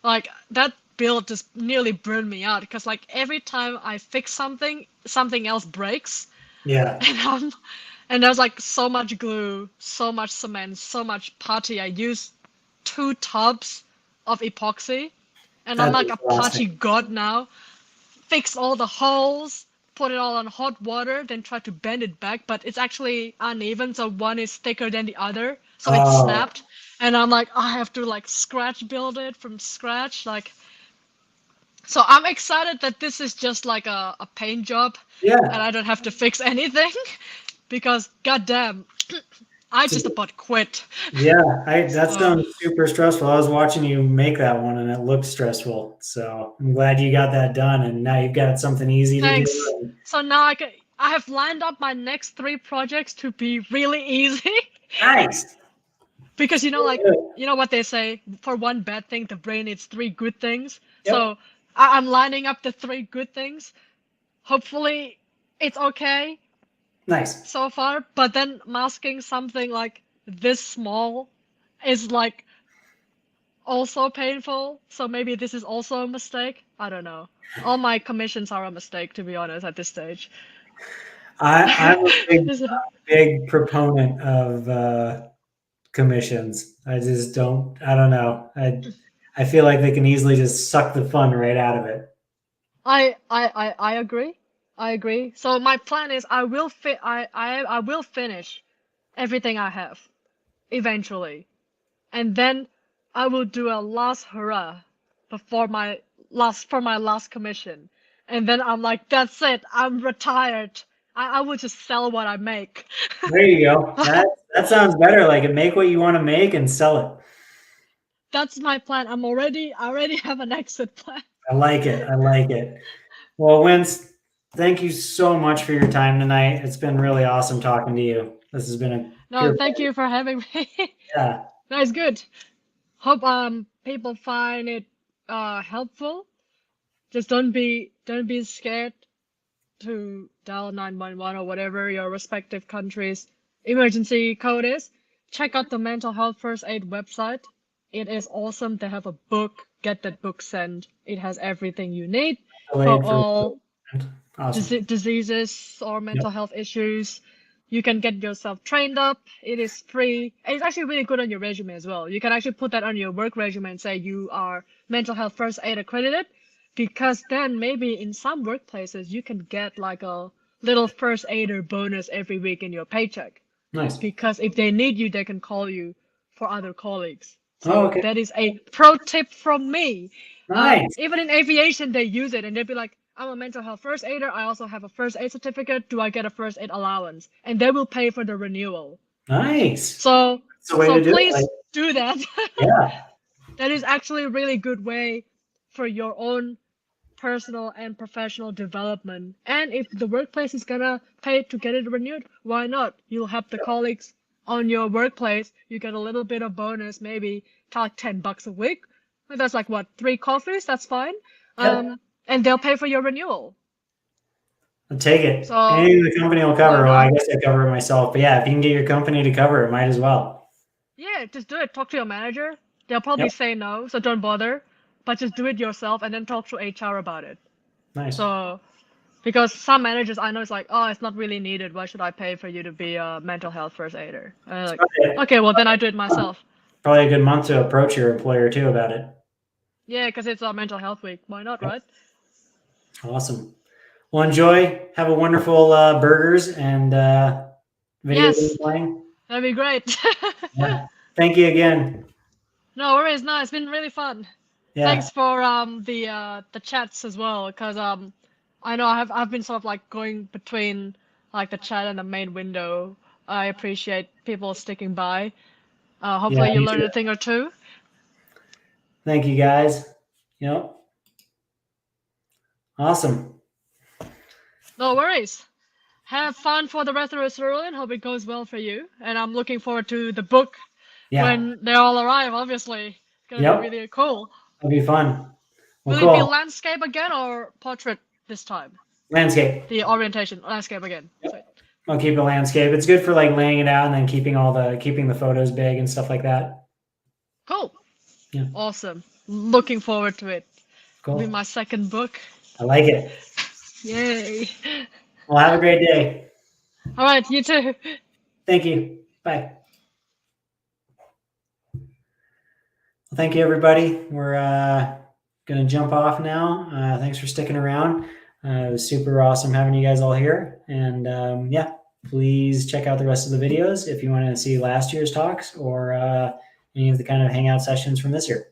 Like that build just nearly burned me out because like every time I fix something, something else breaks. Yeah. And there's like so much glue, so much cement, so much putty. I used 2 tubs of epoxy, and I'm like a putty god now. Fix all the holes, put it all on hot water, then try to bend it back, but it's actually uneven, so one is thicker than the other, so it snapped. And I'm like, I have to like scratch build it from scratch, like. So I'm excited that this is just like a paint job, and I don't have to fix anything, because goddamn, I just about quit. Yeah, that sounds super stressful. I was watching you make that one, and it looked stressful. So I'm glad you got that done, and now you've got something easy to do. So now I have lined up my next 3 projects to be really easy. Nice. Because you know what they say, for one bad thing, the brain needs 3 good things. Yep. So I'm lining up the 3 good things. Hopefully, it's okay. Nice. So far, but then masking something like this small is like also painful. So maybe this is also a mistake. I don't know. All my commissions are a mistake, to be honest, at this stage. I'm a big proponent of commissions. I don't know. I feel like they can easily just suck the fun right out of it. I agree. I agree. So my plan is I will finish everything I have eventually. And then I will do a last hurrah for my last commission. And then I'm like, that's it. I'm retired. I will just sell what I make. There you go. That sounds better. Like, make what you want to make and sell it. That's my plan. I already have an exit plan. I like it. Well, Winz, thank you so much for your time tonight. It's been really awesome talking to you. This has been a No, thank you for having me. Yeah. That's good. Hope people find it helpful. Just don't be scared to dial 911 or whatever your respective country's emergency code is. Check out the mental health first aid website. It is awesome. They have a book. Get that book sent. It has everything you need for all diseases or mental health issues. You can get yourself trained up. It is free. It's actually really good on your resume as well. You can actually put that on your work resume and say you are mental health first aid accredited, because then maybe in some workplaces you can get like a little first aider bonus every week in your paycheck. Nice. Because if they need you, they can call you for other colleagues. So that is a pro tip from me. Nice. Even in aviation, they use it and they'd be like, I'm a mental health first aider. I also have a first aid certificate. Do I get a first aid allowance? And they will pay for the renewal. Nice. So please do that. Yeah. That is actually a really good way for your own personal and professional development. And if the workplace is gonna pay to get it renewed, why not? You'll help the colleagues on your workplace. You get a little bit of bonus, maybe like $10 a week. That's like what, 3 coffees? That's fine. And they'll pay for your renewal. I'll take it. So, anything the company will cover. Well, I guess I cover it myself. But yeah, if you can get your company to cover it, might as well. Yeah, just do it. Talk to your manager. They'll probably say no, so don't bother. But just do it yourself and then talk to HR about it. Nice. So, because some managers I know it's like, oh, it's not really needed. Why should I pay for you to be a mental health first aider? And I'm like, okay, well then I do it myself. Probably a good month to approach your employer too about it. Yeah, because it's a mental health week. Why not, right? Awesome. Well, enjoy. Have a wonderful burgers and video playing. That'd be great. Yeah. Thank you again. No worries. No, it's been really fun. Yeah. Thanks for the chats as well, because I know I've been sort of like going between like the chat and the main window. I appreciate people sticking by. Hopefully you learned a thing or two. Thank you guys. Yep. Awesome. No worries. Have fun for the rest of the Cerulean. Hope it goes well for you. And I'm looking forward to the book when they all arrive, obviously. It's going to be really cool. It'll be fun. Will it be landscape again or portrait this time? Landscape. The orientation, landscape again. Yep. I'll keep it landscape. It's good for like laying it out and then keeping the photos big and stuff like that. Cool. Yeah. Awesome. Looking forward to it. Cool. It'll be my second book. I like it. Yay. Well, have a great day. All right, you too. Thank you. Bye. Well, thank you, everybody. We're going to jump off now. Thanks for sticking around. It was super awesome having you guys all here. And yeah, please check out the rest of the videos if you want to see last year's talks or any of the kind of hangout sessions from this year.